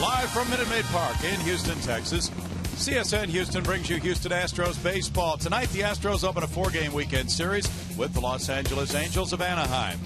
Live from Minute Maid Park in Houston, Texas. CSN Houston brings you Houston Astros baseball. Tonight, the Astros open a 4-game weekend series with the Los Angeles Angels of Anaheim.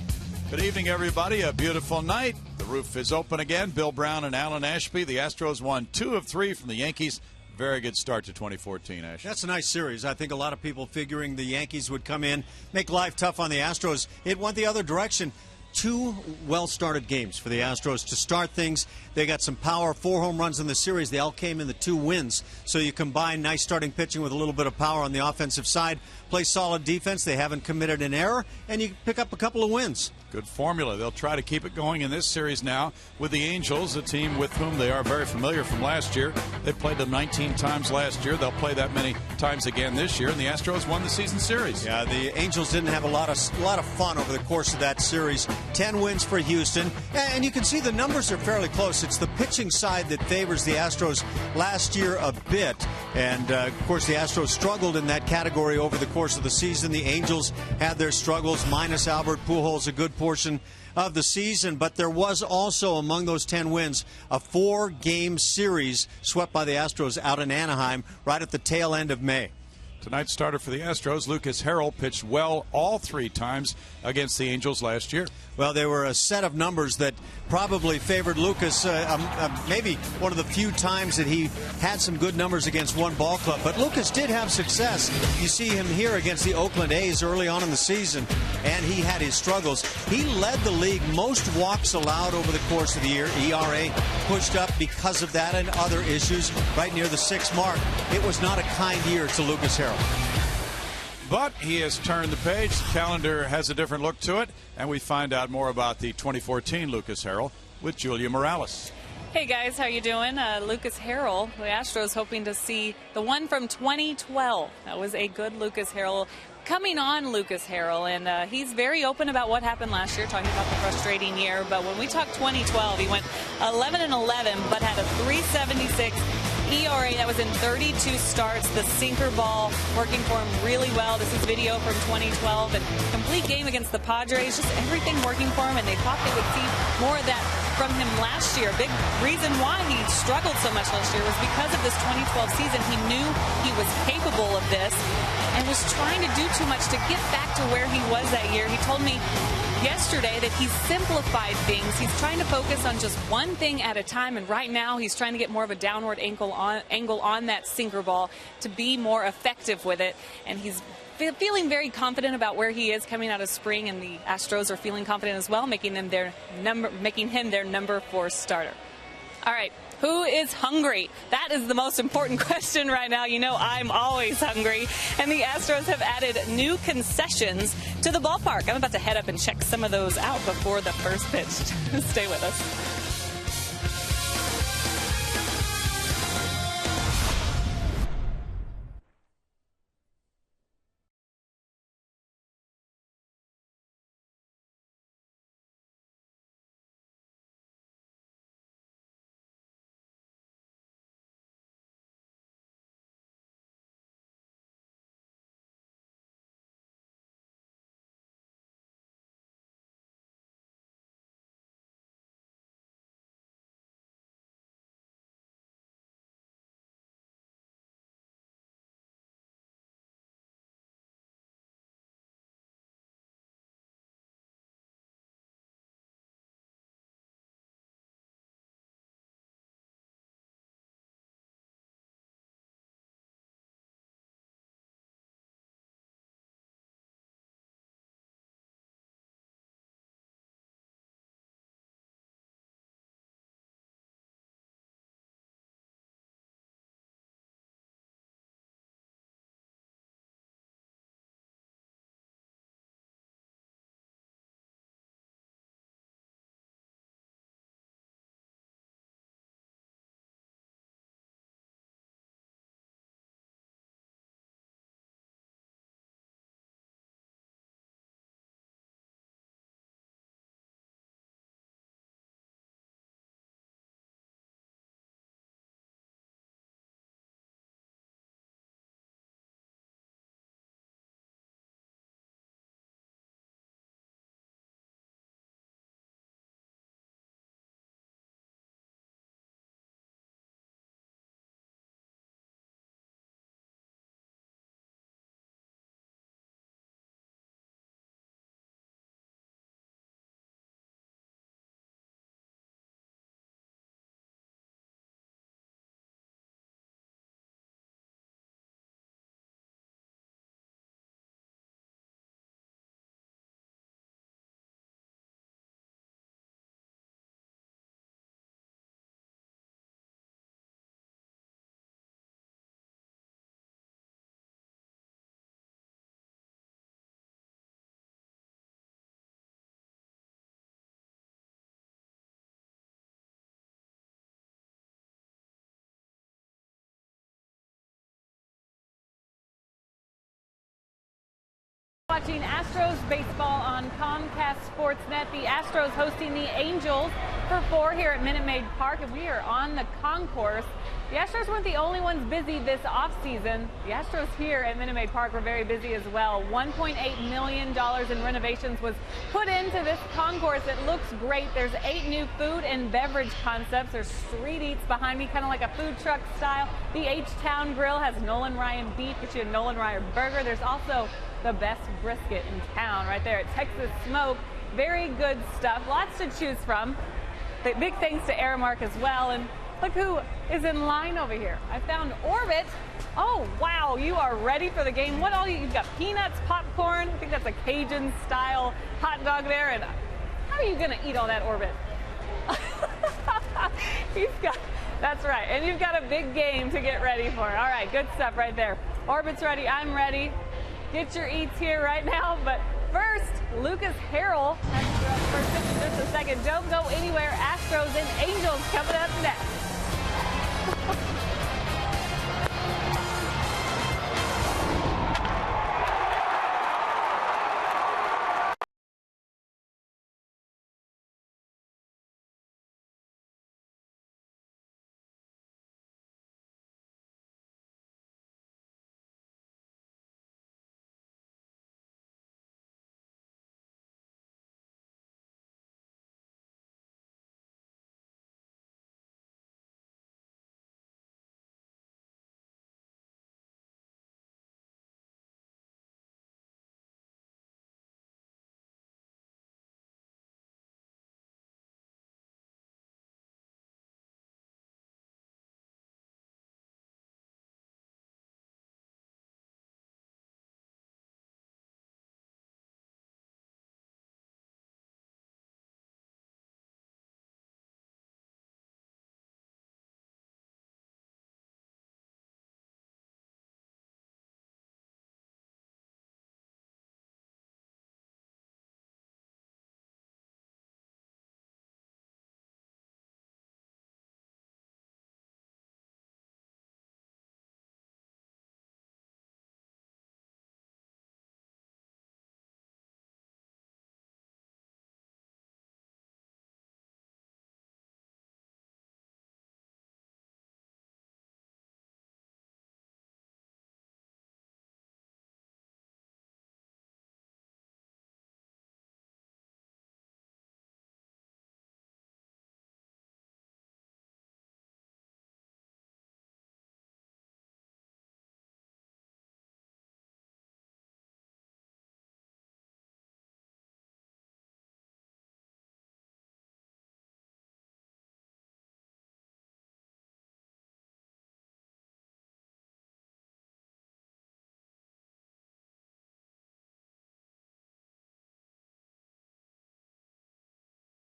Good evening, everybody. A beautiful night. The roof is open again. Bill Brown and Alan Ashby. The Astros won 2 of 3 from the Yankees. Very good start to 2014, Ash. That's a nice series. I think a lot of people figuring the Yankees would come in, make life tough on the Astros. It went the other direction. 2 well-started games for the Astros to start things. They got some power, 4 home runs in the series. They all came in the 2 wins. So you combine nice starting pitching with a little bit of power on the offensive side, play solid defense. They haven't committed an error, and you pick up a couple of wins. Good formula. They'll try to keep it going in this series now with the Angels, a team with whom they are very familiar from last year. They played them 19 times last year. They'll play that many times again this year, and the Astros won the season series. Yeah, the Angels didn't have a lot of fun over the course of that series. 10 wins for Houston, and you can see the numbers are fairly close. It's the pitching side that favors the Astros last year a bit, and of course the Astros struggled in that category over the course of the season. The Angels had their struggles, minus Albert Pujols a good portion of the season, but there was also among those 10 wins a 4-game series swept by the Astros out in Anaheim right at the tail end of May. Tonight's starter for the Astros, Lucas Harrell, pitched well all 3 times against the Angels last year. Well, there were a set of numbers that probably favored Lucas, maybe one of the few times that he had some good numbers against one ball club. But Lucas did have success. You see him here against the Oakland A's early on in the season, and he had his struggles. He led the league most walks allowed over the course of the year. ERA pushed up because of that and other issues right near the 6 mark. It was not a kind year to Lucas Harrell. But he has turned the page. The calendar has a different look to it, and we find out more about the 2014 Lucas Harrell with Julia Morales. Hey guys, how you doing? Lucas Harrell, the Astros hoping to see the one from 2012. That was a good Lucas Harrell. Coming on Lucas Harrell, and he's very open about what happened last year, talking about the frustrating year. But when we talk 2012, he went 11-11, but had a 3.76 ERA. That was in 32 starts. The sinker ball working for him really well. This is video from 2012. And complete game against the Padres. Just everything working for him. And they thought they would see more of that from him last year. Big reason why he struggled so much last year was because of this 2012 season. He knew he was capable of this and was trying to do too much to get back to where he was that year. He told me yesterday that he's simplified things. He's trying to focus on just one thing at a time, and right now he's trying to get more of a downward angle on that sinker ball to be more effective with it, and he's feeling very confident about where he is coming out of spring, and the Astros are feeling confident as well, making him their number 4 starter. All right. Who is hungry? That is the most important question right now. You know I'm always hungry. And the Astros have added new concessions to the ballpark. I'm about to head up and check some of those out before the first pitch. Stay with us. Astros baseball on Comcast Sportsnet. The Astros hosting the Angels for 4 here at Minute Maid Park, and we are on the concourse. The Astros weren't the only ones busy this offseason. The Astros here at Minute Maid Park were very busy as well. $1.8 million in renovations was put into this concourse. It looks great. There's 8 new food and beverage concepts. There's street eats behind me, kind of like a food truck style. The AT HOU grill has Nolan Ryan beef, get you a Nolan Ryan burger. There's also the best brisket in town right there at Texas Smoke. Very good stuff. Lots to choose from. Big thanks to Aramark as well. And look who is in line over here. I found Orbit. Oh, wow, you are ready for the game. What all you've got? Peanuts, popcorn. I think that's a Cajun style hot dog there. And how are you going to eat all that, Orbit? That's right. And you've got a big game to get ready for. All right, good stuff right there. Orbit's ready. I'm ready. Get your eats here right now. But first, Lucas Harrell has to go up first pitch in just a second. Don't go anywhere. Astros and Angels coming up next.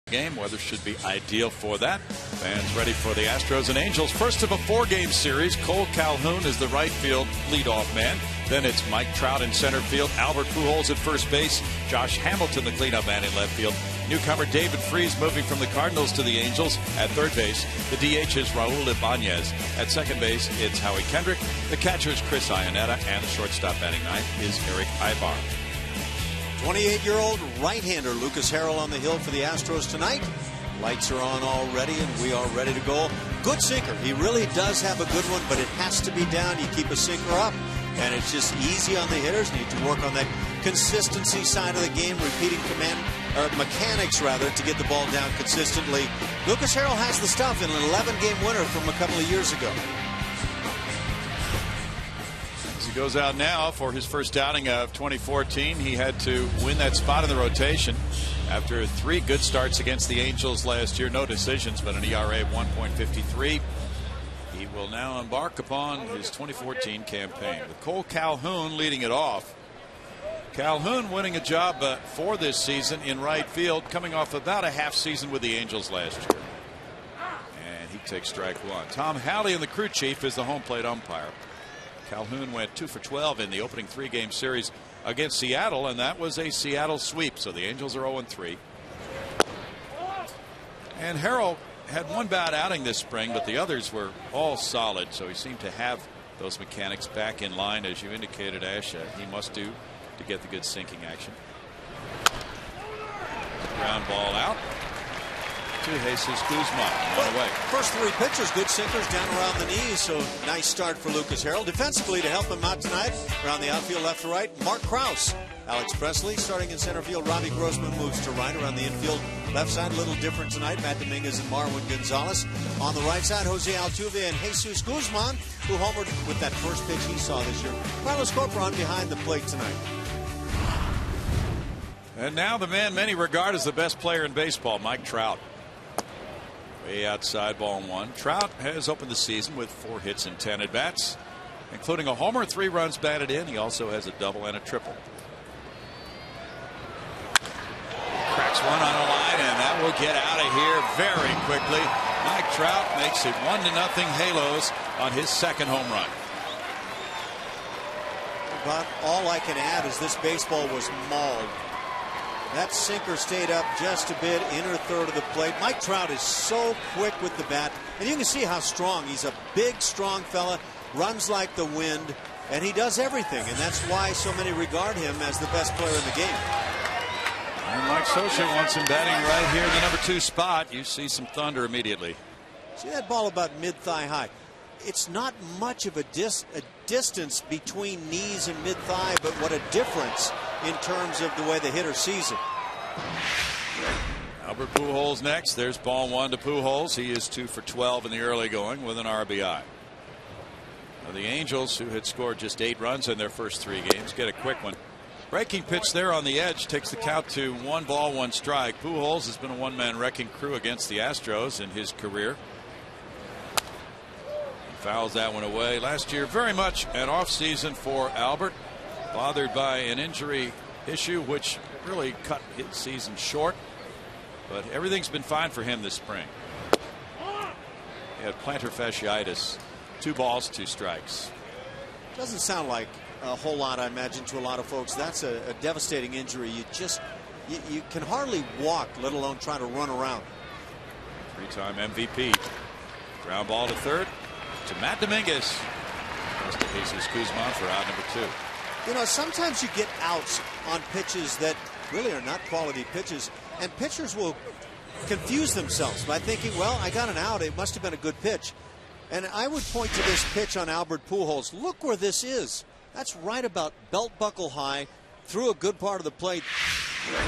Game weather should be ideal for that. Fans ready for the Astros and Angels. First of a 4-game series. Cole Calhoun is the right field leadoff man. Then it's Mike Trout in center field. Albert Pujols at first base. Josh Hamilton, the cleanup man in left field. Newcomer David Freese moving from the Cardinals to the Angels at third base. The DH is Raul Ibanez. At second base, it's Howie Kendrick. The catcher is Chris Iannetta. And the shortstop batting ninth is Eric Ibar. 28-year-old right-hander Lucas Harrell on the hill for the Astros tonight. Lights are on already, and we are ready to go. Good sinker. He really does have a good one, but it has to be down. You keep a sinker up, and it's just easy on the hitters. Need to work on that consistency side of the game, repeating mechanics rather, to get the ball down consistently. Lucas Harrell has the stuff in an 11-game winner from a couple of years ago. He goes out now for his first outing of 2014. He had to win that spot in the rotation after 3 good starts against the Angels last year. No decisions, but an ERA of 1.53. He will now embark upon his 2014 campaign with Cole Calhoun leading it off. Calhoun winning a job for this season in right field, coming off about a half season with the Angels last year. And he takes strike one. Tom Halley and the crew chief is the home plate umpire. Calhoun went 2 for 12 in the opening 3-game series against Seattle, and that was a Seattle sweep. So the Angels are 0-3. And Harrell had one bad outing this spring, but the others were all solid. So he seemed to have those mechanics back in line, as you indicated, Ash. He must do to get the good sinking action. ground ball out to Jesus Guzman. One away. First three pitches, good sinkers down around the knees, so nice start for Lucas Harrell. Defensively to help him out tonight, around the outfield left to right, Mark Krause. Alex Presley starting in center field. Robbie Grossman moves to right around the infield left side. A little different tonight. Matt Dominguez and Marwin Gonzalez. On the right side, Jose Altuve and Jesus Guzman, who homered with that first pitch he saw this year. Carlos Corporon behind the plate tonight. And now the man many regard as the best player in baseball, Mike Trout. Way outside, ball one. Trout has opened the season with 4 hits and 10 at-bats, including a homer, 3 runs batted in. He also has a double and a triple. Cracks one on a line, and that will get out of here very quickly. Mike Trout makes it 1-0 Halos on his second home run. But all I can add is this baseball was mauled. That sinker stayed up just a bit, inner third of the plate. Mike Trout is so quick with the bat, and you can see how strong. He's a big, strong fella, runs like the wind, and he does everything, and that's why so many regard him as the best player in the game. And Mike Scioscia wants him batting right here in the number 2 spot. You see some thunder immediately. See that ball about mid-thigh high. It's not much of a distance between knees and mid-thigh, but what a difference in terms of the way the hitter sees it. Albert Pujols next. There's ball 1 to Pujols. He is 2 for 12 in the early going with an RBI. Now the Angels, who had scored just 8 runs in their first 3 games, get a quick one. Breaking pitch there on the edge takes the count to 1 ball, 1 strike. Pujols has been a one-man wrecking crew against the Astros in his career. He fouls that one away. Last year, very much an off-season for Albert, bothered by an injury issue which really cut his season short. But everything's been fine for him this spring. He had plantar fasciitis. 2 balls, 2 strikes. Doesn't sound like a whole lot, I imagine, to a lot of folks. That's a devastating injury. You can hardly walk, let alone try to run around. 3-time MVP. Ground ball to third to Matt Dominguez. Goes to Jesus Guzman for out number 2. You know, sometimes you get outs on pitches that really are not quality pitches, and pitchers will confuse themselves by thinking, well, I got an out, it must have been a good pitch. And I would point to this pitch on Albert Pujols. Look where this is. That's right about belt buckle high, through a good part of the plate.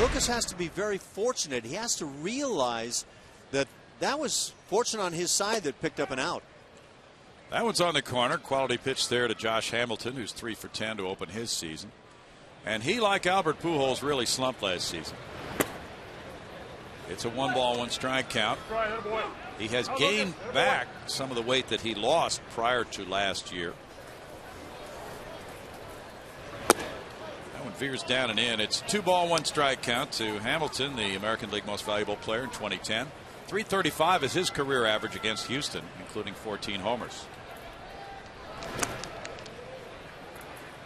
Lucas has to be very fortunate. He has to realize that that was fortune on his side that picked up an out. That one's on the corner. Quality pitch there to Josh Hamilton, who's 3 for 10 to open his season. And he, like Albert Pujols, really slumped last season. It's a 1 ball, 1 strike count. He has gained back some of the weight that he lost prior to last year. That one veers down and in. It's 2 ball, 1 strike count to Hamilton, the American League Most Valuable Player in 2010. 335 is his career average against Houston, including 14 homers.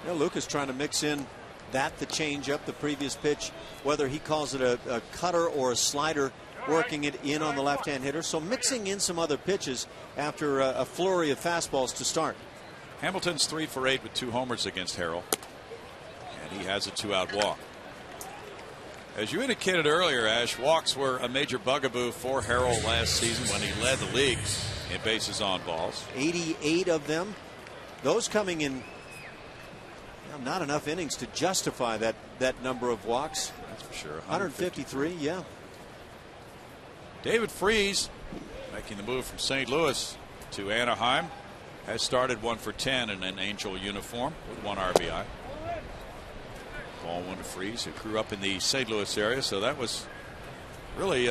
You know, Lucas trying to mix in the changeup, the previous pitch, whether he calls it a cutter or a slider, working it in on the left-hand hitter. So mixing in some other pitches after a flurry of fastballs to start. Hamilton's 3 for 8 with 2 homers against Harrell, and he has a 2-out walk. As you indicated earlier, Ash, walks were a major bugaboo for Harrell last season when he led the league in bases on balls. 88 of them. Those coming in not enough innings to justify that number of walks. That's for sure. 153, yeah. David Freese, making the move from St. Louis to Anaheim, has started 1 for 10 in an Angel uniform with 1 RBI. Ball 1 to Freese, who grew up in the St. Louis area, so that was really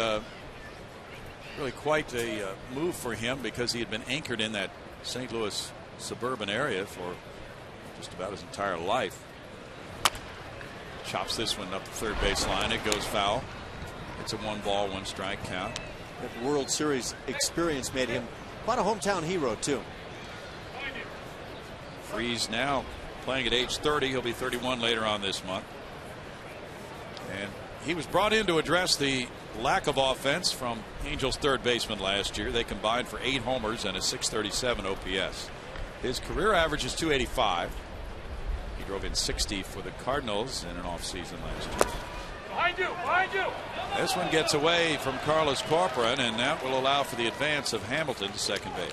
quite a move for him, because he had been anchored in that St. Louis suburban area for just about his entire life. Chops this one up the third baseline. It goes foul. It's a 1 ball, 1 strike count. That World Series experience made him quite a hometown hero, too. Freese now playing at age 30. He'll be 31 later on this month. And he was brought in to address the lack of offense from Angels third baseman last year. They combined for 8 homers and a .637 OPS. His career average is .285. He drove in 60 for the Cardinals in an offseason last year. Behind you! Behind you! This one gets away from Carlos Corcoran, and that will allow for the advance of Hamilton to second base.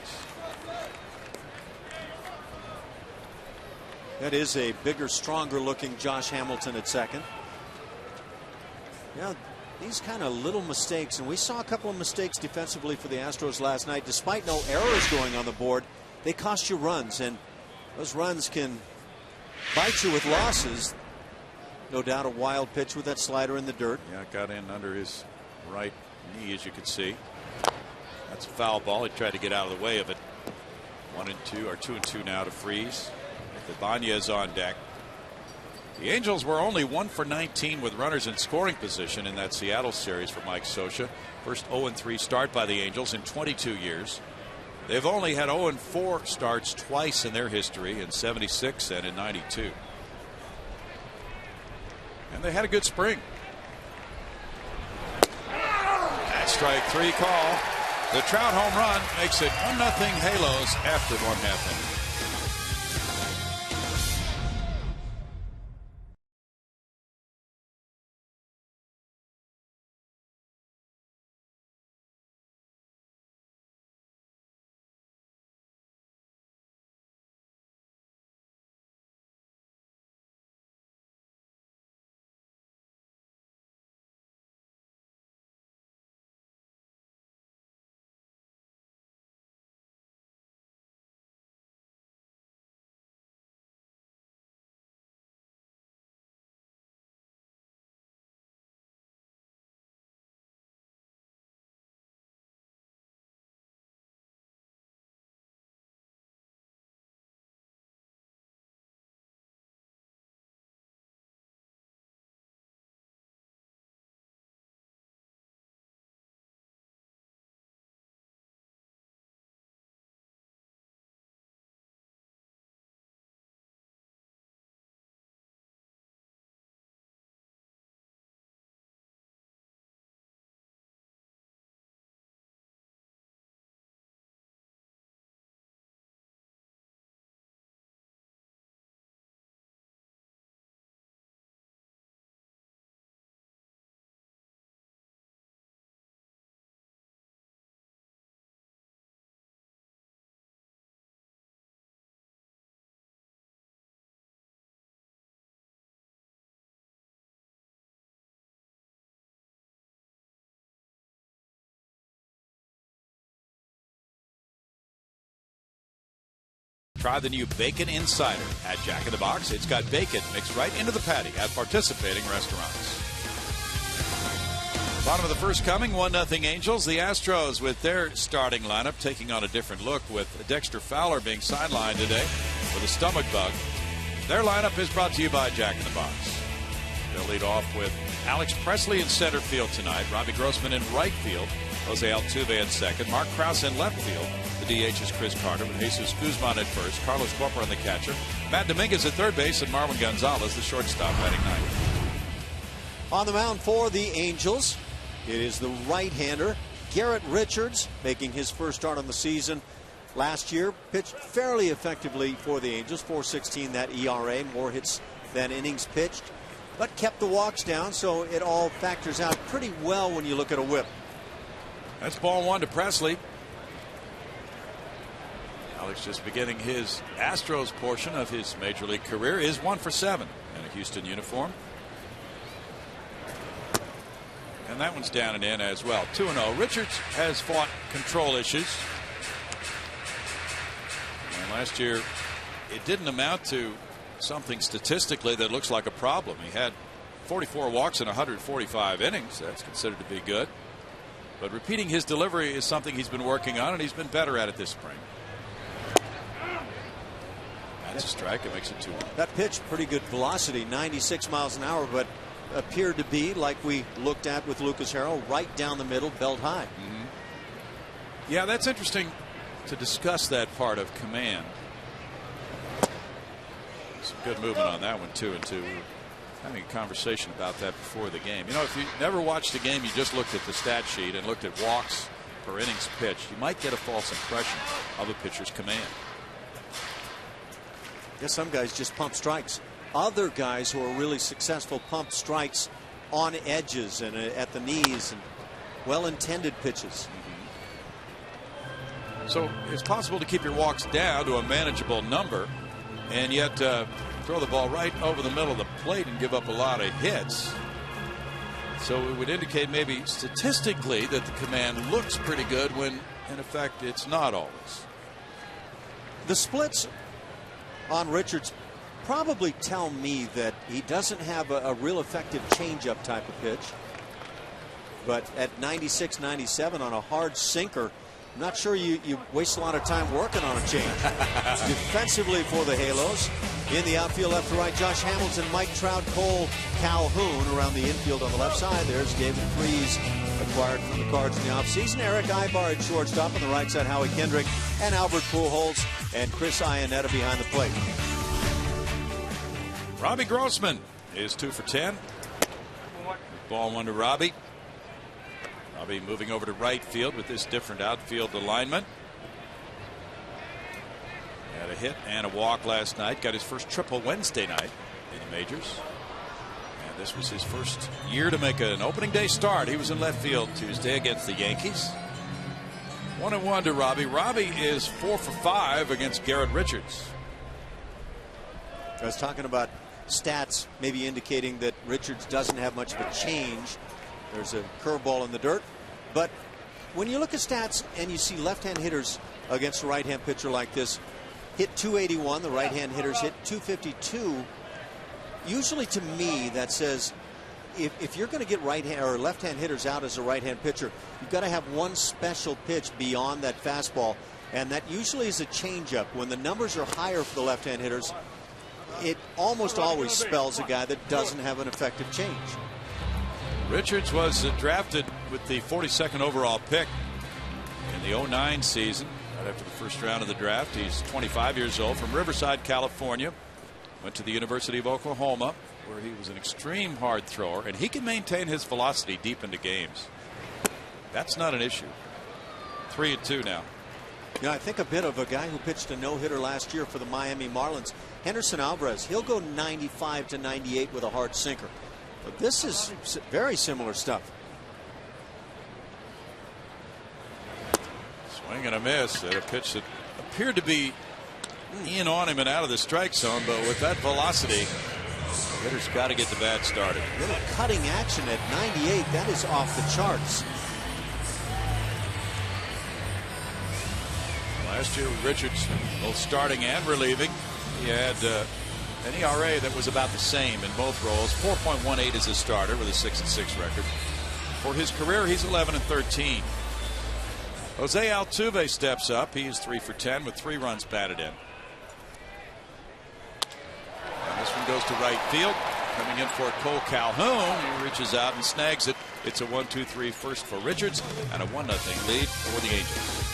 That is a bigger, stronger looking Josh Hamilton at second. Yeah, these kind of little mistakes, and we saw a couple of mistakes defensively for the Astros last night. Despite no errors going on the board, they cost you runs, and those runs can bite you with losses. No doubt a wild pitch with that slider in the dirt. Yeah, it got in under his right knee, as you can see. That's a foul ball. He tried to get out of the way of it. 1-2, or 2-2 now to Freeze. Ibanez on deck. The Angels were only 1 for 19 with runners in scoring position in that Seattle series for Mike Scioscia. First 0-3 start by the Angels in 22 years. They've only had 0-4 starts twice in their history, in 76 and in 92. And they had a good spring. That strike 3 call. The Trout home run makes it 1-0 Halos after 1/2 inning. Try the new Bacon Insider at Jack in the Box. It's got bacon mixed right into the patty at participating restaurants. Bottom of the first coming, 1-0 Angels. The Astros with their starting lineup taking on a different look with Dexter Fowler being sidelined today with a stomach bug. Their lineup is brought to you by Jack in the Box. They'll lead off with Alex Presley in center field tonight. Robbie Grossman in right field. Jose Altuve in second. Mark Krause in left field. The DH is Chris Carter with Jesus Guzman at first. Carlos Corcoran the catcher. Matt Dominguez at third base, and Marwin Gonzalez the shortstop batting ninth. On the mound for the Angels, it is the right-hander Garrett Richards, making his first start on the season. Last year pitched fairly effectively for the Angels. .416 that ERA, more hits than innings pitched, but kept the walks down, so it all factors out pretty well when you look at a whip. That's ball one to Presley. Alex just beginning his Astros portion of his major league career is 1 for 7 in a Houston uniform. And that one's down and in as well. 2-0. Richards has fought control issues. And last year it didn't amount to something statistically that looks like a problem. He had 44 walks in 145 innings. That's considered to be good. But repeating his delivery is something he's been working on, and he's been better at it this spring. That's a strike. It makes it 2-1. That pitch, pretty good velocity, 96 miles an hour, but appeared to be, like we looked at with Lucas Harrell, right down the middle, belt high. Yeah, that's interesting to discuss that part of command. Some good movement on that one, 2-2. We were having a conversation about that before the game. You know, if you never watched the game, you just looked at the stat sheet and looked at walks per innings pitched, you might get a false impression of a pitcher's command. Yes, some guys just pump strikes. Other guys who are really successful pump strikes on edges and at the knees and well-intended pitches. So it's possible to keep your walks down to a manageable number and yet throw the ball right over the middle of the plate and give up a lot of hits. So it would indicate maybe statistically that the command looks pretty good when in effect it's not always. The splits on Richards probably tell me that he doesn't have a real effective changeup type of pitch. But at 96, 97 on a hard sinker, I'm not sure you waste a lot of time working on a change. Defensively for the Halos, in the outfield left to right, Josh Hamilton, Mike Trout, Cole Calhoun around the infield on the left side. There's David Freese, acquired from the Cards in the offseason. Eric Ibar at shortstop on the right side, Howie Kendrick and Albert Pujols and Chris Iannetta behind the plate. Robbie Grossman is 2 for 10. Ball 1 to Robbie. Robbie moving over to right field with this different outfield alignment. Had a hit and a walk last night. Got his first triple Wednesday night in the majors. And this was his first year to make an opening day start. He was in left field Tuesday against the Yankees. 1-1 to Robbie. Robbie is 4 for 5 against Garrett Richards. I was talking about stats maybe indicating that Richards doesn't have much of a change. There's a curveball in the dirt. But when you look at stats and you see left-hand hitters against a right-hand pitcher like this hit 281, the right-hand hitters hit 252. Usually to me that says if you're going to get right-hand or left-hand hitters out as a right-hand pitcher, you've got to have one special pitch beyond that fastball. And that usually is a changeup. When the numbers are higher for the left-hand hitters, it almost always spells a guy that doesn't have an effective change. Richards was drafted with the 42nd overall pick in the 09 season. Right after the first round of the draft. He's 25 years old, from Riverside, California. Went to the University of Oklahoma, where he was an extreme hard thrower, and he can maintain his velocity deep into games. That's not an issue. 3-2 now. Yeah, I think a bit of a guy who pitched a no-hitter last year for the Miami Marlins, Henderson Alvarez. He'll go 95 to 98 with a hard sinker. But this is very similar stuff. Swing and a miss at a pitch that appeared to be in on him and out of the strike zone, but with that velocity, the hitter's got to get the bat started. A little cutting action at 98. That is off the charts. Last year with Richards, both starting and relieving, he had an ERA that was about the same in both roles. 4.18 as a starter with a 6-6 record. For his career, he's 11-13. Jose Altuve steps up. He is 3 for 10 with 3 runs batted in. And this one goes to right field. Coming in for Cole Calhoun. He reaches out and snags it. It's a 1-2-3 first for Richards and a 1-0 lead for the Angels.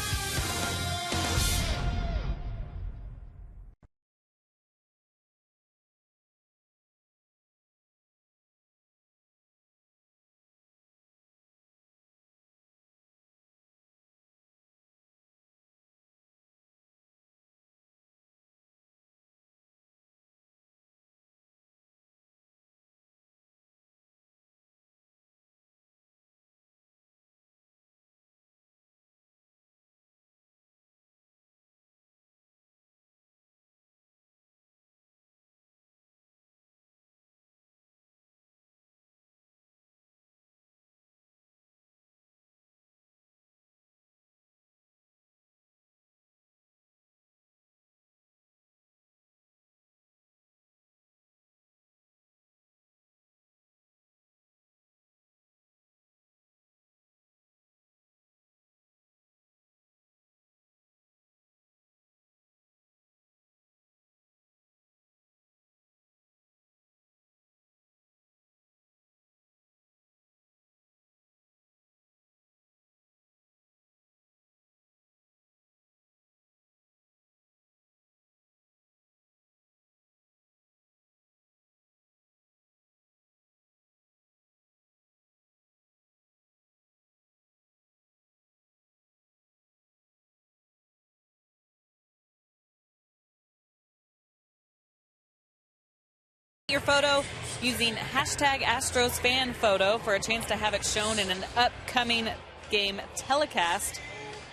Your photo, using hashtag Astros fan photo for a chance to have it shown in an upcoming game telecast.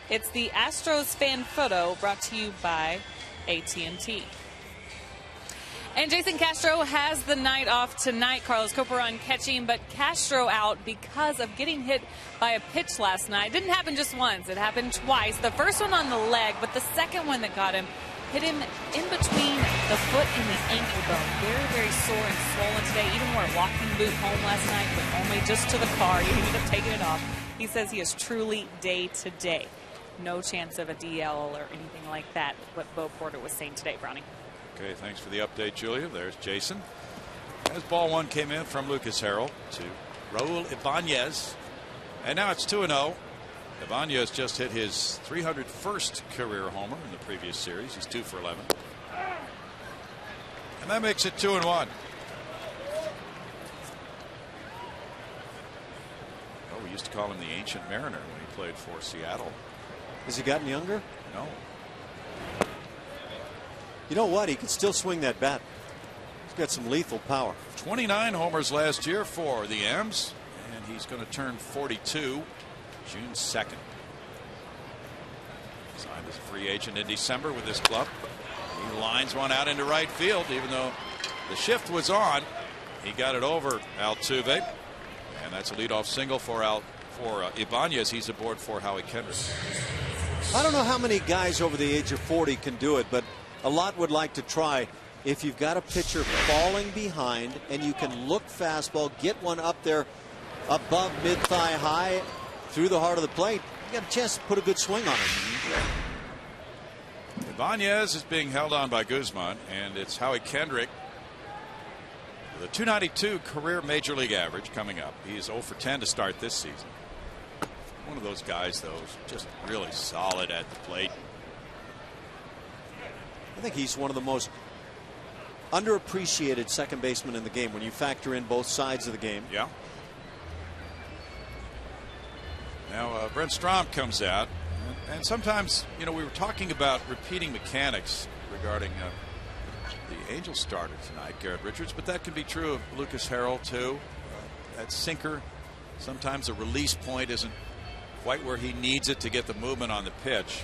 It's the Astros fan photo brought to you by AT&T. And Jason Castro has the night off tonight. Carlos Coperon catching, but Castro out because of getting hit by a pitch last night. Didn't happen just once. It happened twice. The first one on the leg, but the second one that got him hit him in between the foot and the ankle bone. Very, very sore and swollen today. Even wore a walking boot home last night, but only just to the car. He ended up taking it off. He says he is truly day-to-day. No chance of a DL or anything like that, what Bo Porter was saying today, Brownie. Okay, thanks for the update, Julia. There's Jason. As ball one came in from Lucas Harrell to Raul Ibanez. And now it's 2-0. Ibanez just hit his 301st career homer in the previous series. He's 2 for 11. And that makes it 2-1. Oh, we used to call him the Ancient Mariner when he played for Seattle. Has he gotten younger? No. You know what? He can still swing that bat. He's got some lethal power. 29 homers last year for the M's, and he's going to turn 42 June 2nd. Signed as a free agent in December with this club. He lines one out into right field, even though the shift was on. He got it over Altuve, and that's a leadoff single for Ibanez. He's aboard for Howie Kendrick. I don't know how many guys over the age of 40 can do it, but a lot would like to try. If you've got a pitcher falling behind and you can look fastball, get one up there above mid-thigh high through the heart of the plate, you got a chance to put a good swing on it. Ibanez is being held on by Guzman, and it's Howie Kendrick. The .292 career major league average coming up. He's 0 for 10 to start this season. One of those guys, though, is just really solid at the plate. I think he's one of the most underappreciated second basemen in the game when you factor in both sides of the game. Yeah. Now Brent Strom comes out, and sometimes, you know, we were talking about repeating mechanics regarding the Angels starter tonight, Garrett Richards, but that could be true of Lucas Harrell too. That sinker, sometimes the release point isn't quite where he needs it to get the movement on the pitch.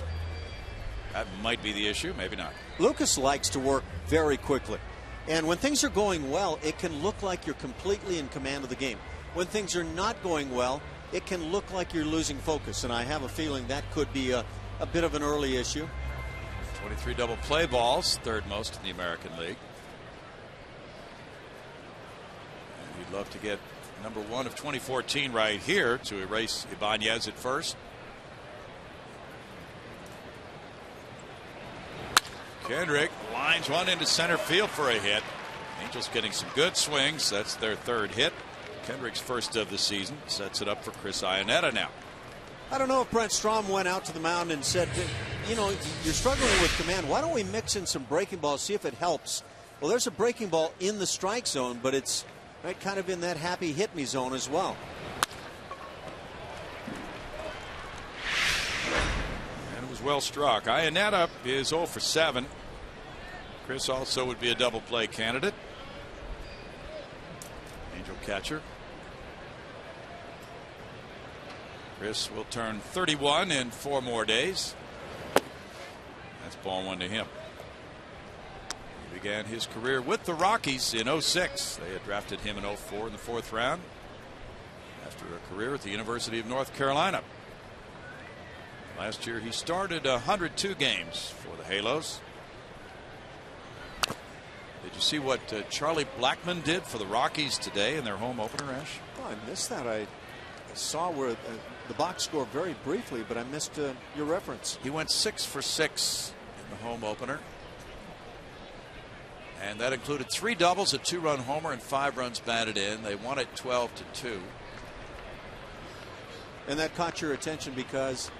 That might be the issue, maybe not. Lucas likes to work very quickly, and when things are going well, it can look like you're completely in command of the game. When things are not going well, it can look like you're losing focus, and I have a feeling that could be a bit of an early issue. 23 double play balls, third most in the American League. And he'd love to get number 1 of 2014 right here to erase Ibanez at first. Kendrick lines one into center field for a hit. Angels getting some good swings. That's their third hit. Kendrick's first of the season. Sets it up for Chris Iannetta now. I don't know if Brent Strom went out to the mound and said, you know, you're struggling with command. Why don't we mix in some breaking balls, see if it helps? Well, there's a breaking ball in the strike zone, but it's right kind of in that happy hit me zone as well. And it was well struck. Iannetta is 0 for 7. Chris also would be a double play candidate. Angel catcher. Chris will turn 31 in 4 more days. That's ball 1 to him. He began his career with the Rockies in 06. They had drafted him in 04 in the 4th round after a career at the University of North Carolina. Last year he started 102 games for the Halos. Did you see what Charlie Blackmon did for the Rockies today in their home opener, Ash? Oh, I missed that. I saw where the box score very briefly, but I missed your reference. He went 6 for 6 in the home opener. And that included 3 doubles, a 2-run homer, and 5 runs batted in. They won it 12-2. And that caught your attention because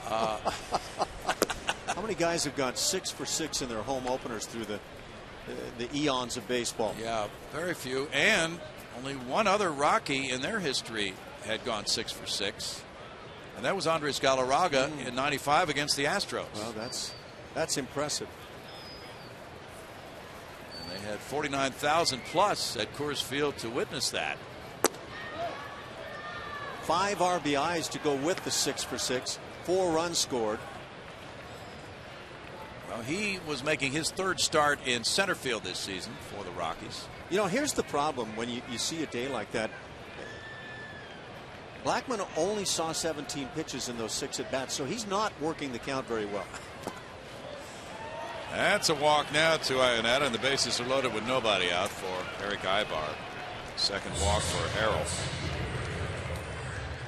how many guys have gone 6 for 6 in their home openers through the eons of baseball? Yeah, very few. And only one other Rocky in their history had gone 6 for 6. And that was Andres Galarraga in '95 against the Astros. Well, that's impressive. And they had 49,000 plus at Coors Field to witness that. 5 RBIs to go with the 6 for 6. 4 runs scored. Well, he was making his 3rd start in center field this season for the Rockies. You know, here's the problem when you see a day like that. Blackmon only saw 17 pitches in those 6 at bats, so he's not working the count very well. That's a walk now to Ionetta, and the bases are loaded with nobody out for Eric Ibar. 2nd walk for Harrell.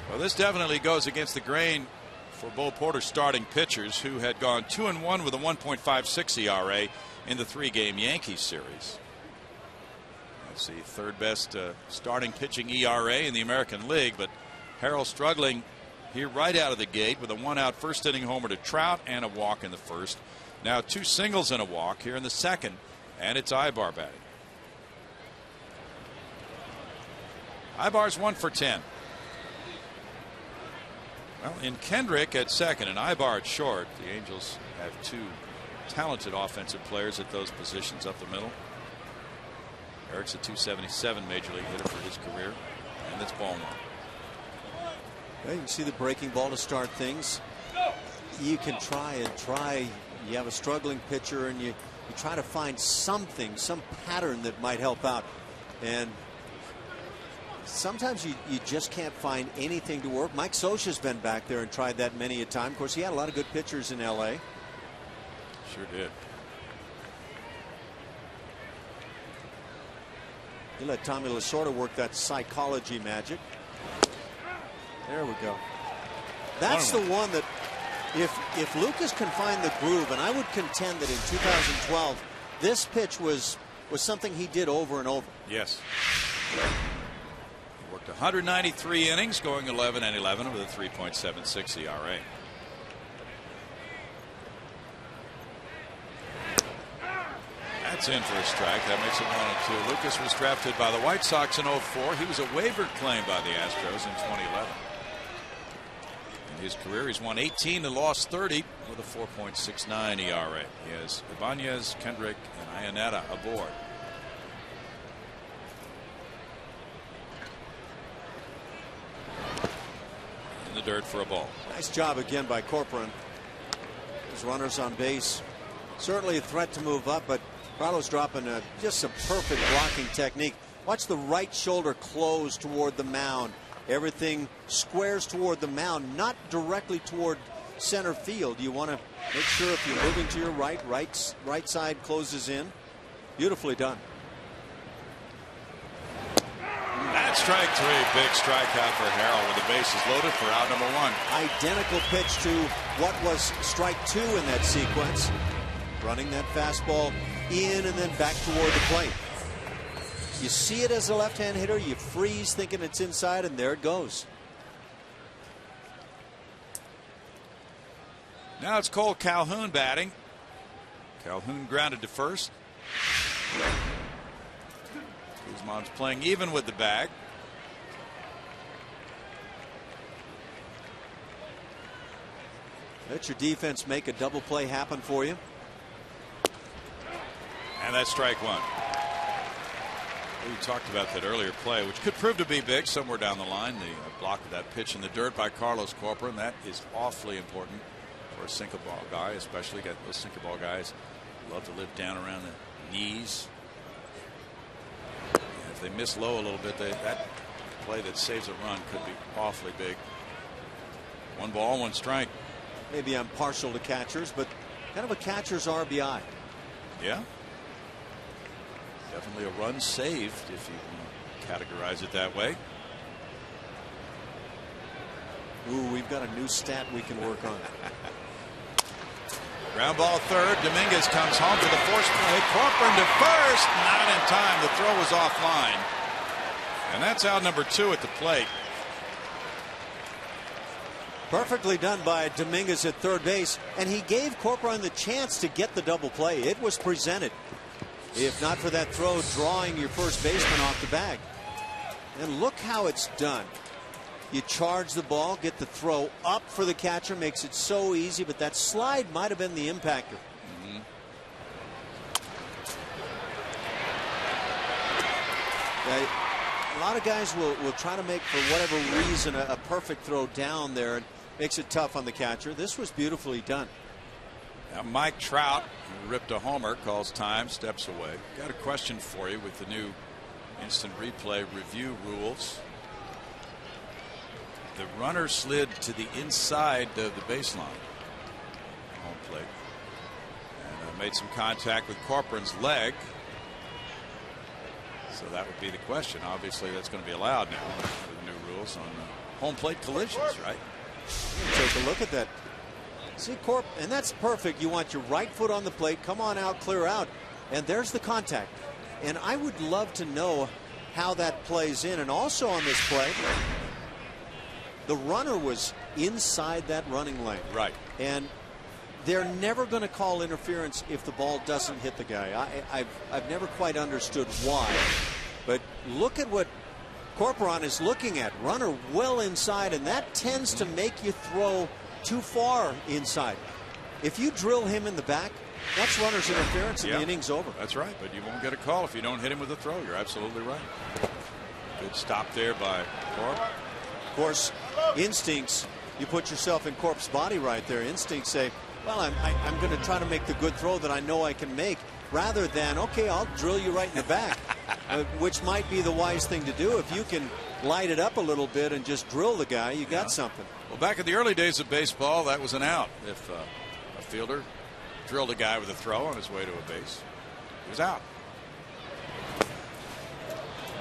Well, this definitely goes against the grain for Bo Porter's starting pitchers, who had gone 2-1 with a 1.56 ERA in the 3-game Yankees series. That's the 3rd best starting pitching ERA in the American League, but Harrell struggling here right out of the gate with a 1-out 1st inning homer to Trout and a walk in the 1st. Now 2 singles and a walk here in the 2nd, and it's Ibar batting. Ibar's 1 for 10. Well, in Kendrick at 2nd and Ibar at short, the Angels have 2 talented offensive players at those positions up the middle. Eric's a .277 major league hitter for his career, and it's ball 1. Well, you can see the breaking ball to start things. You can try and try. You have a struggling pitcher, and you try to find something, some pattern that might help out. And sometimes you just can't find anything to work. Mike Scioscia's been back there and tried that many a time. Of course, he had a lot of good pitchers in L.A. Sure did. He let Tommy Lasorda work that psychology magic. There we go. That's the one that if Lucas can find the groove, and I would contend that in 2012 this pitch was something he did over and over. Yes. He worked 193 innings, going 11-11 with a 3.76 ERA. That's in for a strike. That makes it 1-2. Lucas was drafted by the White Sox in 2004. He was a waiver claim by the Astros in 2011. In his career, he's won 18 and lost 30 with a 4.69 ERA. He has Ibanez, Kendrick, and Ionetta aboard. In the dirt for a ball. Nice job again by Corcoran. His runners on base. Certainly a threat to move up, but Carlos dropping just some perfect blocking technique. Watch the right shoulder close toward the mound. Everything squares toward the mound, not directly toward center field. You want to make sure if you're moving to your right side closes in. Beautifully done. That's strike 3. Big strikeout for Harrell with the bases loaded for out number 1. Identical pitch to what was strike 2 in that sequence. Running that fastball in and then back toward the plate. You see it as a left-hand hitter, you freeze thinking it's inside, and there it goes. Now it's Cole Calhoun batting. Calhoun grounded to first. Guzman's playing even with the bag. Let your defense make a double play happen for you. And that's strike 1. We talked about that earlier play, which could prove to be big somewhere down the line. The block of that pitch in the dirt by Carlos Corcoran. That is awfully important for a sinker ball guy, especially got those sinker ball guys love to live down around the knees. And if they miss low a little bit, that play that saves a run could be awfully big. 1 ball, 1 strike. Maybe I'm partial to catchers, but kind of a catcher's RBI. Yeah. Definitely a run saved if you want to categorize it that way. Ooh, we've got a new stat we can work on. Ground ball 3rd. Dominguez comes home for the force play. Corcoran to first. Not in time. The throw was offline. And that's out number 2 at the plate. Perfectly done by Dominguez at third base, and he gave Corcoran the chance to get the double play. It was presented. If not for that throw, drawing your first baseman off the bag. And look how it's done. You charge the ball, get the throw up for the catcher, makes it so easy, but that slide might have been the impactor. A lot of guys will try to make, for whatever reason, a perfect throw down there, and makes it tough on the catcher. This was beautifully done. Now Mike Trout, who ripped a homer, calls time, steps away. Got a question for you with the new instant replay review rules. The runner slid to the inside of the baseline, home plate, and made some contact with Corcoran's leg. So that would be the question. Obviously, that's going to be allowed now with the new rules on home plate collisions, right? Take a look at that. See, and that's perfect. You want your right foot on the plate, come on out, clear out, and there's the contact. And I would love to know how that plays in. And also on this play, the runner was inside that running lane. Right. And they're never going to call interference if the ball doesn't hit the guy. I've never quite understood why. But look at what Corcoran is looking at. Runner well inside, and that tends to make you throw too far inside. If you drill him in the back, that's runner's interference, and the inning's over. That's right, but you won't get a call if you don't hit him with a throw. You're absolutely right. Good stop there by Corp. Of course, instincts, you put yourself in Corp's body right there. Instincts say, well, I'm going to try to make the good throw that I know I can make, rather than, okay, I'll drill you right in the back, which might be the wise thing to do. If you can light it up a little bit and just drill the guy, you got something. Well, back in the early days of baseball, that was an out. If a fielder drilled a guy with a throw on his way to a base, he was out.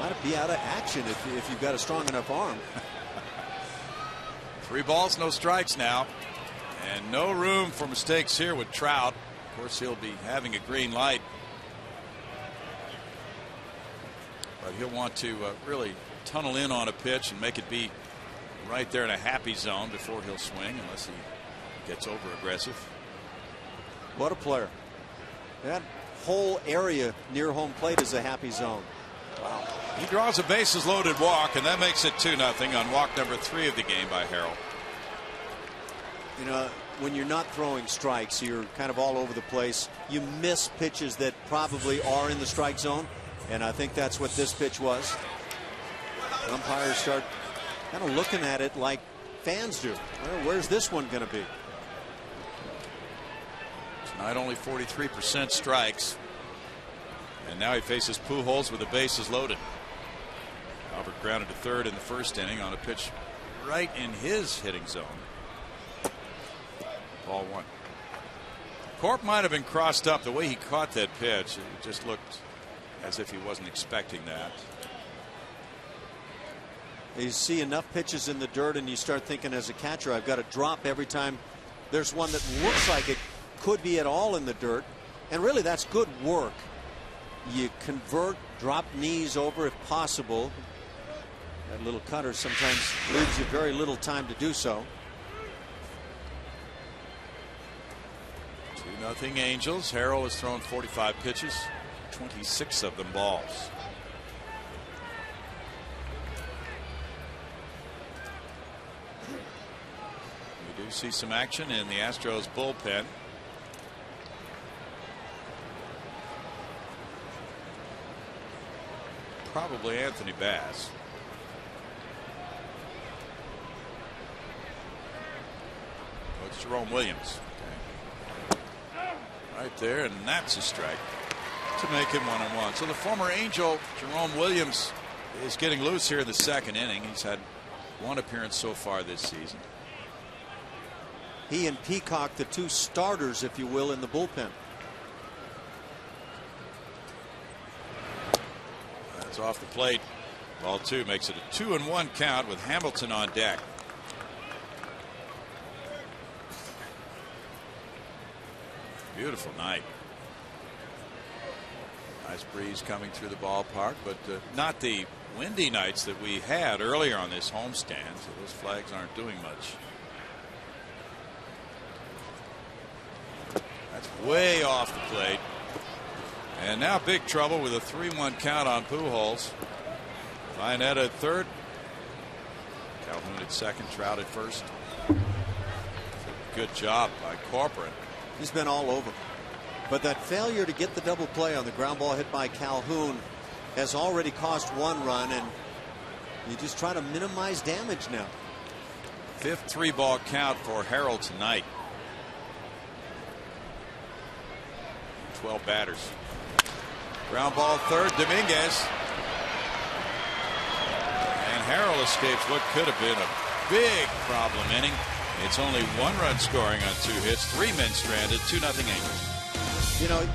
Might be out of action if you've got a strong enough arm. 3 balls, no strikes now. And no room for mistakes here with Trout. Of course, he'll be having a green light. But he'll want to really tunnel in on a pitch and make it be right there in a happy zone before he'll swing, unless he gets over aggressive. What a player. That whole area near home plate is a happy zone. Wow. He draws a bases loaded walk, and that makes it 2-0 on walk number 3 of the game by Harrell. You know, when you're not throwing strikes, you're kind of all over the place. You miss pitches that probably are in the strike zone, and I think that's what this pitch was. Umpires start kind of looking at it like fans do. Well, where's this one going to be? Tonight only 43% strikes. And now he faces Pujols with the bases loaded. Albert grounded to third in the first inning on a pitch right in his hitting zone. Ball 1. Corp might have been crossed up. The way he caught that pitch, it just looked as if he wasn't expecting that. You see enough pitches in the dirt, and you start thinking as a catcher, I've got to drop every time there's one that looks like it could be at all in the dirt. And really, that's good work. You convert, drop knees over if possible. That little cutter sometimes leaves you very little time to do so. 2-0 Angels. Harrell has thrown 45 pitches, 26 of them balls. We do see some action in the Astros bullpen. Probably Anthony Bass. Oh, it's Jerome Williams. Okay. Right there, and that's a strike to make him 1-1. So the former Angel, Jerome Williams, is getting loose here in the second inning. He's had 1 appearance so far this season. He and Peacock, the 2 starters, if you will, in the bullpen. Off the plate. Ball 2 makes it a 2-1 count with Hamilton on deck. Beautiful night. Nice breeze coming through the ballpark, but not the windy nights that we had earlier on this homestand. So those flags aren't doing much. That's way off the plate. And now big trouble with a 3-1 count on Pujols. Lynette at third. Calhoun at second. Trout at first. Good job by Corcoran. He's been all over. But that failure to get the double play on the ground ball hit by Calhoun has already cost 1 run, and you just try to minimize damage now. 5th 3-ball count for Harrell tonight. 12 batters. Ground ball third, Dominguez. And Harrell escapes what could have been a big problem inning. It's only 1 run scoring on 2 hits, 3 men stranded, 2-0 Angels. You know,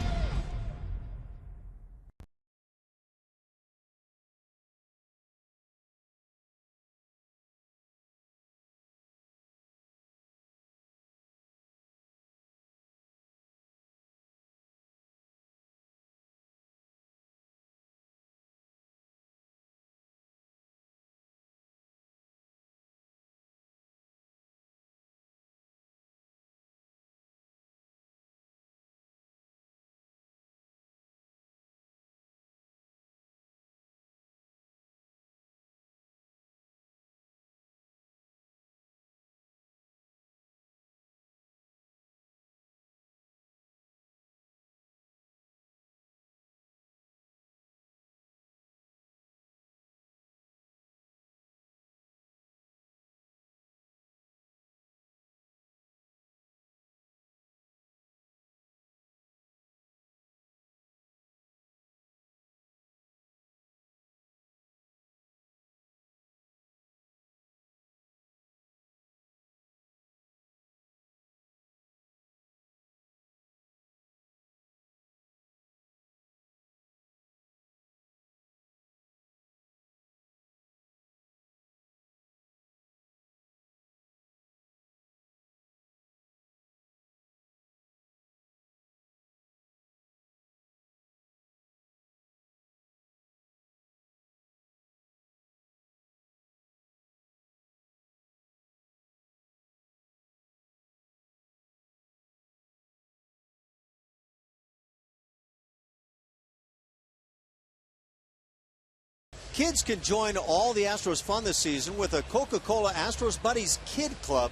kids can join all the Astros fun this season with a Coca-Cola Astros Buddies Kid Club.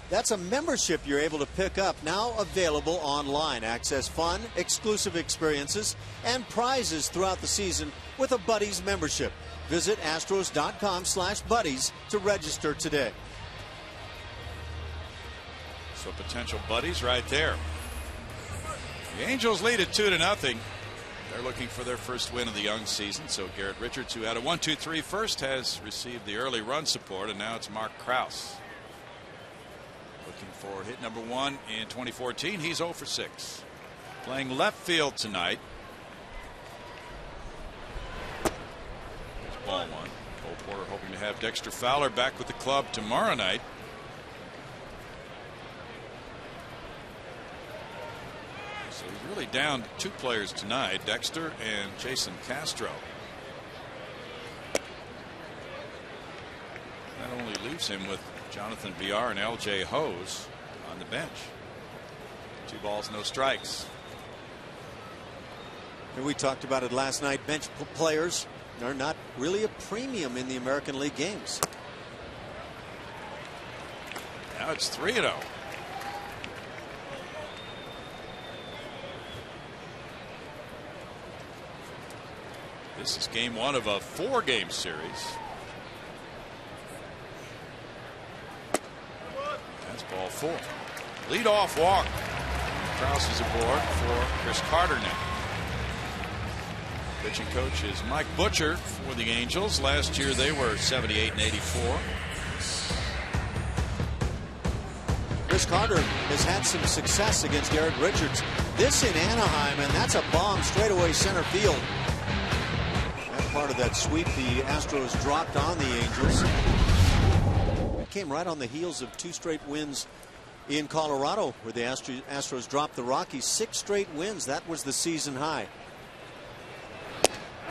That's a membership you're able to pick up, now available online. Access fun, exclusive experiences, and prizes throughout the season with a Buddies membership. Visit astros.com/buddies to register today. So potential buddies right there. The Angels lead at 2-0. They're looking for their first win of the young season. So Garrett Richards, who had a 1-2-3 first, has received the early run support, and now it's Mark Krause looking for hit number 1 in 2014. He's 0 for 6. Playing left field tonight. There's ball 1. Cole Porter hoping to have Dexter Fowler back with the club tomorrow night. So he's really down 2 players tonight, Dexter and Jason Castro. That only leaves him with Jonathan Villar and AT HOU on the bench. 2 balls, no strikes. And we talked about it last night. Bench players are not really a premium in the American League games. Now it's 3-0. This is game 1 of a 4-game series. That's ball 4. Lead-off walk. Krause is aboard for Chris Carter now. Pitching coach is Mike Butcher for the Angels. Last year they were 78 and 84. Chris Carter has had some success against Garrett Richards. This in Anaheim, and that's a bomb straightaway center field. That part of that sweep the Astros dropped on the Angels. It came right on the heels of 2 straight wins in Colorado, where the Astros dropped the Rockies. 6 straight wins. That was the season high.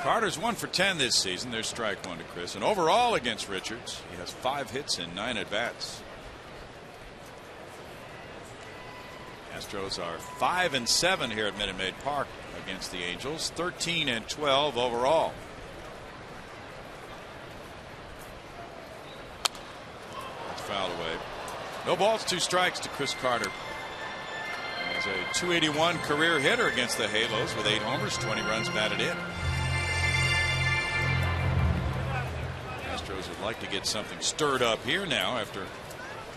Carter's 1 for 10 this season. There's strike 1 to Chris. And overall against Richards, he has 5 hits in 9 at-bats. Astros are 5-7 here at Minute Maid Park against the Angels. 13-12 overall. That's fouled away. No balls, 2 strikes to Chris Carter. He's a .281 career hitter against the Halos with 8 homers, 20 runs batted in. like to get something stirred up here now after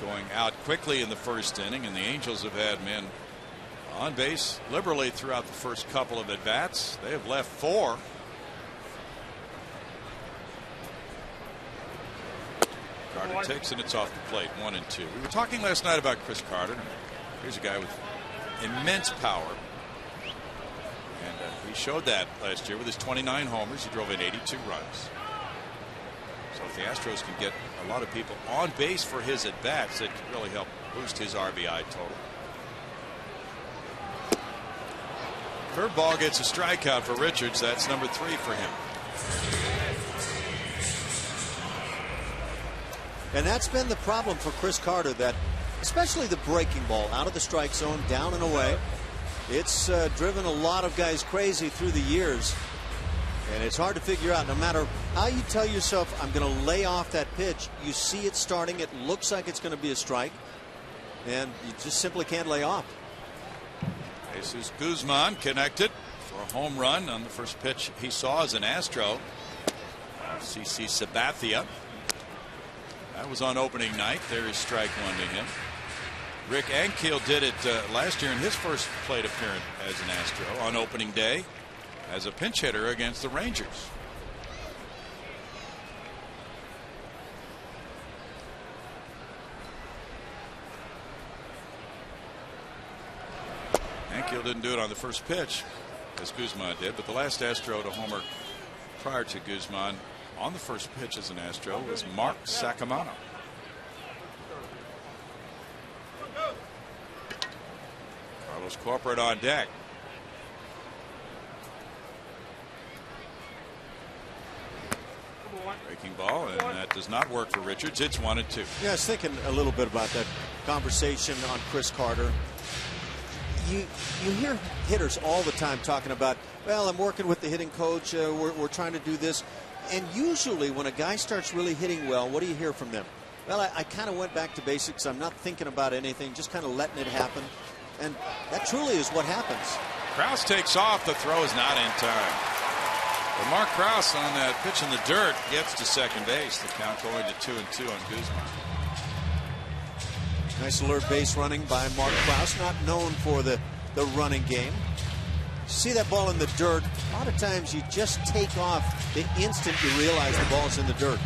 going out quickly in the first inning, and the Angels have had men on base liberally throughout the first couple of at bats. They have left 4. Carter takes, and it's off the plate. 1-2. We were talking last night about Chris Carter. Here's a guy with immense power, and he showed that last year with his 29 homers. He drove in 82 runs. So if the Astros can get a lot of people on base for his at bats, it could really help boost his RBI total. Curveball gets a strikeout for Richards. That's number 3 for him. And that's been the problem for Chris Carter, that especially the breaking ball out of the strike zone, down and away. It's driven a lot of guys crazy through the years. And it's hard to figure out, no matter how you tell yourself, I'm going to lay off that pitch, you see it starting, it looks like it's going to be a strike, and you just simply can't lay off. Jesus Guzman connected for a home run on the first pitch he saw as an Astro. CC Sabathia. That was on opening night. There is strike 1 to him. Rick Ankiel did it last year in his first plate appearance as an Astro on opening day as a pinch hitter against the Rangers. Ankiel didn't do it on the first pitch as Guzman did, but the last Astro to homer prior to Guzman on the first pitch as an Astro was Mark Sacamano. Carlos Corporate on deck. Breaking ball, and that does not work for Richards. It's 1-2. Yeah, I was thinking a little bit about that conversation on Chris Carter. You hear hitters all the time talking about, well, I'm working with the hitting coach, we're trying to do this. And usually when a guy starts really hitting well, what do you hear from them? Well, I kind of went back to basics. I'm not thinking about anything, just kind of letting it happen. And that truly is what happens. Krause takes off. The throw is not in time. But Mark Krause on that pitch in the dirt gets to second base. The count going to 2-2 on Guzman. Nice alert base running by Mark Krause, not known for the running game. See that ball in the dirt, a lot of times you just take off the instant you realize the ball's in the dirt.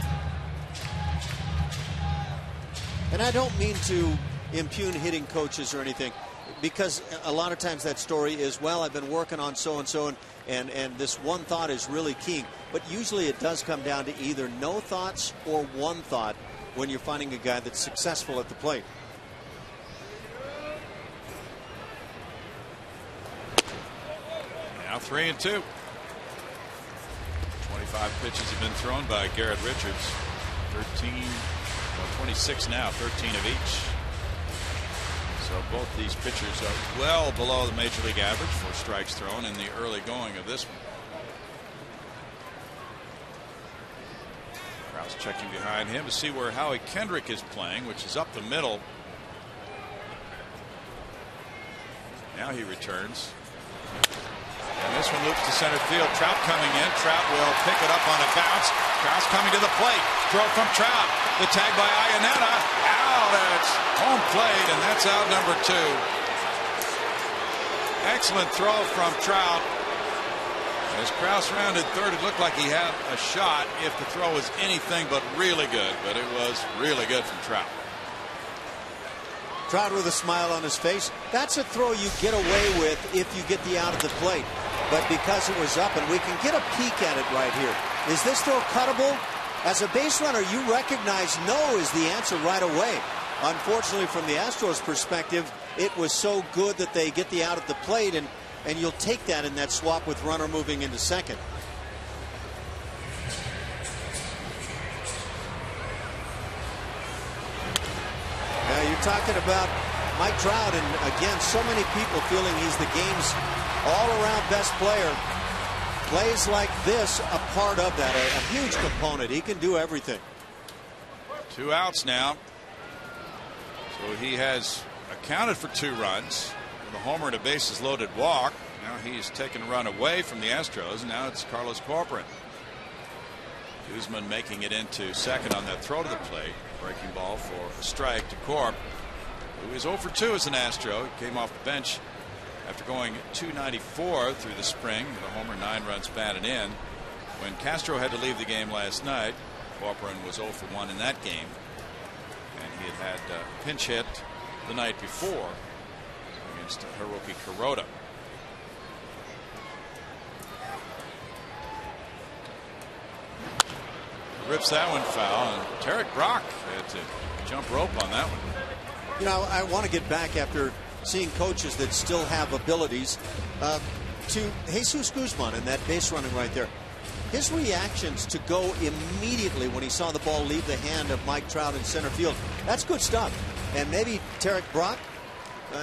And I don't mean to impugn hitting coaches or anything, because a lot of times that story is, well, I've been working on so-and-so, and this one thought is really key. But usually it does come down to either no thoughts or one thought when you're finding a guy that's successful at the plate. Now 3-2. 25 pitches have been thrown by Garrett Richards. 26 now, 13 of each. So both these pitchers are well below the major league average for strikes thrown in the early going of this one. Krause checking behind him to see where Howie Kendrick is playing, which is up the middle. Now he returns. And this one loops to center field. Trout coming in. Trout will pick it up on a bounce. Krause coming to the plate. Throw from Trout. The tag by Iannetta. Out. It's home plate, and that's out number 2. Excellent throw from Trout. As Krause rounded third, it looked like he had a shot if the throw was anything but really good. But it was really good from Trout. Trout with a smile on his face. That's a throw you get away with if you get the out of the plate. But because it was up, and we can get a peek at it right here. Is this throw cuttable? As a base runner, you recognize no is the answer right away. Unfortunately, from the Astros' perspective, it was so good that they get the out at the plate, and you'll take that in that swap with runner moving into second. Now you're talking about Mike Trout, and again, so many people feeling he's the game's all-around best player. Plays like this a part of that, a huge component. He can do everything. 2 outs now. So he has accounted for 2 runs with a homer and a bases loaded walk. Now he's taken a run away from the Astros, and now it's Carlos Corcoran. Guzman making it into second on that throw to the plate. Breaking ball for a strike to Corp, who is 0 for 2 as an Astro. He came off the bench after going 294 through the spring with a homer, 9 runs batted in. When Castro had to leave the game last night, Corcoran was 0 for 1 in that game, and he had a pinch hit the night before against Hiroki Kuroda. Rips that one foul, and Tarek Brock had to jump rope on that one. You know, I want to get back after seeing coaches that still have abilities to Jesus Guzman and that base running right there. His reactions to go immediately when he saw the ball leave the hand of Mike Trout in center field, that's good stuff. And maybe Tarek Brock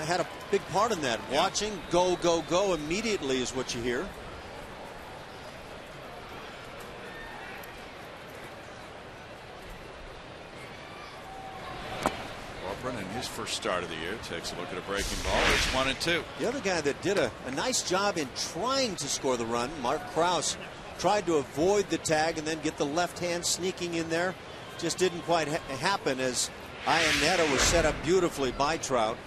had a big part in that. Yeah. Watching go, go, go immediately is what you hear. In his first start of the year takes a look at a breaking ball. It's 1-2. The other guy that did a nice job in trying to score the run, Mark Krause, tried to avoid the tag and then get the left hand sneaking in there. Just didn't quite happen as Iannetta was set up beautifully by Trout.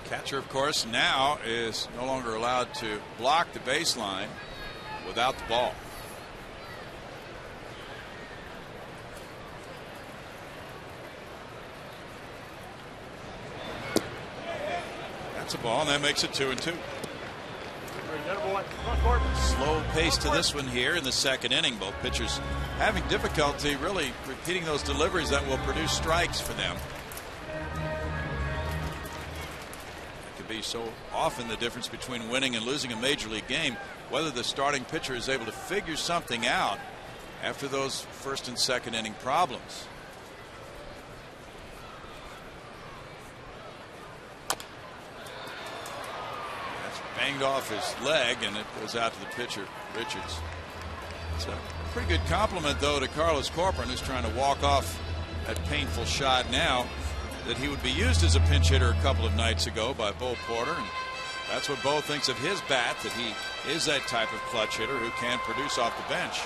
The catcher, of course, now is no longer allowed to block the baseline without the ball. That's a ball, and that makes it 2-2. Slow pace to this one here in the second inning. Both pitchers having difficulty really repeating those deliveries that will produce strikes for them. It could be so often the difference between winning and losing a major league game, whether the starting pitcher is able to figure something out after those first and second inning problems. Banged off his leg, and it goes out to the pitcher, Richards. It's a pretty good compliment, though, to Carlos Corcoran, who's trying to walk off that painful shot now, that he would be used as a pinch hitter a couple of nights ago by Bo Porter. And that's what Bo thinks of his bat, that he is that type of clutch hitter who can produce off the bench.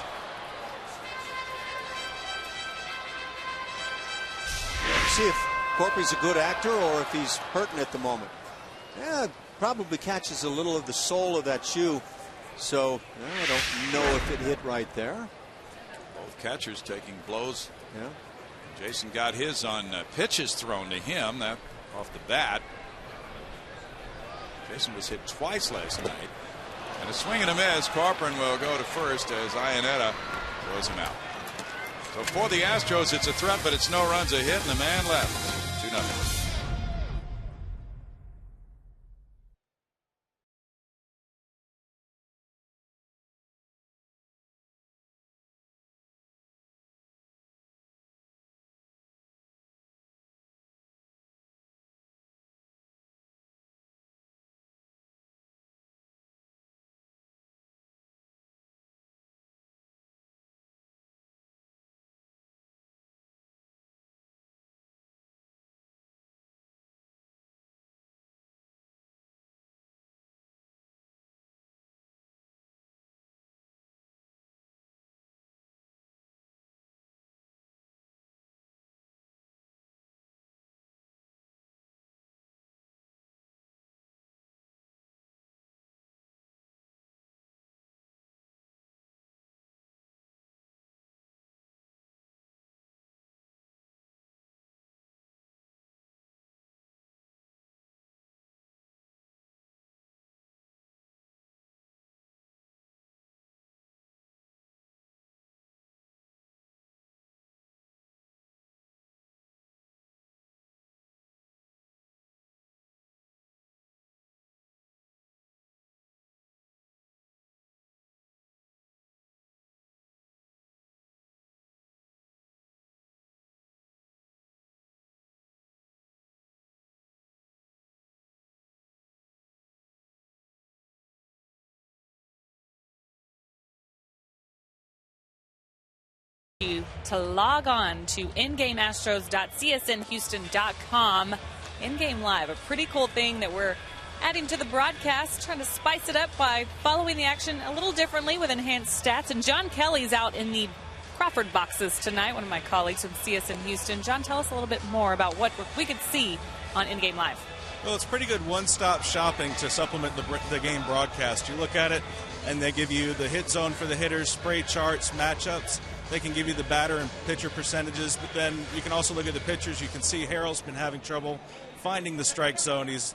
See if Corpy's a good actor or if he's hurting at the moment. Yeah, probably catches a little of the sole of that shoe, so I don't know if it hit right there. Both catchers taking blows. Yeah. Jason got his on pitches thrown to him, that off the bat. Jason was hit twice last night, and a swing and a miss. Corcoran will go to first as Iannetta throws him out. So for the Astros, it's a threat, but it's no runs, a hit, and the man left. 2-0. You to log on to ingameastros.csnhouston.com. In-game live, a pretty cool thing that we're adding to the broadcast, trying to spice it up by following the action a little differently with enhanced stats. And John Kelly's out in the Crawford boxes tonight, one of my colleagues from CSN Houston. John, tell us a little bit more about what we could see on In Game Live. Well, it's pretty good one-stop shopping to supplement the game broadcast. You look at it, and they give you the hit zone for the hitters, spray charts, matchups. They can give you the batter and pitcher percentages, but then you can also look at the pitchers. You can see Harrell's been having trouble finding the strike zone. He's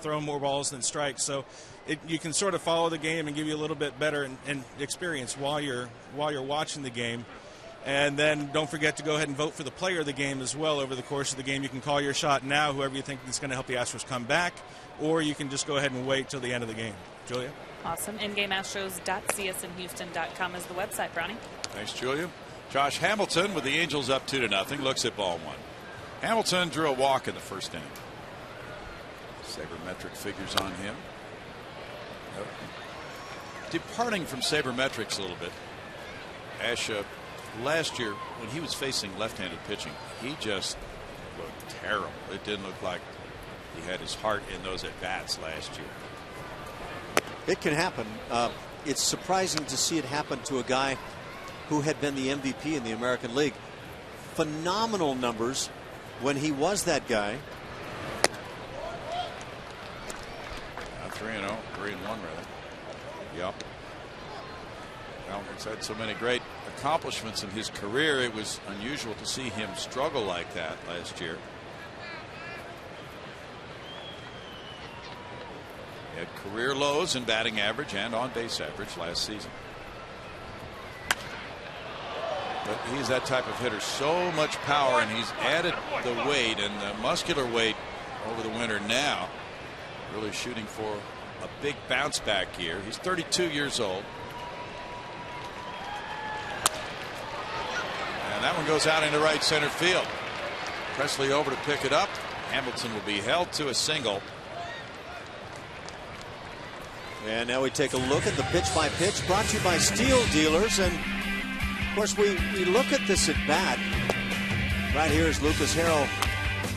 thrown more balls than strikes, so you can sort of follow the game and give you a little bit better and experience while you're watching the game. And then don't forget to go ahead and vote for the player of the game as well over the course of the game. You can call your shot now, whoever you think is going to help the Astros come back, or you can just go ahead and wait till the end of the game. Julia? Awesome. InGameAstros.csnhouston.com is the website, Brownie. Thanks, Julia. Josh Hamilton with the Angels up 2-0 looks at ball one. Hamilton drew a walk in the first inning. Sabermetric figures on him. Departing from sabermetrics a little bit, Asha, last year when he was facing left-handed pitching, he just looked terrible. It didn't look like he had his heart in those at-bats last year. It can happen. It's surprising to see it happen to a guy who had been the MVP in the American League. Phenomenal numbers when he was that guy. 3-0, 3-1 rather. Yep. Well, he's had so many great accomplishments in his career. It was unusual to see him struggle like that last year. He had career lows in batting average and on base average last season. But he's that type of hitter, so much power, and he's added the weight and the muscular weight over the winter now. Really shooting for a big bounce back year. He's 32 years old. And that one goes out into right center field. Presley over to pick it up. Hamilton will be held to a single. And now we take a look at the pitch by pitch brought to you by Steel Dealers. And of course we look at this at bat. Right here is Lucas Harrell.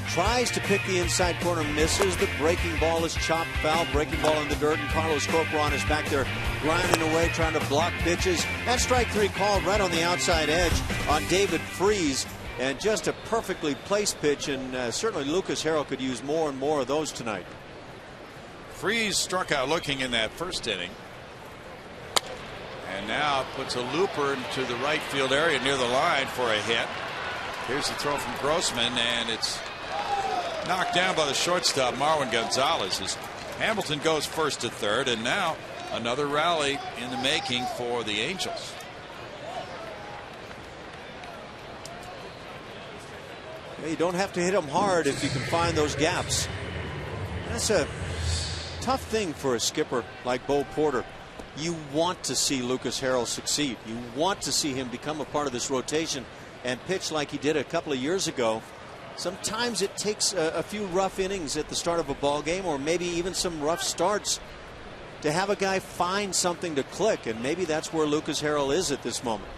Tries to pick the inside corner, misses. The breaking ball is chopped foul. Breaking ball in the dirt, and Carlos Corcoran is back there grinding away, trying to block pitches. And strike three called right on the outside edge on David Freese. And just a perfectly placed pitch, and certainly Lucas Harrell could use more and more of those tonight. Freese struck out looking in that first inning. And now puts a looper into the right field area near the line for a hit. Here's the throw from Grossman, and it's knocked down by the shortstop Marwin Gonzalez as Hamilton goes first to third, and now another rally in the making for the Angels. You don't have to hit them hard if you can find those gaps. That's a tough thing for a skipper like Bo Porter. You want to see Lucas Harrell succeed. You want to see him become a part of this rotation and pitch like he did a couple of years ago. Sometimes it takes a few rough innings at the start of a ball game, or maybe even some rough starts, to have a guy find something to click, and maybe that's where Lucas Harrell is at this moment.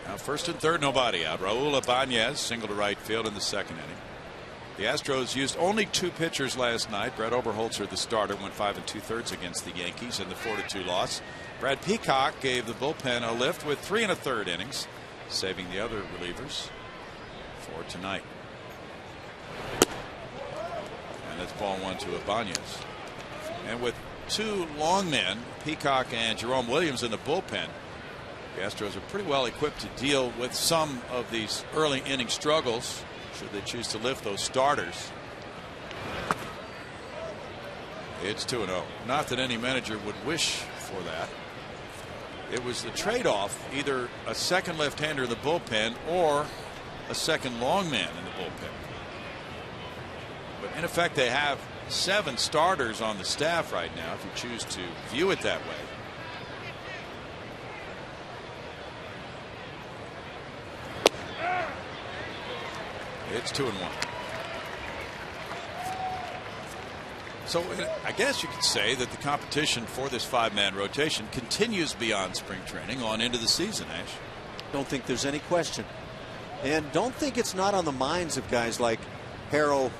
Now first and third, nobody out. Raul Ibanez single to right field in the second inning. The Astros used only two pitchers last night. Brett Oberholzer, the starter, went 5 2/3 against the Yankees in the 4-2 loss. Brad Peacock gave the bullpen a lift with 3 1/3 innings, saving the other relievers for tonight. And that's ball one to Ibanez. And with two long men, Peacock and Jerome Williams, in the bullpen, the Astros are pretty well equipped to deal with some of these early inning struggles should they choose to lift those starters. It's 2-0. Not that any manager would wish for that. It was the trade-off, either a second left-hander in the bullpen or a second long man in the bullpen. But in effect, they have 7 starters on the staff right now, if you choose to view it that way. It's 2-1. So I guess you could say that the competition for this 5-man rotation continues beyond spring training on into the season, Ash. Don't think there's any question. And don't think it's not on the minds of guys like Harrell.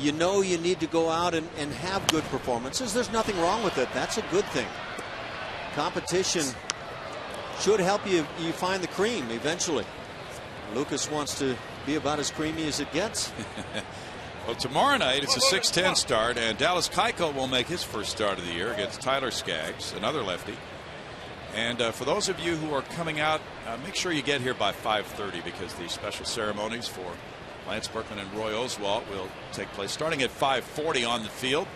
you know you need to go out and have good performances. There's nothing wrong with it. That's a good thing. Competition should help you find the cream eventually. Lucas wants to be about as creamy as it gets. Well, tomorrow night it's a 6:10 start, and Dallas Keuchel will make his first start of the year against Tyler Skaggs, another lefty. And for those of you who are coming out, make sure you get here by 5:30 because the special ceremonies for Lance Berkman and Roy Oswalt will take place starting at 5:40 on the field.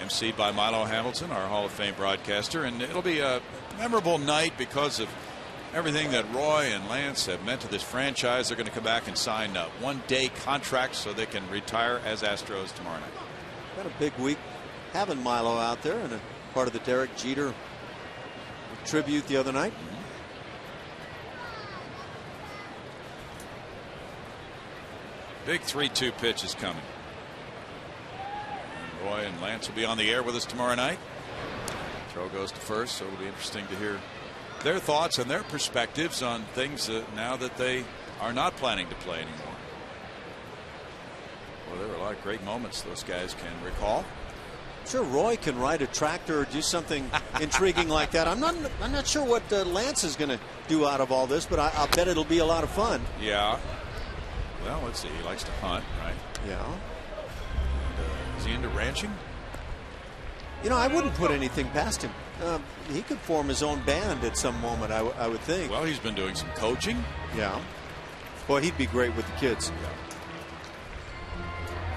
emceed by Milo Hamilton, our Hall of Fame broadcaster, and it'll be a memorable night because of everything that Roy and Lance have meant to this franchise. They're going to come back and sign one-day contracts so they can retire as Astros tomorrow night. Got a big week having Milo out there, and a part of the Derek Jeter tribute the other night. Big 3-2 pitch is coming. And Roy and Lance will be on the air with us tomorrow night. Throw goes to first, so it'll be interesting to hear their thoughts and their perspectives on things now that they are not planning to play anymore. Well, there were a lot of great moments those guys can recall. Sure, Roy can ride a tractor or do something intriguing like that. I'm not sure what Lance is going to do out of all this, but I'll bet it'll be a lot of fun. Yeah. Well, let's see. He likes to hunt, right? Yeah. And, is he into ranching? You know, I wouldn't put anything past him. He could form his own band at some moment, I would think. Well, he's been doing some coaching. Yeah. Boy, he'd be great with the kids. Yeah.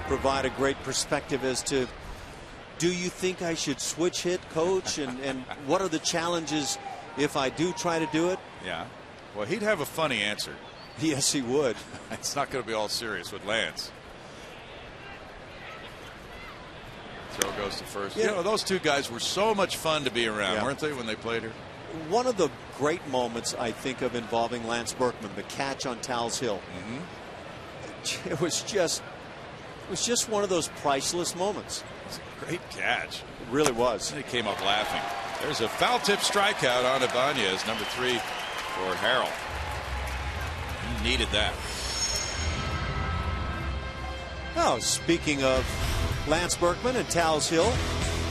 Provide a great perspective as to, do you think I should switch hit, coach? and what are the challenges if I do try to do it? Yeah. Well, he'd have a funny answer. Yes, he would. It's not going to be all serious with Lance. Throw goes to first. Yeah. You know, those two guys were so much fun to be around, Yeah. weren't they, when they played here? One of the great moments I think of involving Lance Berkman, the catch on Tal's Hill. Mm-hmm. It was just one of those priceless moments. It's a great catch. It really was. He came up laughing. There's a foul tip strikeout on Ibanez, number 3 for Harrell. He needed that. Now, speaking of Lance Berkman and Tal's Hill,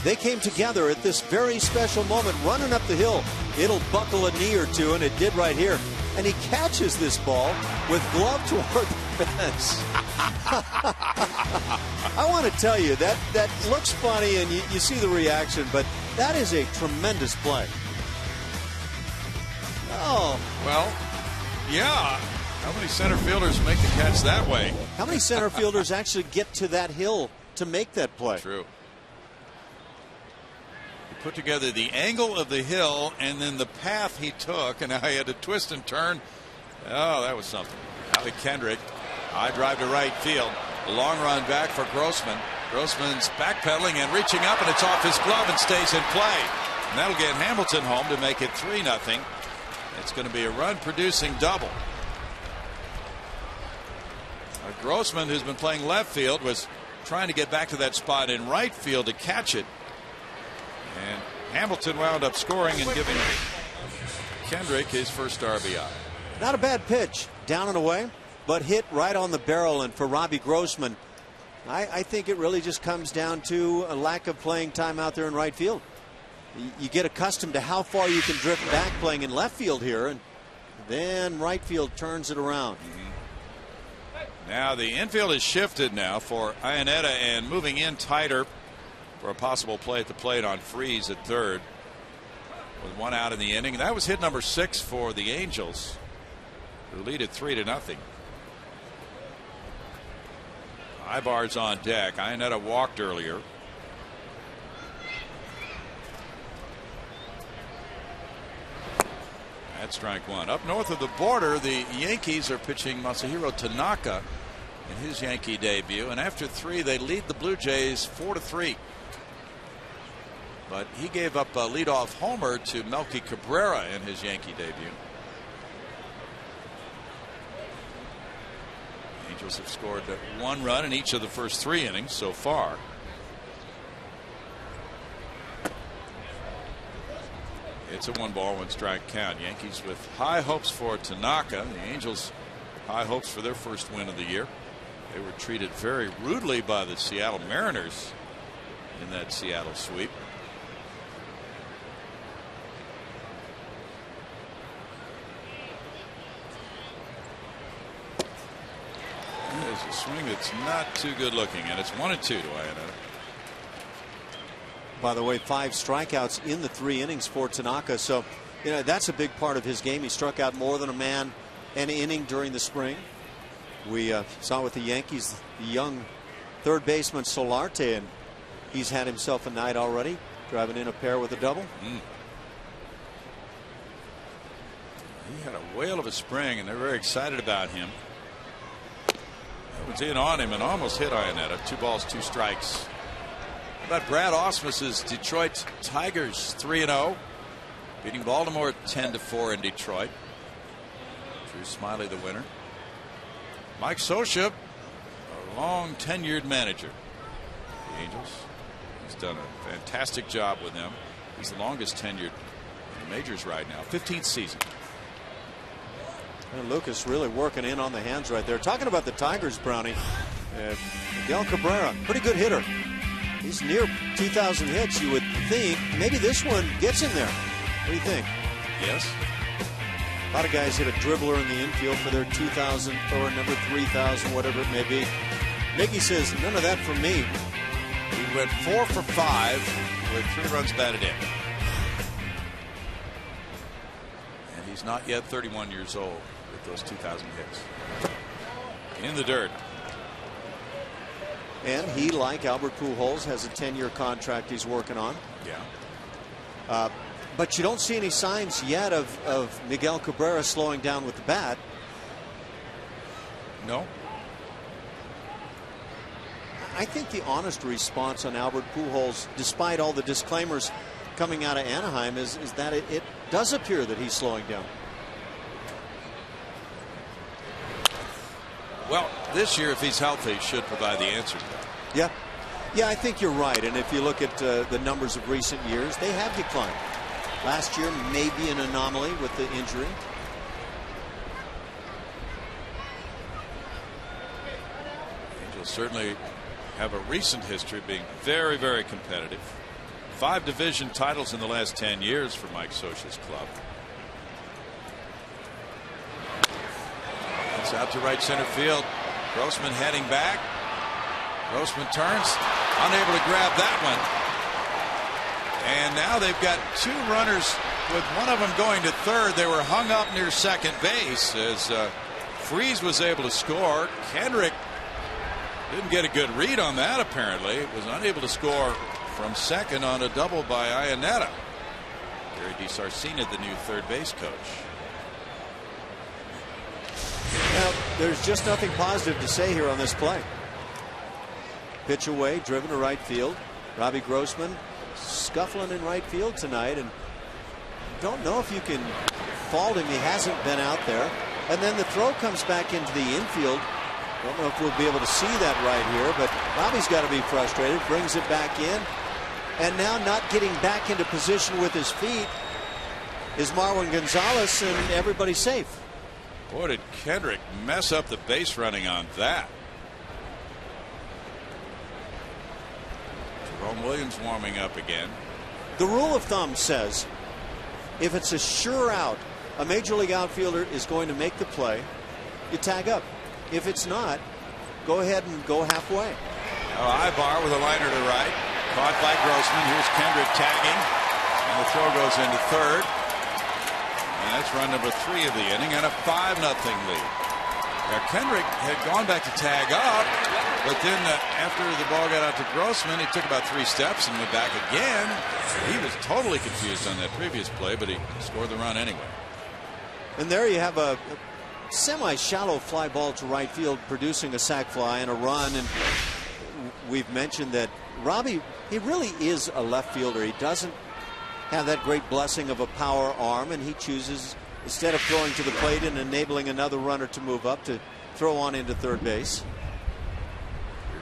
they came together at this very special moment, running up the hill. It'll buckle a knee or two, and it did right here. And he catches this ball with glove toward the fence. I want to tell you, that looks funny, and you see the reaction, but that is a tremendous play. Oh. Well, yeah. How many center fielders make the catch that way? How many center fielders actually get to that hill to make that play? True. He put together the angle of the hill and then the path he took, and now he had to twist and turn. Oh, that was something. Howie Kendrick, high drive to right field. A long run back for Grossman. Grossman's backpedaling and reaching up, and it's off his glove and stays in play. And that'll get Hamilton home to make it 3-0. It's going to be a run-producing double. Grossman, who's been playing left field, was trying to get back to that spot in right field to catch it. And Hamilton wound up scoring and giving Kendrick his first RBI. Not a bad pitch, down and away, but hit right on the barrel. And for Robbie Grossman, I think it really just comes down to a lack of playing time out there in right field. You get accustomed to how far you can drift back playing in left field here, and then right field turns it around. Now the infield is shifted now for Iannetta, and moving in tighter for a possible play at the plate on Freese at third with 1 out in the inning. That was hit number 6 for the Angels, who lead it 3-0. Ibar's on deck. Iannetta walked earlier. That's strike 1. Up north of the border, the Yankees are pitching Masahiro Tanaka in his Yankee debut, and after 3 they lead the Blue Jays 4-3. But he gave up a leadoff homer to Melky Cabrera in his Yankee debut. Angels have scored 1 run in each of the first 3 innings so far. It's a 1-ball, 1-strike count. Yankees with high hopes for Tanaka. The Angels high hopes for their first win of the year. They were treated very rudely by the Seattle Mariners in that Seattle sweep. There's a swing that's not too good looking, and it's 1-2 to Iannetta. By the way, 5 strikeouts in the 3 innings for Tanaka. So, you know, that's a big part of his game. He struck out more than a man an inning during the spring. We saw with the Yankees the young third baseman Solarte, and he's had himself a night already, driving in a pair with a double. He had a whale of a spring, and they're very excited about him. That was in on him and almost hit Iannetta. 2 balls, 2 strikes. How about Brad Ausmus's Detroit Tigers 3-0, beating Baltimore 10-4 in Detroit. Drew Smiley the winner. Mike Scioscia, a long tenured manager. The Angels. He's done a fantastic job with them. He's the longest tenured in the majors right now. 15th season. And Lucas really working in on the hands right there. Talking about the Tigers, Brownie. Miguel Cabrera, pretty good hitter. He's near 2,000 hits. You would think maybe this one gets in there. What do you think? Yes. A lot of guys hit a dribbler in the infield for their 2,000 or number 3,000, whatever it may be. Mickey says, none of that for me. He went 4 for 5 with 3 runs batted in. And he's not yet 31 years old with those 2,000 hits. In the dirt. And he, like Albert Pujols, has a 10-year contract he's working on. Yeah. But you don't see any signs yet of Miguel Cabrera slowing down with the bat. No. I think the honest response on Albert Pujols, despite all the disclaimers coming out of Anaheim, is that it does appear that he's slowing down. Well, this year, if he's healthy, he should provide the answer to that. Yeah. Yeah, I think you're right. And if you look at the numbers of recent years, they have declined. Last year, maybe an anomaly with the injury. Angels certainly have a recent history of being very, very competitive. 5 division titles in the last 10 years for Mike Scioscia's club. It's out to right center field. Grossman heading back. Grossman turns, unable to grab that one. And now they've got 2 runners, with one of them going to third. They were hung up near second base as Freese was able to score. Kendrick didn't get a good read on that, apparently. Was unable to score from second on a double by Iannetta. Gary DiSarcina, the new third base coach. Now, there's just nothing positive to say here on this play. Pitch away, driven to right field. Robbie Grossman scuffling in right field tonight, and don't know if you can fault him. He hasn't been out there. And then the throw comes back into the infield. Don't know if we'll be able to see that right here, but Robbie's got to be frustrated. Brings it back in, and now not getting back into position with his feet is Marwin Gonzalez, and everybody's safe. Boy, did Kendrick mess up the base running on that. Jerome Williams warming up again. The rule of thumb says if it's a sure out, a major league outfielder is going to make the play, you tag up. If it's not, go ahead and go halfway. Ibar with a liner to right. Caught by Grossman. Here's Kendrick tagging. And the throw goes into third. And that's run number 3 of the inning and a 5-0 lead. Now Kendrick had gone back to tag up, but then after the ball got out to Grossman, he took about 3 steps and went back again. He was totally confused on that previous play, but he scored the run anyway. And there you have a semi-shallow fly ball to right field, producing a sac fly and a run. And we've mentioned that Robbie, he really is a left fielder. He doesn't have that great blessing of a power arm, and he chooses, instead of throwing to the plate and enabling another runner to move up, to throw on into third base.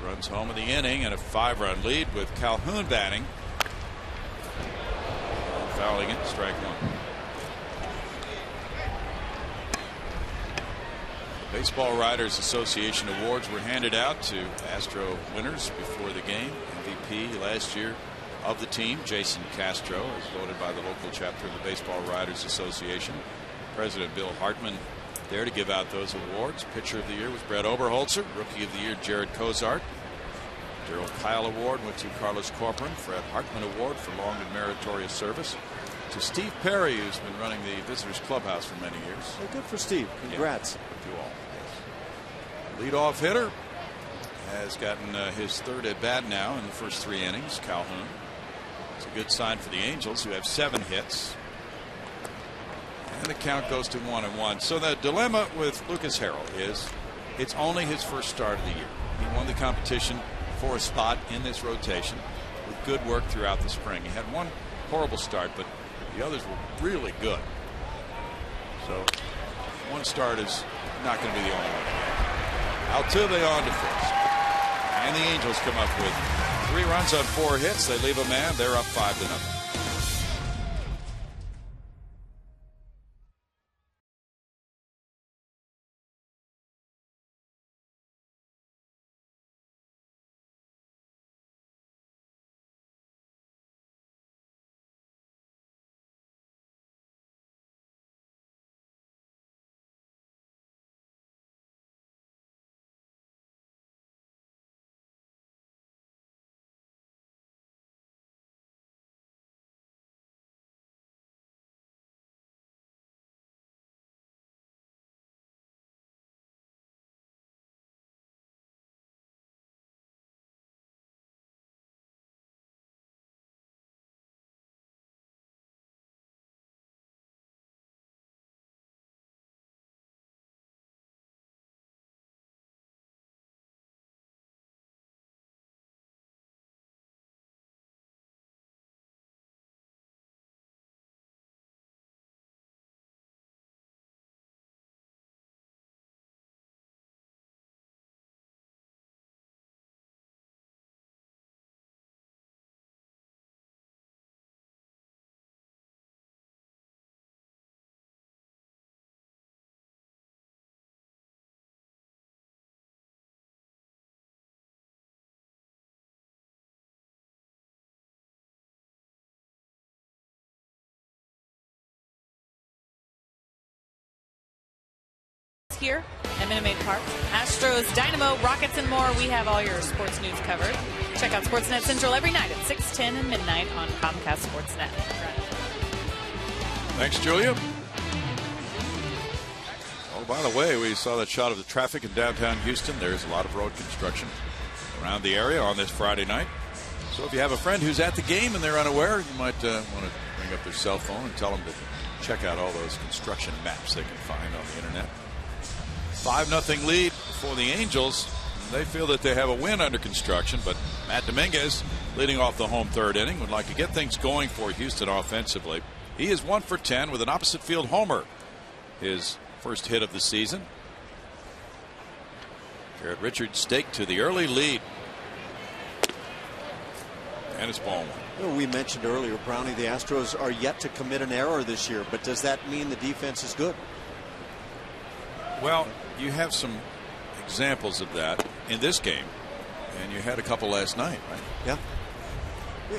3 runs home in the inning and a 5-run lead with Calhoun batting. Fouling it, strike 1. Baseball Writers Association awards were handed out to Astro winners before the game. MVP last year of the team, Jason Castro, is voted by the local chapter of the Baseball Writers Association. President Bill Hartman there to give out those awards. Pitcher of the Year was Brett Oberholzer. Rookie of the Year, Jared Cozart. Darrell Kyle Award went to Carlos Corcoran. Fred Hartman Award for long and meritorious service to Steve Perry, who's been running the visitors clubhouse for many years. Well, good for Steve. Congrats. Yeah, to all. Yes. Leadoff hitter has gotten his third at bat now in the first 3 innings. Calhoun. It's a good sign for the Angels, who have 7 hits. And the count goes to 1-1. So the dilemma with Lucas Harrell is it's only his first start of the year. He won the competition for a spot in this rotation with good work throughout the spring. He had one horrible start, but the others were really good. So one start is not going to be the only one. Altuve on to first. And the Angels come up with 3 runs on 4 hits. They leave a man. They're up 5-0. Here at Minute Maid Park. Astros, Dynamo, Rockets, and more. We have all your sports news covered. Check out Sportsnet Central every night at 6:10 and midnight on Comcast Sportsnet. Thanks, Julia. Oh, by the way, we saw that shot of the traffic in downtown Houston. There's a lot of road construction around the area on this Friday night. So if you have a friend who's at the game and they're unaware, you might want to bring up their cell phone and tell them to check out all those construction maps they can find on the internet. 5-0 lead for the Angels. They feel that they have a win under construction, but Matt Dominguez, leading off the home 3rd inning, would like to get things going for Houston offensively. He is 1 for 10 with an opposite field homer, his first hit of the season. Garrett Richards staked to the early lead. And it's ball 1. We mentioned earlier, Brownie, the Astros are yet to commit an error this year, but does that mean the defense is good? Well, you have some examples of that in this game, and you had a couple last night, right? Yeah.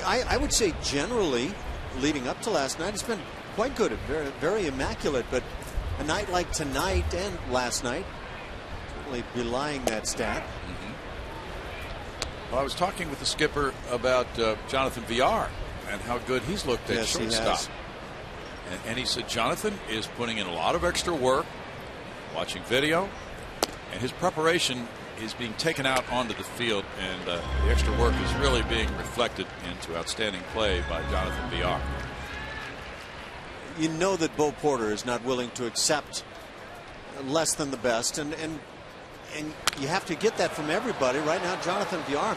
I would say generally, leading up to last night, it's been quite good, very, very immaculate, but a night like tonight and last night, certainly belying that stat. Well, I was talking with the skipper about Jonathan Villar and how good he's looked at shortstop. And he said Jonathan is putting in a lot of extra work, watching video, and his preparation is being taken out onto the field, and the extra work is really being reflected into outstanding play by Jonathan Villar. You know that Bo Porter is not willing to accept less than the best, and you have to get that from everybody. Right now, Jonathan Villar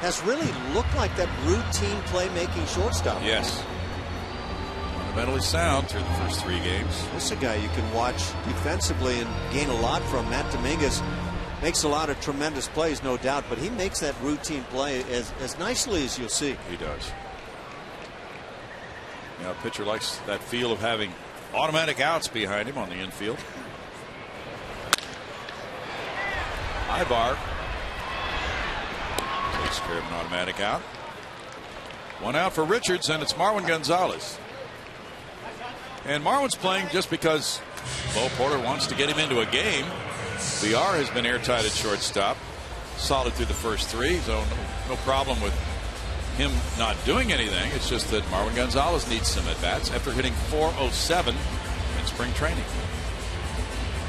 has really looked like that routine playmaking shortstop. Yes. Fundamentally sound through the first 3 games. This is a guy you can watch defensively and gain a lot from. Matt Dominguez makes a lot of tremendous plays, no doubt, but he makes that routine play as nicely as you'll see. He does. A pitcher likes that feel of having automatic outs behind him on the infield. Ibar takes care of an automatic out. One out for Richards, and it's Marwin Gonzalez. And Marwin's playing just because Bo Porter wants to get him into a game. VR has been airtight at shortstop. Solid through the first three, so no problem with him not doing anything. It's just that Marwin Gonzalez needs some at-bats after hitting .407 in spring training.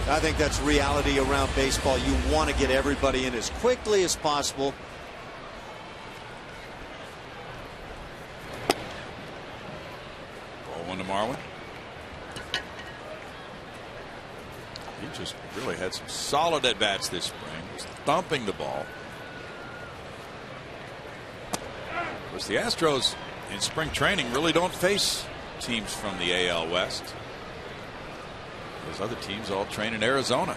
I think that's reality around baseball. You want to get everybody in as quickly as possible. Ball one to Marwin. He just really had some solid at-bats this spring. Just thumping the ball. Of course, the Astros in spring training really don't face teams from the AL West. Those other teams all train in Arizona.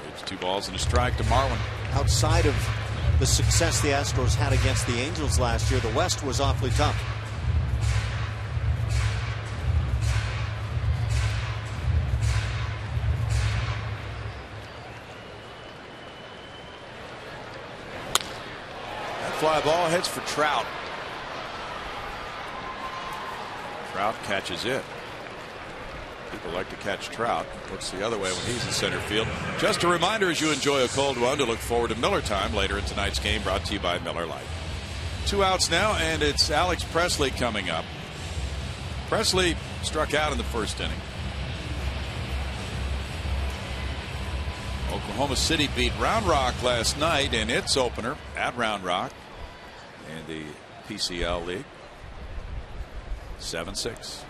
It's 2 balls and a strike to Marwin. Outside of the success the Astros had against the Angels last year, the West was awfully tough. Fly ball heads for Trout. Trout catches it. People like to catch Trout. Looks the other way when he's in center field. Just a reminder, as you enjoy a cold one, to look forward to Miller time later in tonight's game, brought to you by Miller Lite. 2 outs now, and it's Alex Presley coming up. Presley struck out in the first inning. Oklahoma City beat Round Rock last night in its opener at Round Rock in the PCL League. 7-6.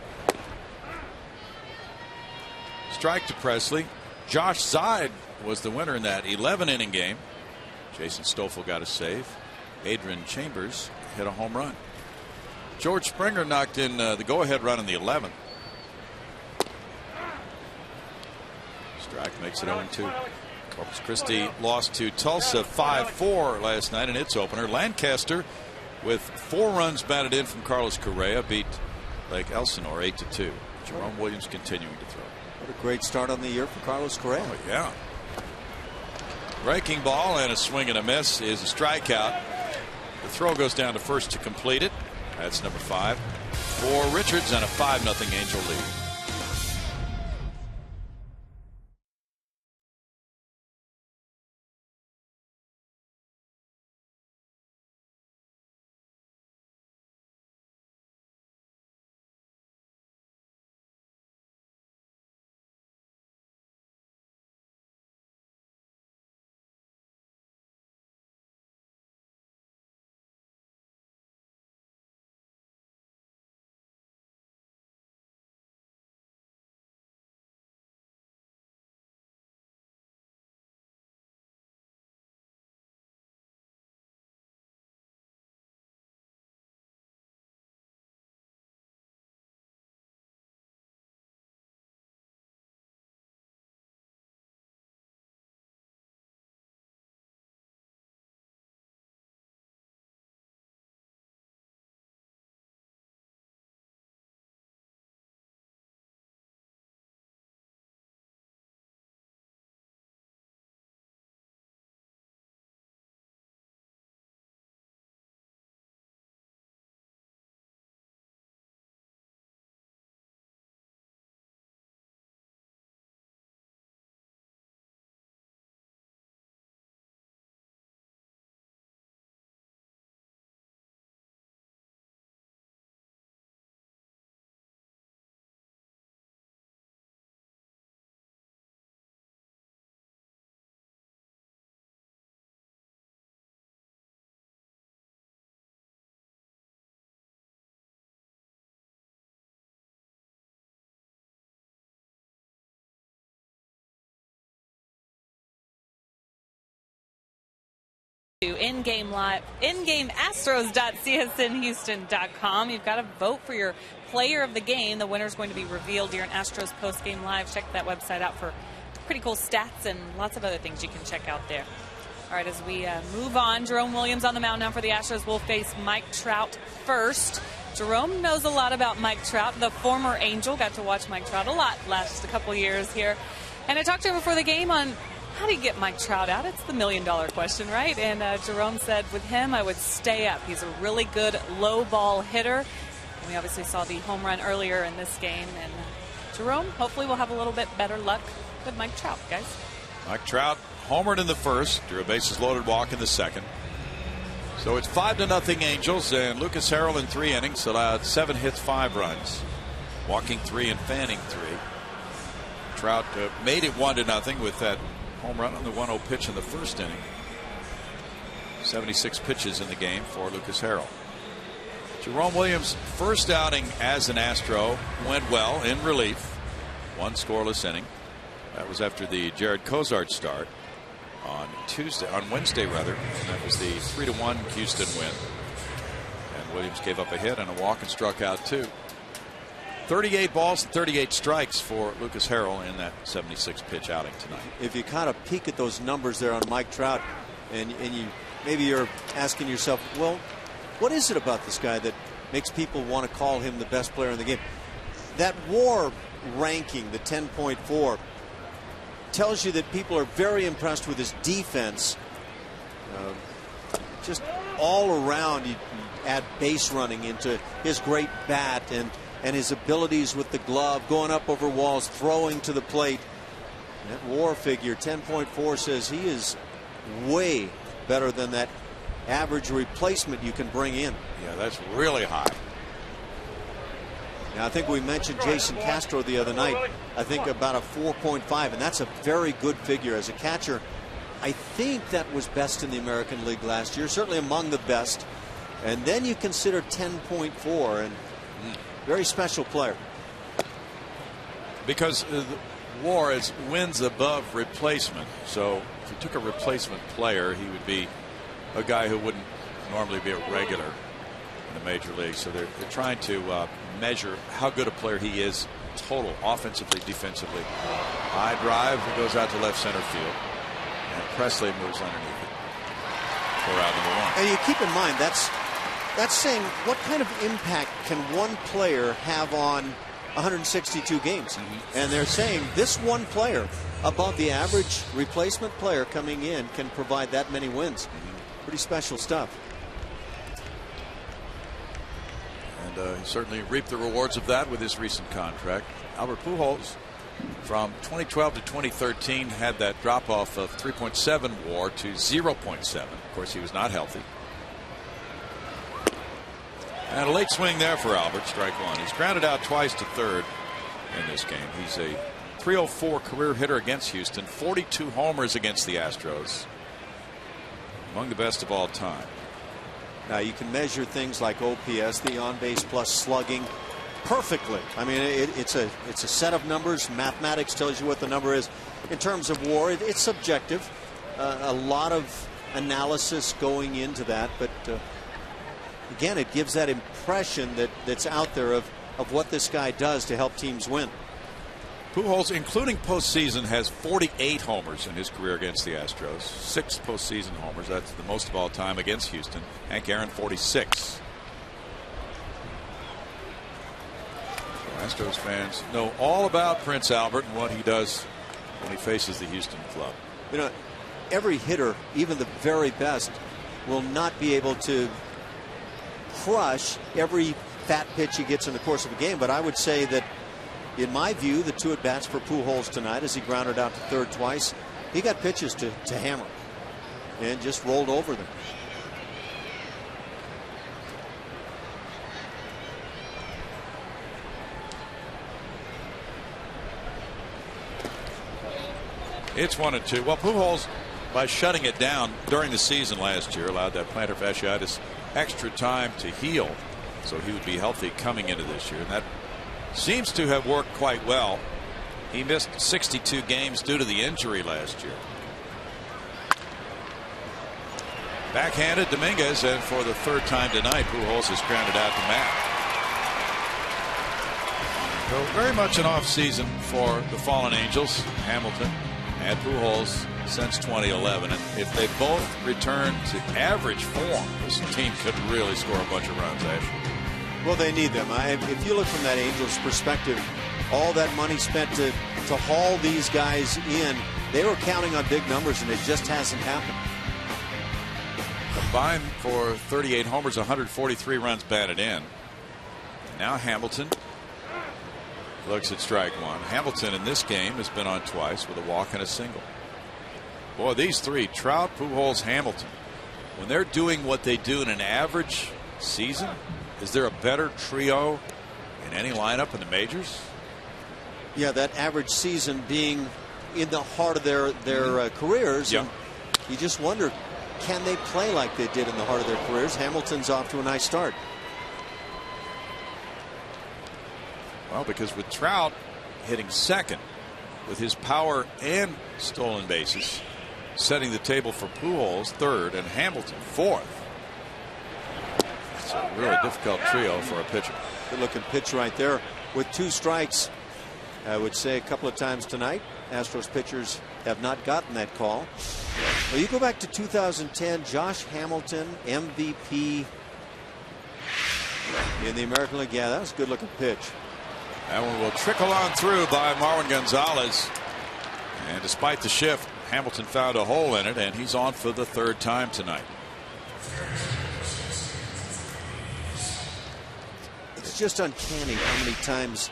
Strike to Presley. Josh Zide was the winner in that 11-inning game. Jason Stoffel got a save. Adrian Chambers hit a home run. George Springer knocked in the go-ahead run in the 11th. Strike makes it 0-2. Corpus Christi lost to Tulsa 5-4 last night in its opener. Lancaster, with 4 runs batted in from Carlos Correa, beat Lake Elsinore 8-2. Jerome Williams continuing to throw. What a great start on the year for Carlos Correa. Oh, yeah. Breaking ball and a swing and a miss is a strikeout. The throw goes down to first to complete it. That's number 5 for Richards, and a 5-0 Angel lead. In-game live, in-game Astros.csnhouston.com. You've got to vote for your player of the game. The winner is going to be revealed during Astros post-game live. Check that website out for pretty cool stats and lots of other things you can check out there. All right, as we move on, Jerome Williams on the mound now for the Astros will face Mike Trout first. Jerome knows a lot about Mike Trout, the former Angel. Got to watch Mike Trout a lot last couple years here. And I talked to him before the game on how do you get Mike Trout out? It's the million-dollar question, right? And Jerome said with him, I would stay up. He's a really good low ball hitter. And we obviously saw the home run earlier in this game. And Jerome, hopefully, will have a little bit better luck with Mike Trout, guys. Mike Trout homered in the first, drew a bases-loaded walk in the second. So it's 5-0 Angels, and Lucas Harrell in 3 innings allowed 7 hits, 5 runs, walking 3 and fanning 3. Trout made it 1-0 with that home run on the 1-0 pitch in the first inning. 76 pitches in the game for Lucas Harrell. Jerome Williams' first outing as an Astro went well in relief. 1 scoreless inning. That was after the Jared Cozart start on Wednesday rather. And that was the 3-1 Houston win. And Williams gave up a hit and a walk and struck out 2. 38 balls and 38 strikes for Lucas Harrell in that 76 pitch outing tonight. If you kind of peek at those numbers there on Mike Trout, and you're asking yourself, well, what is it about this guy that makes people want to call him the best player in the game? That WAR ranking, the 10.4, tells you that people are very impressed with his defense. Just all around, you add base running into his great bat and his abilities with the glove, going up over walls, throwing to the plate. And that WAR figure, 10.4, says he is way better than that average replacement you can bring in. Yeah, that's really high. Now, I think we mentioned Jason Castro the other night. I think about a 4.5, and that's a very good figure as a catcher. I think that was best in the American League last year, certainly among the best. And then you consider 10.4, and very special player. Because the WAR is wins above replacement. So if you took a replacement player, he would be a guy who wouldn't normally be a regular in the major league. So they're trying to measure how good a player he is total, offensively, defensively. High drive, it goes out to left center field. And Presley moves underneath it for out number 1. And you keep in mind, that's saying what kind of impact can one player have on 162 games. And they're saying this one player above the average replacement player coming in can provide that many wins. Pretty special stuff. And he certainly reaped the rewards of that with his recent contract. Albert Pujols from 2012 to 2013 had that drop off of 3.7 WAR to 0.7. Of course, he was not healthy. And a late swing there for Albert, strike 1. He's grounded out twice to third in this game. He's a .304 career hitter against Houston, 42 homers against the Astros, among the best of all time. Now you can measure things like OPS, the on-base plus slugging, perfectly. I mean, it's a set of numbers. Mathematics tells you what the number is. In terms of WAR, it's subjective. A lot of analysis going into that, but again, it gives that impression that's out there of what this guy does to help teams win. Pujols, including postseason, has 48 homers in his career against the Astros. 6 postseason homers. That's the most of all time against Houston. Hank Aaron, 46. Astros fans know all about Prince Albert and what he does when he faces the Houston club. You know, every hitter, even the very best, will not be able to crush every fat pitch he gets in the course of a game. But I would say that, in my view, the 2 at-bats for Pujols tonight, as he grounded out to third twice, he got pitches to hammer and just rolled over them. It's 1-2. Well, Pujols, by shutting it down during the season last year, allowed that plantar fasciitis extra time to heal, so he would be healthy coming into this year. And that seems to have worked quite well. He missed 62 games due to the injury last year. Backhanded Dominguez, and for the 3rd time tonight, Pujols is grounded out to Matt. So very much an off season for the fallen Angels, Hamilton and Pujols, since 2011. And if they both return to average form, this team could really score a bunch of runs, actually. Well, they need them. If you look from that Angels perspective, all that money spent to haul these guys in, they were counting on big numbers, and it just hasn't happened. Combined for 38 homers, 143 runs batted in. Now Hamilton looks at strike one. Hamilton in this game has been on twice with a walk and a single. Boy, these three, Trout, Pujols, Hamilton, when they're doing what they do in an average season, is there a better trio in any lineup in the majors? Yeah, that average season being in the heart of their careers. Yep. And you just wonder, can they play like they did in the heart of their careers? Hamilton's off to a nice start. Well, because with Trout hitting second with his power and stolen bases, setting the table for Pujols third and Hamilton fourth. It's a really difficult trio for a pitcher. Good looking pitch right there with 2 strikes. I would say a couple of times tonight, Astros pitchers have not gotten that call. Well, you go back to 2010, Josh Hamilton, MVP in the American League. Yeah, that was a good looking pitch. That one will trickle on through by Marwin Gonzalez. And despite the shift, Hamilton found a hole in it, and he's on for the 3rd time tonight. It's just uncanny how many times,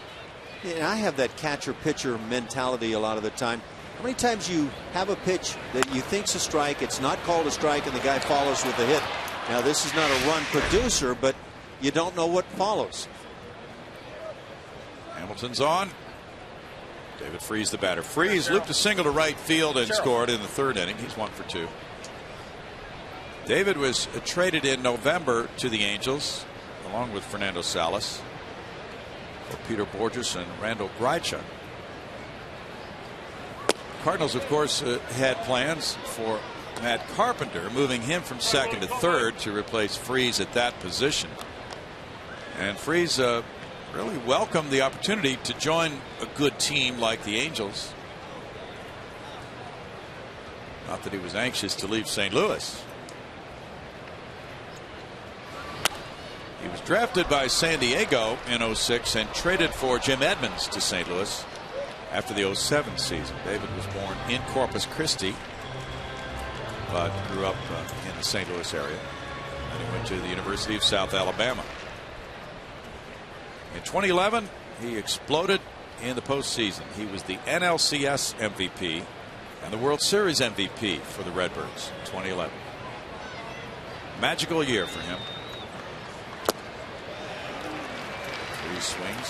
and I have that catcher-pitcher mentality a lot of the time. How many times you have a pitch that you think's a strike, it's not called a strike, and the guy follows with a hit. Now, this is not a run producer, but you don't know what follows. Hamilton's on. David Freese, the batter. Freese looped a single to right field and scored in the 3rd inning. He's 1 for 2. David was traded in November to the Angels, along with Fernando Salas, for Peter Borges and Randall Grichuk. Cardinals, of course, had plans for Matt Carpenter, moving him from 2nd to 3rd to replace Freese at that position. And Freese really welcomed the opportunity to join a good team like the Angels. Not that he was anxious to leave St. Louis. He was drafted by San Diego in 06 and traded for Jim Edmonds to St. Louis after the 07 season. David was born in Corpus Christi, but grew up in the St. Louis area. And he went to the University of South Alabama. In 2011, he exploded in the postseason. He was the NLCS MVP and the World Series MVP for the Redbirds in 2011. Magical year for him. 3 swings.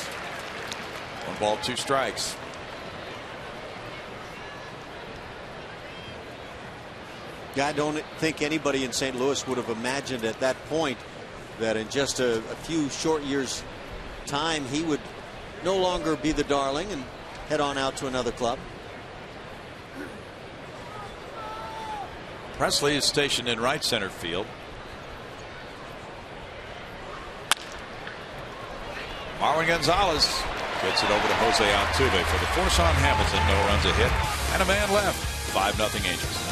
1 ball, 2 strikes. Yeah, I don't think anybody in St. Louis would have imagined at that point that in just a few short years' time he would no longer be the darling and head on out to another club. Presley is stationed in right center field. Marwin Gonzalez gets it over to Jose Altuve for the force on Hamilton. No runs, a hit, and a man left. 5-0 Angels.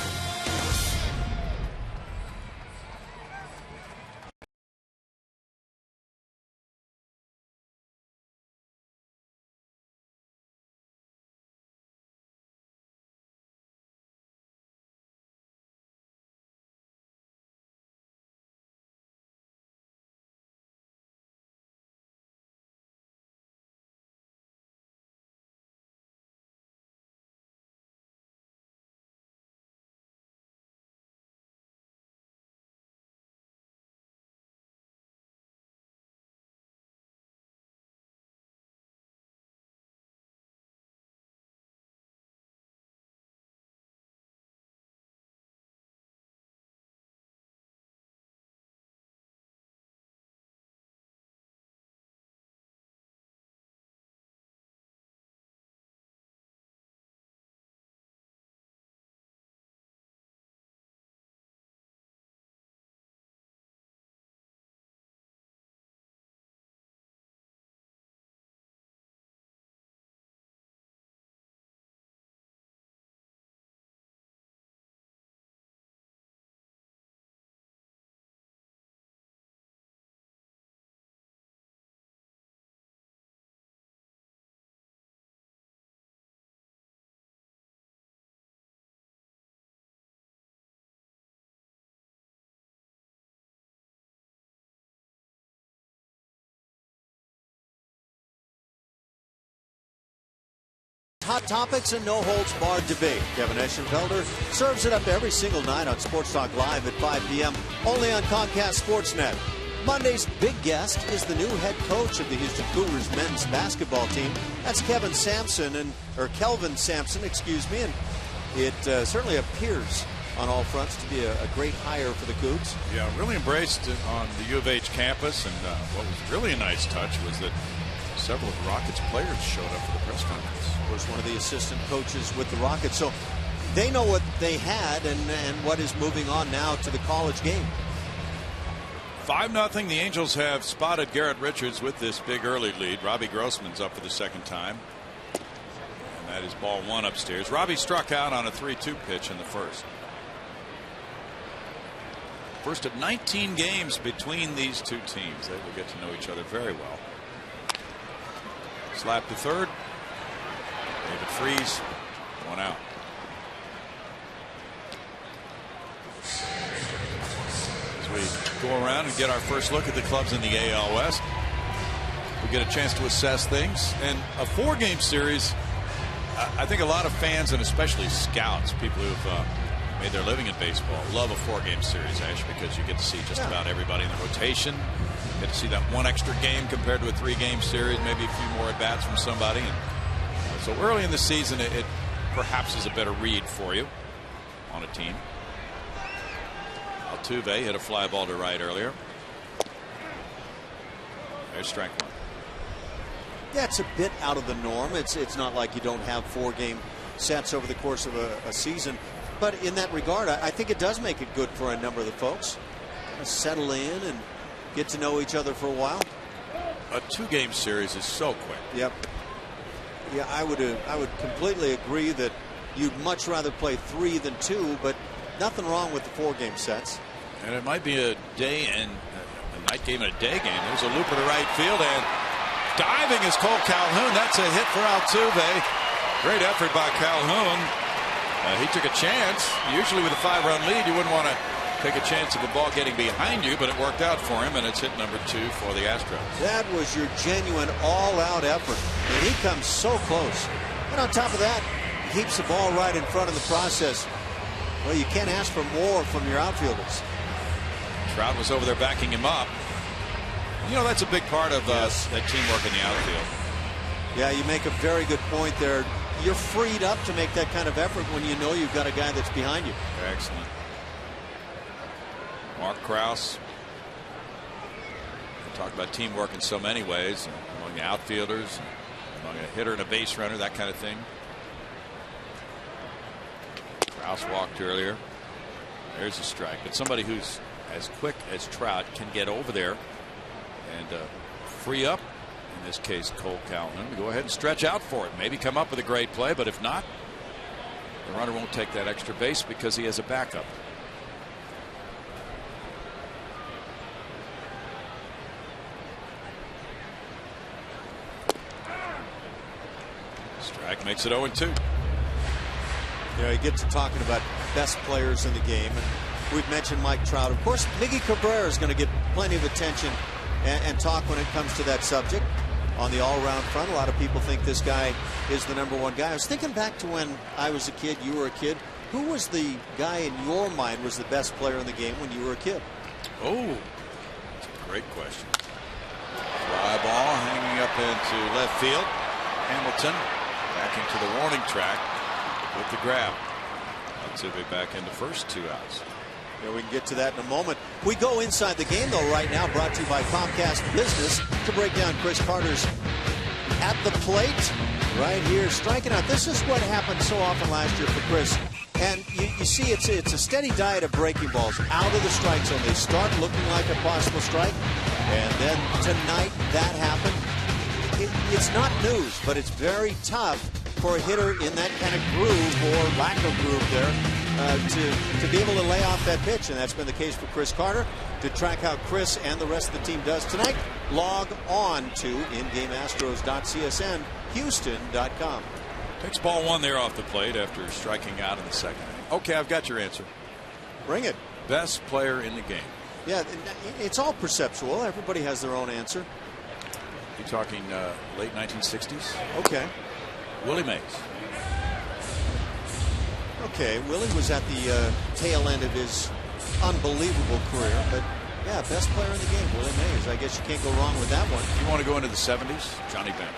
hot topics and no-holds-barred debate. Kevin Eschenfelder serves it up every single night on Sports Talk Live at 5 p.m. only on Comcast Sportsnet. Monday's big guest is the new head coach of the Houston Cougars men's basketball team. That's Kelvin Sampson, and it certainly appears on all fronts to be a great hire for the Cougs. Yeah, really embraced it on the U of H campus, and what was really a nice touch was that several of the Rockets players showed up for the press conference. Of course, one of the assistant coaches with the Rockets, so they know what they had and what is moving on now to the college game. 5-0. The Angels have spotted Garrett Richards with this big early lead. Robbie Grossman's up for the second time. And that is ball one upstairs. Robbie struck out on a 3-2 pitch in the first. First of 19 games between these two teams. They will get to know each other very well. Slap to third. David Freese. One out. As we go around and get our first look at the clubs in the AL West, we get a chance to assess things. And a 4-game series, I think a lot of fans and especially scouts, people who've made their living in baseball, love a 4-game series, Ash, because you get to see just about everybody in the rotation. You get to see that one extra game compared to a 3-game series, maybe a few more at-bats from somebody. And so early in the season, it perhaps is a better read for you on a team. Altuve hit a fly ball to right earlier. There's strike one. Yeah, it's a bit out of the norm. It's not like you don't have 4-game sets over the course of a season. But in that regard, I think it does make it good for a number of the folks. Settle in and get to know each other for a while. A 2-game series is so quick. Yep. Yeah, I would completely agree that you'd much rather play 3 than 2, but nothing wrong with the 4-game sets. And it might be a day and a night game and a day game. There's a looper to right field, and diving is Cole Calhoun. That's a hit for Altuve. Great effort by Calhoun. He took a chance. Usually with a 5-run lead, you wouldn't want to take a chance of the ball getting behind you, but it worked out for him, and it's hit number 2 for the Astros. That was your genuine all-out effort. And he comes so close. And on top of that, he keeps the ball right in front of the process. Well, you can't ask for more from your outfielders. Trout was over there backing him up. You know, that's a big part of that teamwork in the outfield. Yeah, you make a very good point there. You're freed up to make that kind of effort when you know you've got a guy that's behind you. Excellent. Mark Krause. We talk about teamwork in so many ways, among the outfielders, among a hitter and a base runner, that kind of thing. Krause walked earlier. There's a strike, but somebody who's as quick as Trout can get over there and free up, in this case Cole Calhoun, to go ahead and stretch out for it, maybe come up with a great play, but if not, the runner won't take that extra base because he has a backup. Strike makes it 0-2. Yeah, you get to talking about best players in the game, and we've mentioned Mike Trout. Of course, Miggy Cabrera is going to get plenty of attention and talk when it comes to that subject. On the all-around front, a lot of people think this guy is the #1 guy. I was thinking back to when I was a kid, you were a kid. Who was the guy in your mind was the best player in the game when you were a kid? Oh, that's a great question. Fly ball hanging up into left field. Hamilton back into the warning track with the grab. Altuve back into first, 2 outs. Yeah, we can get to that in a moment. We go inside the game, though, right now, brought to you by Comcast Business, to break down Chris Carter's at the plate right here, striking out. This is what happened so often last year for Chris. And you see it's a steady diet of breaking balls out of the strike zone. They start looking like a possible strike, and then tonight that happened. It's not news, but it's very tough for a hitter in that kind of groove or lack of groove there to be able to lay off that pitch, and that's been the case for Chris Carter. To track how Chris and the rest of the team does tonight, log on to ingameastros.csnhouston.com. Takes ball 1 there off the plate after striking out in the second inning. Okay, I've got your answer. Bring it. Best player in the game. Yeah, it's all perceptual. Everybody has their own answer. You talking late 1960s? Okay. Willie Mays. Okay, Willie was at the tail end of his unbelievable career, but yeah, best player in the game, Willie Mays. I guess you can't go wrong with that one. You want to go into the 70s? Johnny Bench.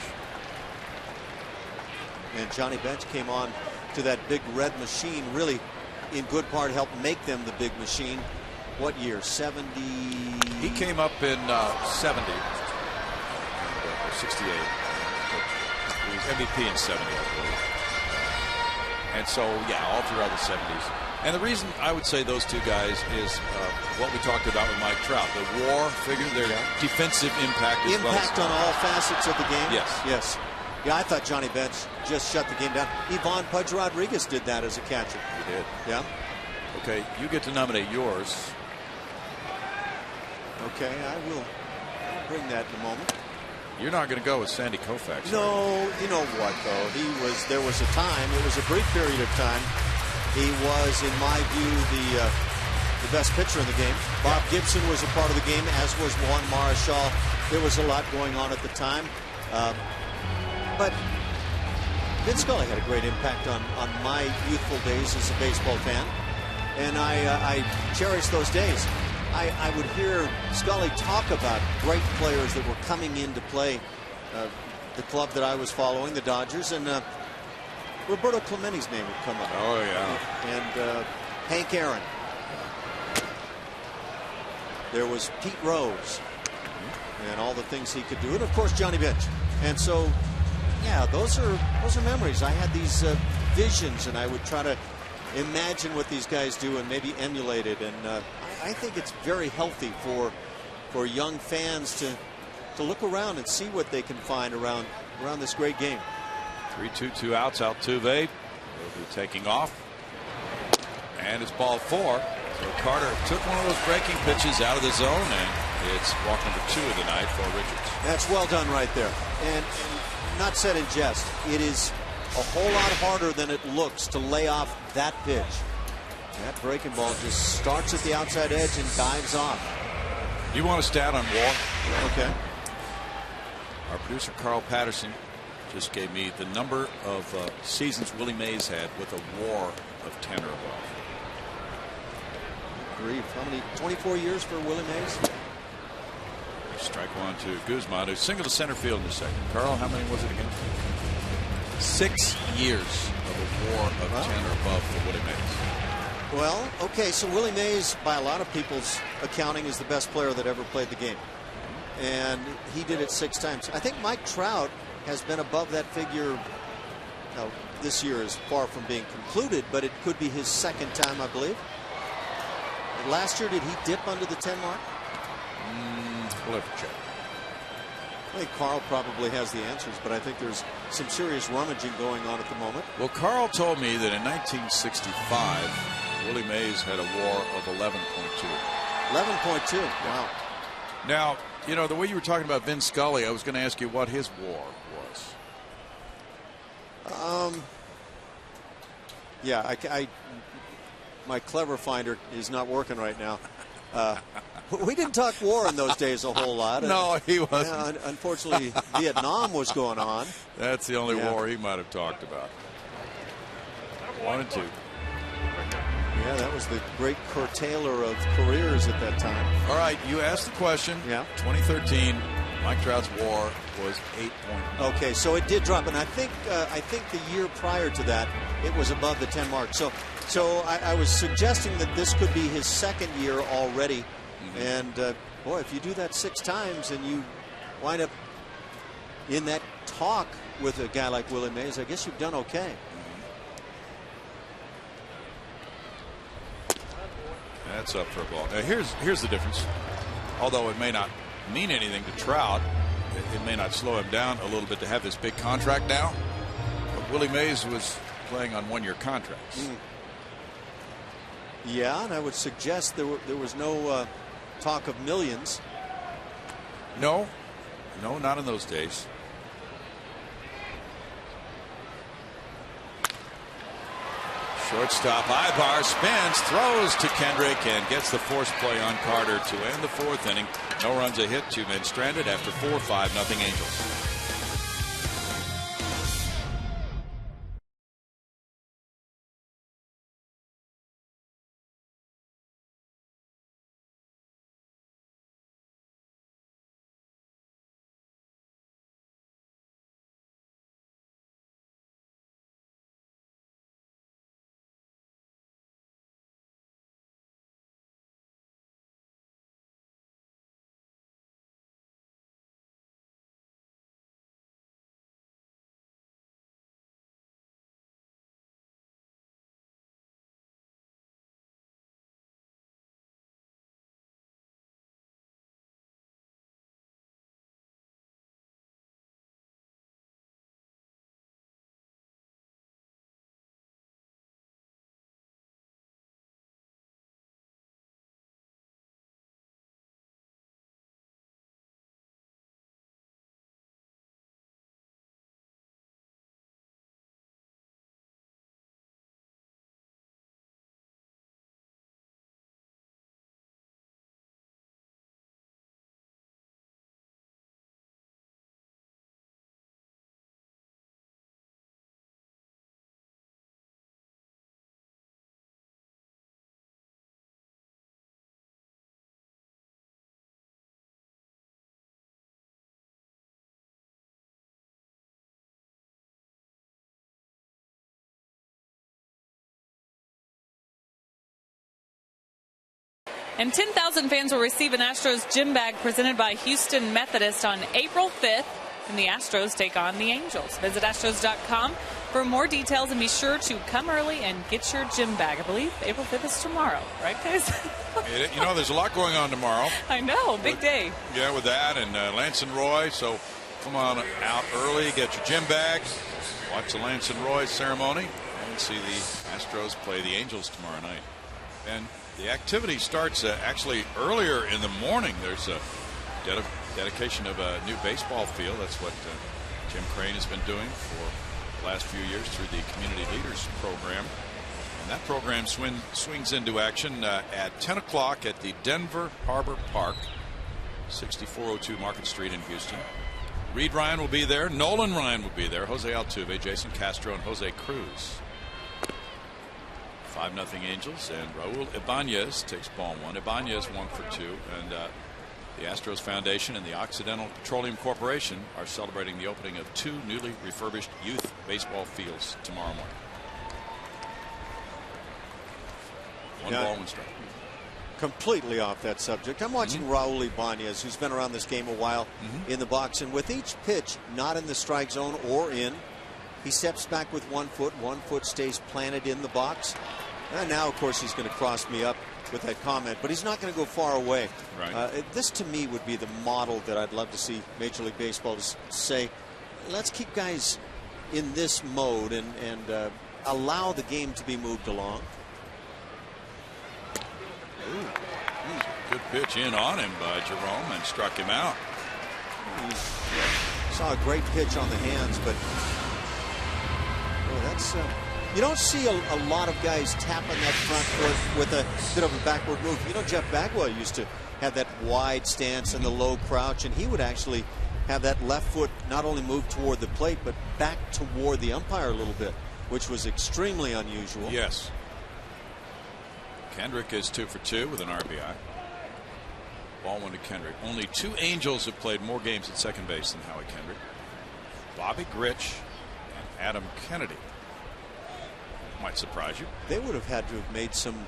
And Johnny Bench came on to that big red machine, really in good part helped make them the big machine. What year? 70? He came up in 70. 68. He was MVP in 70, I believe. And so, yeah, all throughout the 70s. And the reason I would say those two guys is what we talked about with Mike Trout. The WAR figure, their defensive impact as well. Impact on all facets of the game? Yes. Yes. Yeah, I thought Johnny Bench just shut the game down. Yvonne Pudge Rodriguez did that as a catcher. He did. Yeah. Okay, you get to nominate yours. Okay, I'll bring that in a moment. You're not going to go with Sandy Koufax. No, you know what, though? There was a time, it was a brief period of time, he was, in my view, the best pitcher in the game. Bob Gibson was a part of the game, as was Juan Marichal. There was a lot going on at the time. But Vin Scully had a great impact on my youthful days as a baseball fan. And I cherish those days. I would hear Scully talk about great players that were coming in to play the club that I was following, the Dodgers, and Roberto Clemente's name would come up. Oh, yeah. And Hank Aaron. There was Pete Rose and all the things he could do, and of course Johnny Bench. And so, yeah, those are memories. I had these visions, and I would try to imagine what these guys do and maybe emulate it. And I think it's very healthy for young fans to look around and see what they can find around this great game. 3-2, 2 outs. Altuve will be taking off, and it's ball 4. So Carter took one of those breaking pitches out of the zone, and it's walk number 2 of the night for Richards. That's well done right there, and not said in jest. It is a whole lot harder than it looks to lay off that pitch. That breaking ball just starts at the outside edge and dives off. You want a stat on WAR? Okay. Our producer Carl Patterson just gave me the number of seasons Willie Mays had with a WAR of 10 or above. Grief. How many? 24 years for Willie Mays? Strike one to Guzman, who singled to center field in the second. Carl, how many was it again? 6 years of a WAR of 10 or above for Willie Mays. Well, okay, so Willie Mays, by a lot of people's accounting, is the best player that ever played the game. And he did it 6 times. I think Mike Trout has been above that figure. Now, this year is far from being concluded, but it could be his 2nd time, I believe. And last year, did he dip under the 10 mark? We'll have to check. I think Carl probably has the answers, but I think there's some serious rummaging going on at the moment. Well, Carl told me that in 1965, Willie Mays had a WAR of 11.2. 11.2. Wow. Now, you know, the way you were talking about Vin Scully, I was going to ask you what his WAR was. Yeah, my clever finder is not working right now. We didn't talk war in those days a whole lot. No, he wasn't. Yeah, unfortunately, Vietnam was going on. That's the only war he might have talked about. 1 and 2. Yeah, that was the great curtailer of careers at that time. All right, you asked the question. Yeah. 2013, Mike Trout's WAR was 8.9. Okay, so it did drop, and I think the year prior to that, it was above the 10 mark. So I was suggesting that this could be his 2nd year already. And boy, if you do that 6 times and you wind up in that talk with a guy like Willie Mays, I guess you've done okay. That's up for a ball. Now here's the difference. Although it may not mean anything to Trout, it may not slow him down a little bit to have this big contract now. But Willie Mays was playing on 1-year contracts. Yeah, and I would suggest there was no talk of millions. No, not in those days. Shortstop Ibar spins, throws to Kendrick, and gets the force play on Carter to end the 4th inning. No runs, a hit, 2 men stranded after 4-5 Angels. And 10,000 fans will receive an Astros gym bag presented by Houston Methodist on April 5th. And the Astros take on the Angels. Visit Astros.com for more details and be sure to come early and get your gym bag. I believe April 5th is tomorrow, right, guys? There's a lot going on tomorrow. I know, big day. Yeah, with that and Lance and Roy. So come on out early, get your gym bag, watch the Lance and Roy ceremony, and see the Astros play the Angels tomorrow night. And the activity starts actually earlier in the morning. There's a dedication of a new baseball field. That's what Jim Crane has been doing for the last few years through the Community Leaders Program. And that program swings into action at 10 o'clock at the Denver Harbor Park, 6402 Market Street in Houston. Reed Ryan will be there. Nolan Ryan will be there. Jose Altuve, Jason Castro, and Jose Cruz. 5-0 Angels, and Raul Ibanez takes ball one. Ibanez 1 for 2, and the Astros Foundation and the Occidental Petroleum Corporation are celebrating the opening of 2 newly refurbished youth baseball fields tomorrow morning. One ball, one strike. Completely off that subject. I'm watching Raul Ibanez, who's been around this game a while, in the box, and with each pitch not in the strike zone or in, he steps back with 1 foot. 1 foot stays planted in the box. And now, of course, he's going to cross me up with that comment, but he's not going to go far away. Right. This, to me, would be the model that I'd love to see Major League Baseball to say, let's keep guys in this mode and allow the game to be moved along. Good pitch in on him by Jerome and struck him out. He saw a great pitch on the hands, but that's you don't see a lot of guys tapping that front foot with a bit of a backward move. Jeff Bagwell used to have that wide stance and the low crouch, and he would actually have that left foot not only move toward the plate but back toward the umpire a little bit, which was extremely unusual. Yes. Kendrick is 2 for 2 with an RBI. Ball 1 to Kendrick. Only 2 Angels have played more games at second base than Howie Kendrick. Bobby Grich and Adam Kennedy. Might surprise you. They would have had to have made some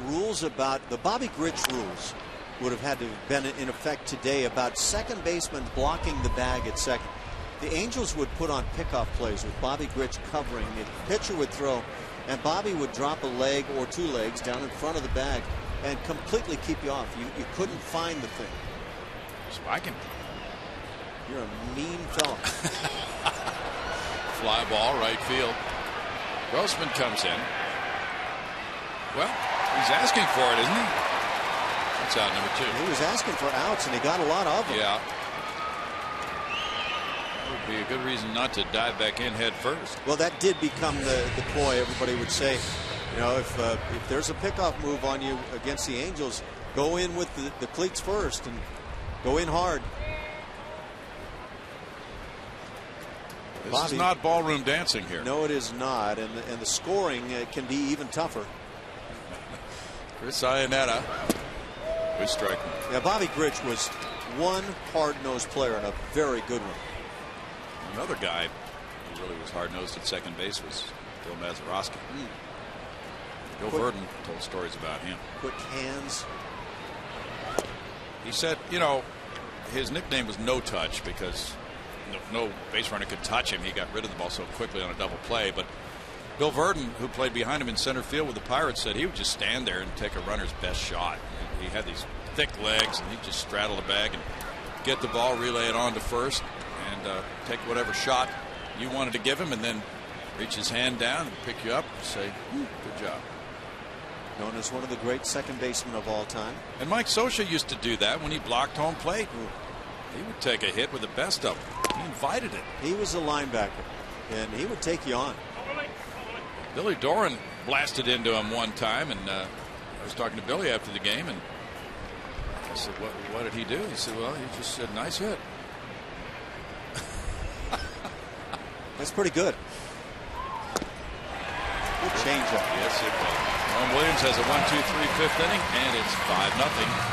rules about the Bobby Grich rules. Would have had to have been in effect today about second baseman blocking the bag at second. The Angels would put on pickoff plays with Bobby Grich covering. The pitcher would throw, and Bobby would drop a leg or 2 legs down in front of the bag and completely keep you off. You couldn't find the thing. Spiking. You're a mean fella. Fly ball, right field. Grossman comes in. Well, he's asking for it, isn't he? That's out number 2. He was asking for outs, and he got a lot of them. Yeah. That would be a good reason not to dive back in head first. Well, that did become the ploy. Everybody would say, if there's a pickoff move on you against the Angels, go in with the cleats first and go in hard. This is not ballroom dancing here. No, it is not, and the scoring can be even tougher. Chris Iannetta with strike. Yeah, Bobby Grich was one hard-nosed player and a very good one. Another guy who really was hard-nosed at second base was Bill Mazeroski. Bill Verdon told stories about him. Quick hands. He said, his nickname was No Touch because no base runner could touch him. He got rid of the ball so quickly on a double play. But Bill Verdon, who played behind him in center field with the Pirates, said he would just stand there and take a runner's best shot. And he had these thick legs, and he'd just straddle the bag and get the ball, relay it on to first, and take whatever shot you wanted to give him, and then reach his hand down and pick you up and say, good job. Known as one of the great second basemen of all time. And Mike Scioscia used to do that when he blocked home plate. He would take a hit with the best of them. He invited it. He was a linebacker, and he would take you on. Billy Doran blasted into him one time, and I was talking to Billy after the game, and I said, what did he do? He said, well, he just said, nice hit. That's pretty good. Good changeup. Yes, it was. Ron Williams has a 1-2-3 fifth inning, and it's 5-0.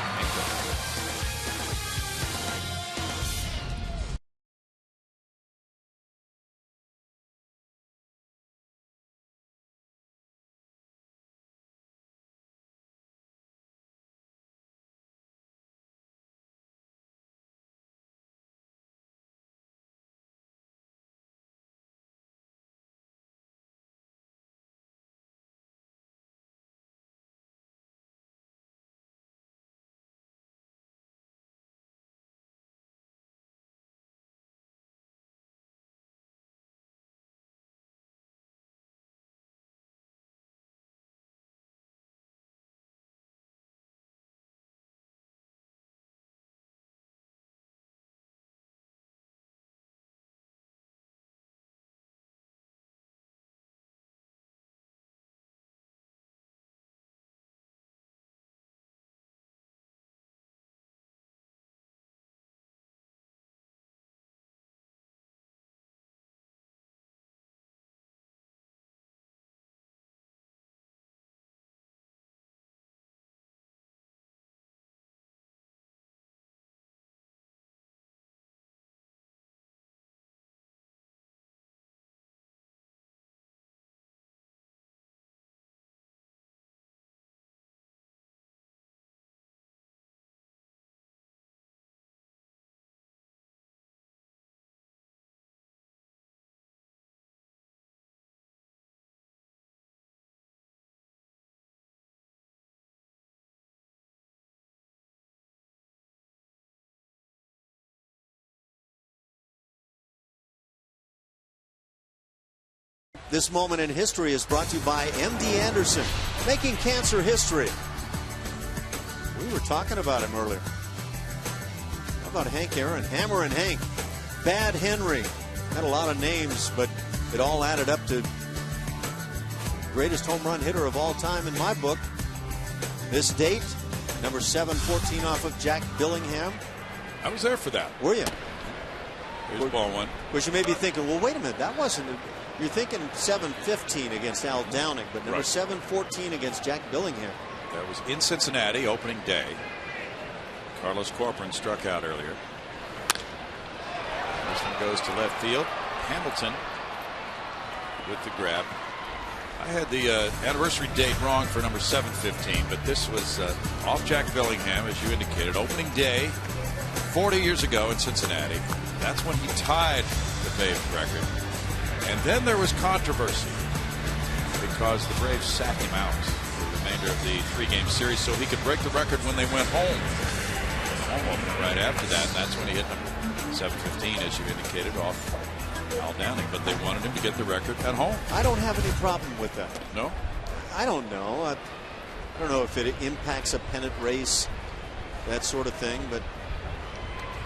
This moment in history is brought to you by MD Anderson, making cancer history. We were talking about him earlier. How about Hank Aaron? Hammer and Hank. Bad Henry. Had a lot of names, but it all added up to greatest home run hitter of all time in my book. This date, number 714 off of Jack Billingham. I was there for that. Were you? Here's ball one. Which you may be thinking, well, wait a minute, that wasn't. You're thinking 715 against Al Downing, but number 714 against Jack Billingham. That was in Cincinnati, opening day. Carlos Corcoran struck out earlier. This one goes to left field. Hamilton with the grab. I had the anniversary date wrong for number 715, but this was off Jack Billingham, as you indicated, opening day 40 years ago in Cincinnati. That's when he tied the Babe record. And then there was controversy because the Braves sat him out for the remainder of the 3-game series so he could break the record when they went home. Home opener right after that, and that's when he hit number 715, as you indicated, off Al Downing. But they wanted him to get the record at home. I don't have any problem with that. No? I don't know. I don't know if it impacts a pennant race, that sort of thing, but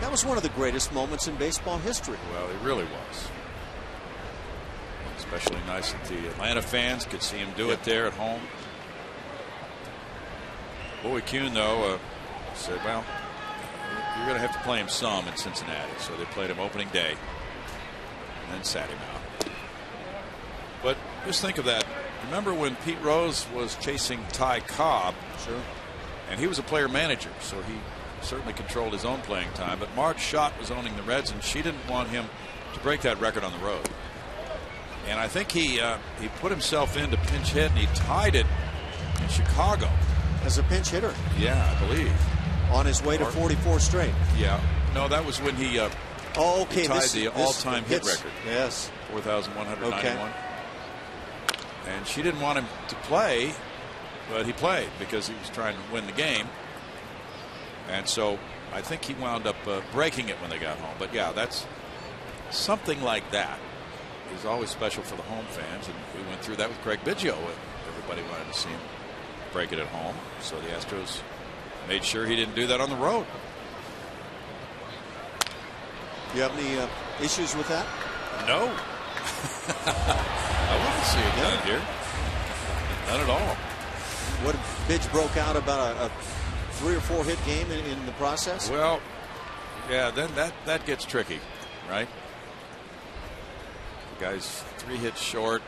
that was one of the greatest moments in baseball history. Well, it really was. Especially nice that the Atlanta fans could see him do it there at home. Bowie Kuhn, though, said, well, you're going to have to play him some in Cincinnati. So they played him opening day and then sat him out. But just think of that. Remember when Pete Rose was chasing Ty Cobb? Sure. And he was a player manager, so he certainly controlled his own playing time. But Marge Schott was owning the Reds, and she didn't want him to break that record on the road. And I think he put himself into pinch hit, and he tied it in Chicago. As a pinch hitter? Yeah, I believe. On his way to 44 straight? Yeah. No, that was when he, he tied the all-time hit record. Yes. 4,191. Okay. And she didn't want him to play, but he played because he was trying to win the game. And so I think he wound up breaking it when they got home. But yeah, that's something like that is always special for the home fans. And we went through that with Craig Biggio. Everybody wanted to see him break it at home. So the Astros made sure he didn't do that on the road. You have any issues with that? No. I wouldn't see it done here. Not at all. What Bidge broke out about a 3 or 4 hit game in the process? Well, yeah, then that gets tricky, right? The guy's 3 hits short.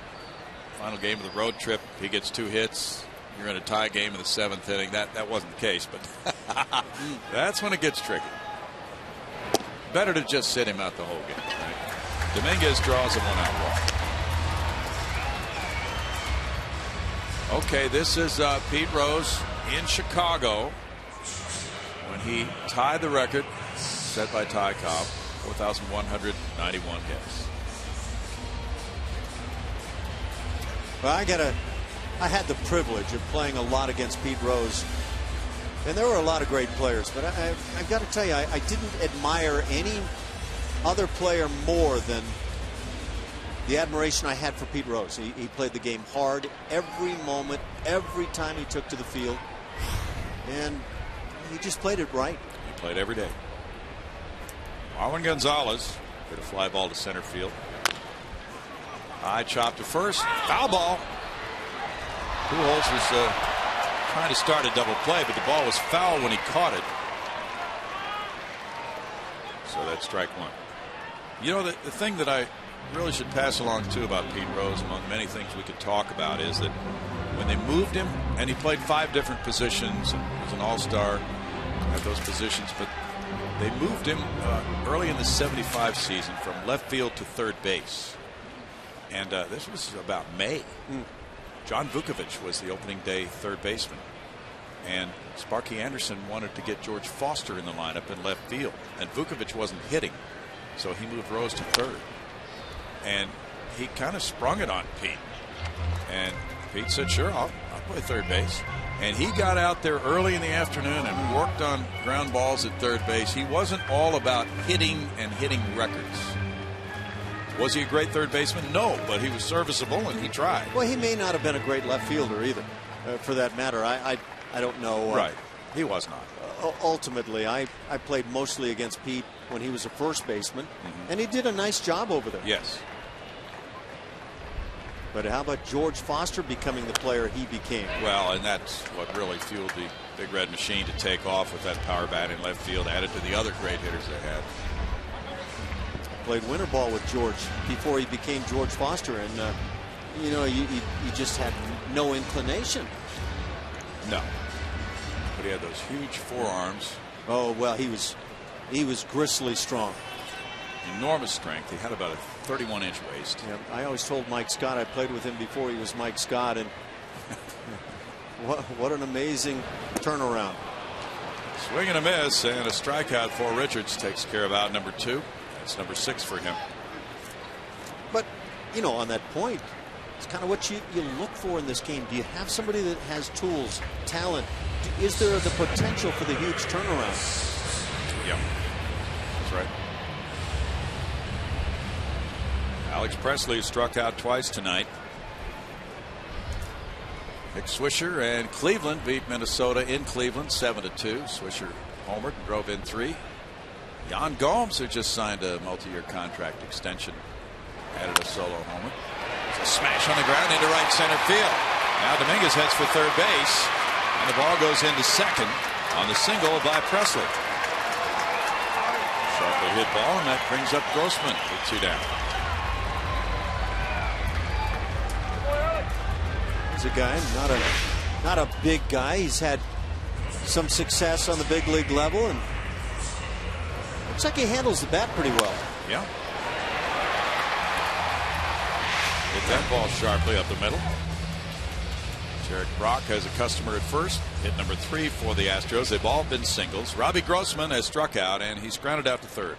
Final game of the road trip, he gets 2 hits. You're in a tie game in the 7th inning. That wasn't the case, but that's when it gets tricky. Better to just sit him out the whole game, right? Dominguez draws a 1-out walk. Okay, this is Pete Rose in Chicago when he tied the record set by Ty Cobb, 4,191 hits. Well, I had the privilege of playing a lot against Pete Rose, and there were a lot of great players, but I've got to tell you, I didn't admire any other player more than the admiration I had for Pete Rose. He played the game hard every moment, every time he took to the field, and he just played it right. He played every day. Marwin Gonzalez hit a fly ball to center field. High chop to first. Foul ball. Pujols was trying to start a double play, but the ball was foul when he caught it. So that's strike one. You know, the thing that I really should pass along too about Pete Rose, among many things we could talk about, is that when they moved him, and he played 5 different positions and was an all-star at those positions, but they moved him early in the '75 season from left field to third base. And this was about May. John Vukovich was the opening day third baseman. And Sparky Anderson wanted to get George Foster in the lineup in left field. And Vukovich wasn't hitting. So he moved Rose to third. And he kind of sprung it on Pete. And Pete said, sure, I'll play third base. And he got out there early in the afternoon and worked on ground balls at third base. He wasn't all about hitting and hitting records. Was he a great third baseman? No, but he was serviceable and he tried. Well, he may not have been a great left fielder either, for that matter. I don't know. Right. He was not. Ultimately, I played mostly against Pete when he was a first baseman, and he did a nice job over there. Yes. But how about George Foster becoming the player he became? Well, and that's what really fueled the Big Red Machine to take off with that power bat in left field, added to the other great hitters they had. Played winter ball with George before he became George Foster, and you know, you just had no inclination. No. But he had those huge forearms. Oh, well, he was gristly strong. Enormous strength. He had about a 31-inch waist. Yeah, I always told Mike Scott, I played with him before he was Mike Scott, and what an amazing turnaround. Swing and a miss, and a strikeout for Richards takes care of out number 2. That's number 6 for him. But, you know, on that point, it's kind of what you look for in this game. Do you have somebody that has tools, talent? Is there the potential for the huge turnaround? Yeah, that's right. Alex Presley struck out twice tonight. Nick Swisher and Cleveland beat Minnesota in Cleveland 7-2. Swisher homered and drove in 3. Jan Gomes, who just signed a multi-year contract extension, added a solo homer. There's a smash on the ground into right center field. Now Dominguez heads for third base, and the ball goes into second on the single by Presley. Sharply hit ball, and that brings up Grossman with 2 down. He's a guy, not a big guy. He's had some success on the big league level, and looks like he handles the bat pretty well. Yeah. Hit that ball sharply up the middle. Jarek Brock has a customer at first. Hit number 3 for the Astros. They've all been singles. Robbie Grossman has struck out, and he's grounded out to third.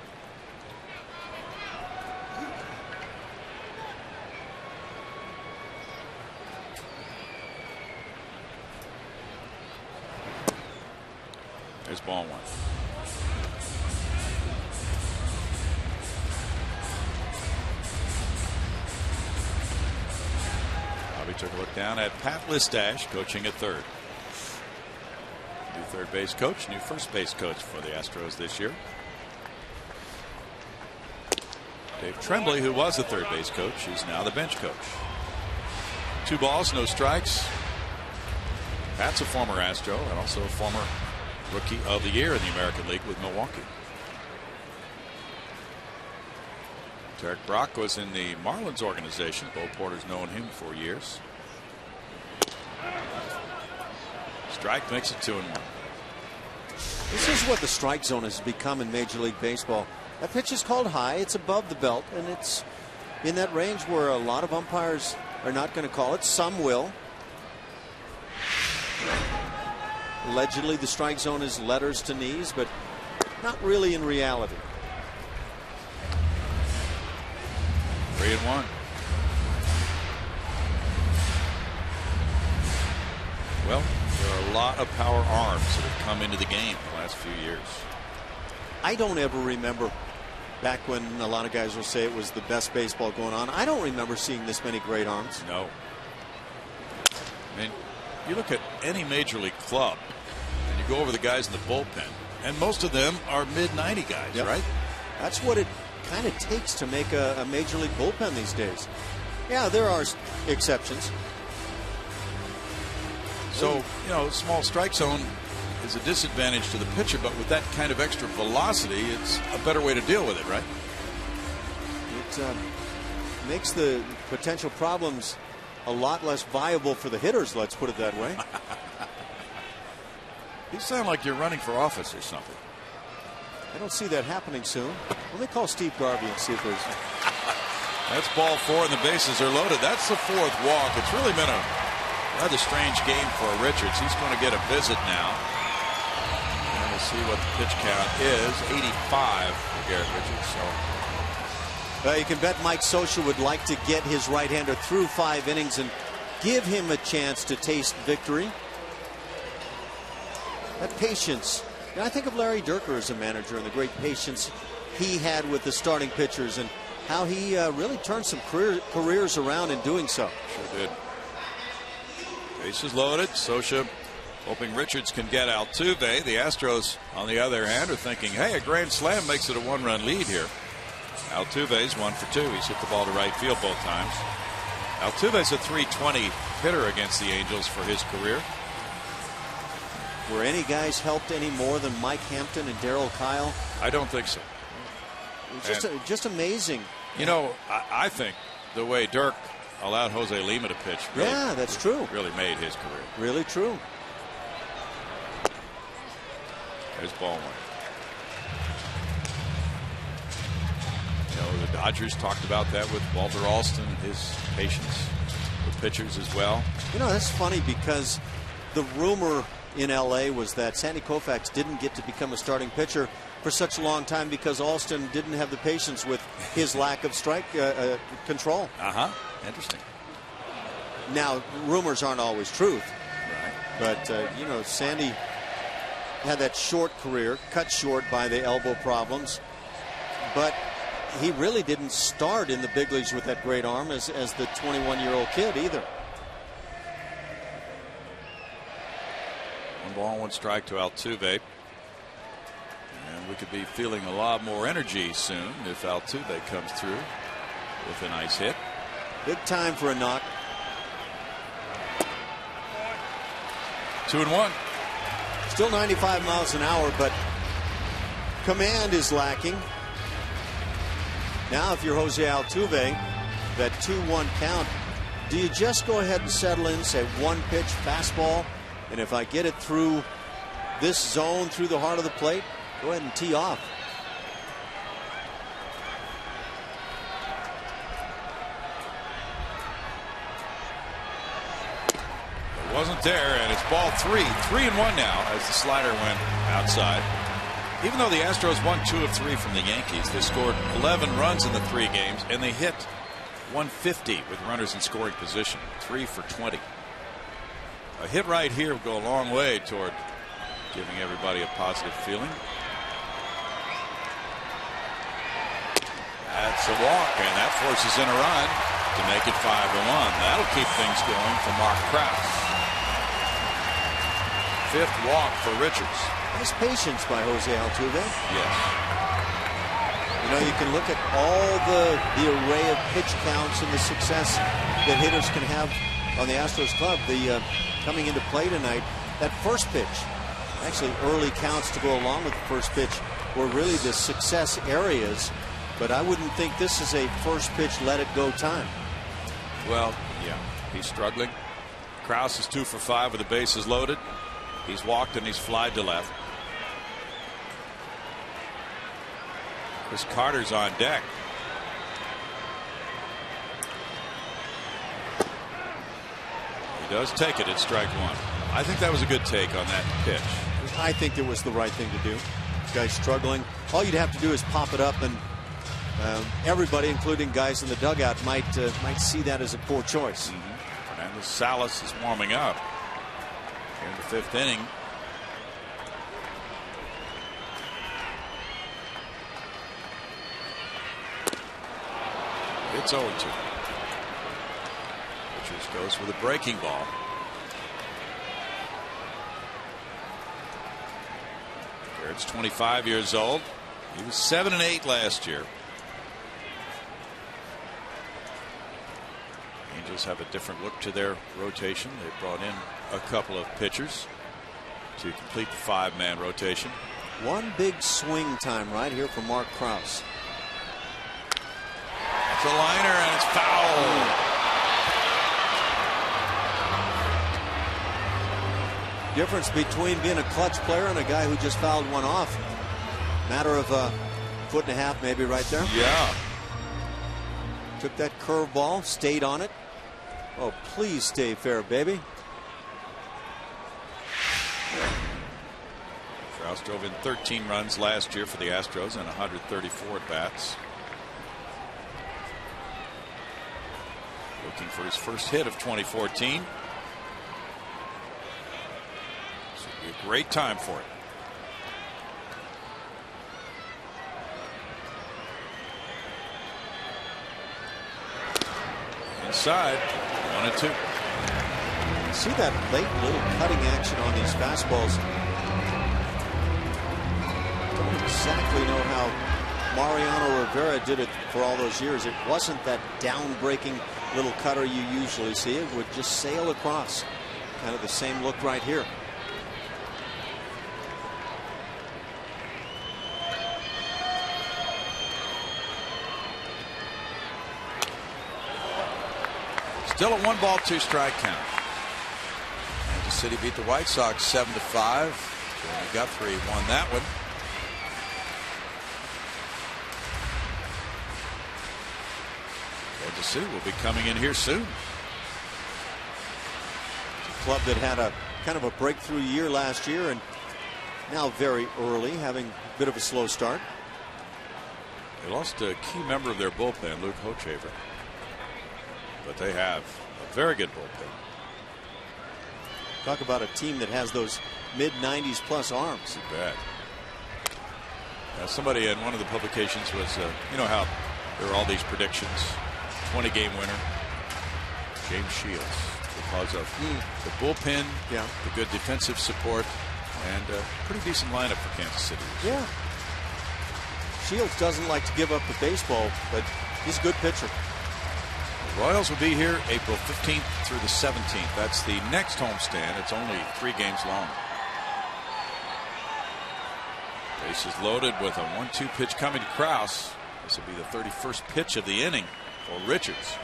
There's ball 1. Bobby took a look down at Pat Listash coaching at third. New third base coach, new first base coach for the Astros this year. Dave Tremblay, who was the third base coach, is now the bench coach. 2 balls, no strikes. Pat's a former Astro and also a former Rookie of the Year in the American League with Milwaukee. Jarek Brock was in the Marlins organization. Bo Porter's known him for years. Strike makes it 2-1. This is what the strike zone has become in Major League Baseball. That pitch is called high. It's above the belt, and it's in that range where a lot of umpires are not going to call it. Some will. Allegedly, the strike zone is letters to knees, but not really in reality. 3-1. Well, there are a lot of power arms that have come into the game the last few years. I don't ever remember back when a lot of guys will say it was the best baseball going on. I don't remember seeing this many great arms. No. I mean, you look at any major league club and you go over the guys in the bullpen, and most of them are mid-90 guys, yep. Right? That's what it kind of takes to make a major league bullpen these days. Yeah, there are exceptions. So, you know, small strike zone is a disadvantage to the pitcher, but with that kind of extra velocity, it's a better way to deal with it, right? It makes the potential problems a lot less viable for the hitters, let's put it that way. You sound like you're running for office or something. I don't see that happening soon. Let me call Steve Garvey and see if there's... That's ball 4 and the bases are loaded. That's the 4th walk. It's really been a rather strange game for Richards. He's going to get a visit now. And we'll see what the pitch count is. 85 for Garrett Richards. So you can bet Mike Scioscia would like to get his right-hander through 5 innings and give him a chance to taste victory. That patience. I think of Larry Dierker as a manager and the great patience he had with the starting pitchers, and how he really turned some careers around in doing so. Sure did. Bases loaded. Scioscia hoping Richards can get Altuve. The Astros, on the other hand, are thinking, hey, a grand slam makes it a 1-run lead here. Altuve's 1 for 2. He's hit the ball to right field both times. Altuve's a .320 hitter against the Angels for his career. Were any guys helped any more than Mike Hampton and Darryl Kyle? I don't think so. Just amazing. You know, I think the way Dirk allowed Jose Lima to pitch really, yeah, that's true. Really made his career. Really true. There's ball 1. You know, the Dodgers talked about that with Walter Alston and his patience with pitchers as well. You know, that's funny because the rumor in L.A. was that Sandy Koufax didn't get to become a starting pitcher for such a long time because Alston didn't have the patience with his lack of strike control. Interesting. Now, rumors aren't always truth. Right. But, you know, Sandy had that short career, cut short by the elbow problems. But he really didn't start in the big leagues with that great arm as the 21-year-old kid either. 1 ball, 1 strike to Altuve. And we could be feeling a lot more energy soon if Altuve comes through with a nice hit. Big time for a knock. 2-1. Still 95 miles an hour, but command is lacking. Now, if you're Jose Altuve, that 2-1 count, do you just go ahead and settle in, say 1 pitch fastball, and if I get it through this zone, through the heart of the plate, go ahead and tee off? It wasn't there, and it's ball 3. 3-1 now as the slider went outside. Even though the Astros won 2 of 3 from the Yankees, they scored 11 runs in the 3 games, and they hit 150 with runners in scoring position. 3 for 20. A hit right here will go a long way toward giving everybody a positive feeling. That's a walk, and that forces in a run to make it 5-1. That'll keep things going for Mark Krause. 5th walk for Richards. Nice patience by Jose Altuve. Yes. You know, you can look at all the array of pitch counts and the success that hitters can have on the Astros club. The coming into play tonight, that first pitch, actually early counts to go along with the first pitch, were really the success areas. But I wouldn't think this is a first pitch let it go time. Well, yeah, he's struggling. Krause is 2 for 5 with the bases loaded. He's walked and he's flied to left. Chris Carter's on deck. He does take it at strike 1. I think that was a good take on that pitch. I think it was the right thing to do. This guy's struggling. All you'd have to do is pop it up, and everybody, including guys in the dugout, might see that as a poor choice. Fernando Salas is warming up here in the 5th inning. It's 0-2. Richards goes with a breaking ball. Garrett's 25 years old. He was 7-8 last year. Angels have a different look to their rotation. They brought in a couple of pitchers to complete the 5-man rotation. One big swing time right here for Mark Krause. It's a liner and it's foul. Difference between being a clutch player and a guy who just fouled one off. Matter of a 1.5 feet maybe right there. Yeah. Took that curveball, stayed on it. Oh, please stay fair, baby. Krause drove in 13 runs last year for the Astros and 134 at bats. Looking for his first hit of 2014. This would be a great time for it. Inside, 1-2. See that late little cutting action on these fastballs. Don't exactly know how Mariano Rivera did it for all those years. It wasn't that down-breaking little cutter you usually see. It would just sail across. Kind of the same look right here. Still a 1-ball, 2-strike count. Kansas City beat the White Sox 7-5. Jeremy Guthrie won that one. Kansas City will be coming in here soon. It's a club that had a kind of a breakthrough year last year and now very early, having a bit of a slow start. They lost a key member of their bullpen, Luke Hochevar. But they have a very good bullpen. Talk about a team that has those mid-90s plus arms. You bet. Somebody in one of the publications was, you know how there are all these predictions. 20-game winner, James Shields, because of the bullpen, the good defensive support, and a pretty decent lineup for Kansas City. Yeah. Shields doesn't like to give up the baseball, but he's a good pitcher. The Royals will be here April 15th through the 17th. That's the next homestand. It's only 3 games long. Bases loaded with a 1-2 pitch coming to Krause. This will be the 31st pitch of the inning for Richards.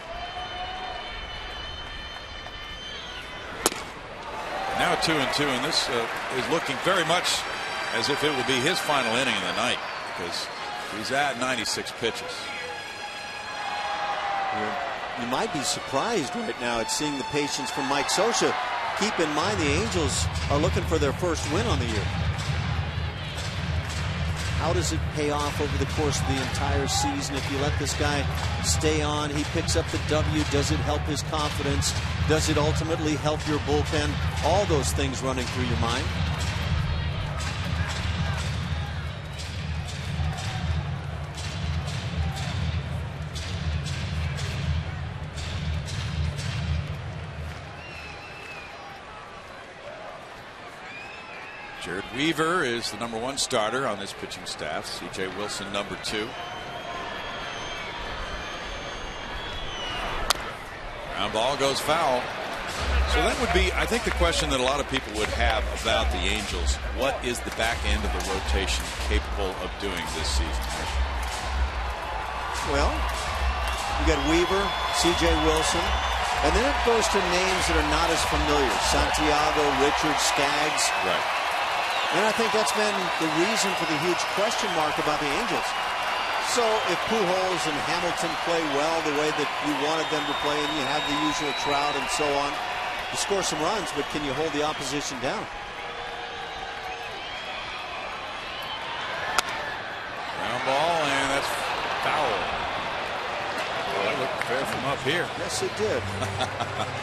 And now 2-2, and this is looking very much as if it will be his final inning of the night because he's at 96 pitches. You might be surprised right now at seeing the patience from Mike Scioscia. Keep in mind the Angels are looking for their first win on the year. How does it pay off over the course of the entire season if you let this guy stay on? He picks up the W. Does it help his confidence? Does it ultimately help your bullpen? All those things running through your mind. Jared Weaver is the #1 starter on this pitching staff. C.J. Wilson #2. Ground ball goes foul. So that would be, I think, the question that a lot of people would have about the Angels. What is the back end of the rotation capable of doing this season? Well, you got Weaver, C.J. Wilson, and then it goes to names that are not as familiar. Santiago, Richards, Skaggs. Right. And I think that's been the reason for the huge question mark about the Angels. So if Pujols and Hamilton play well the way that you wanted them to play, and you have the usual Trout and so on, you score some runs, but can you hold the opposition down? Ground ball, and that's foul. Well, that looked fair from up here. Yes, it did.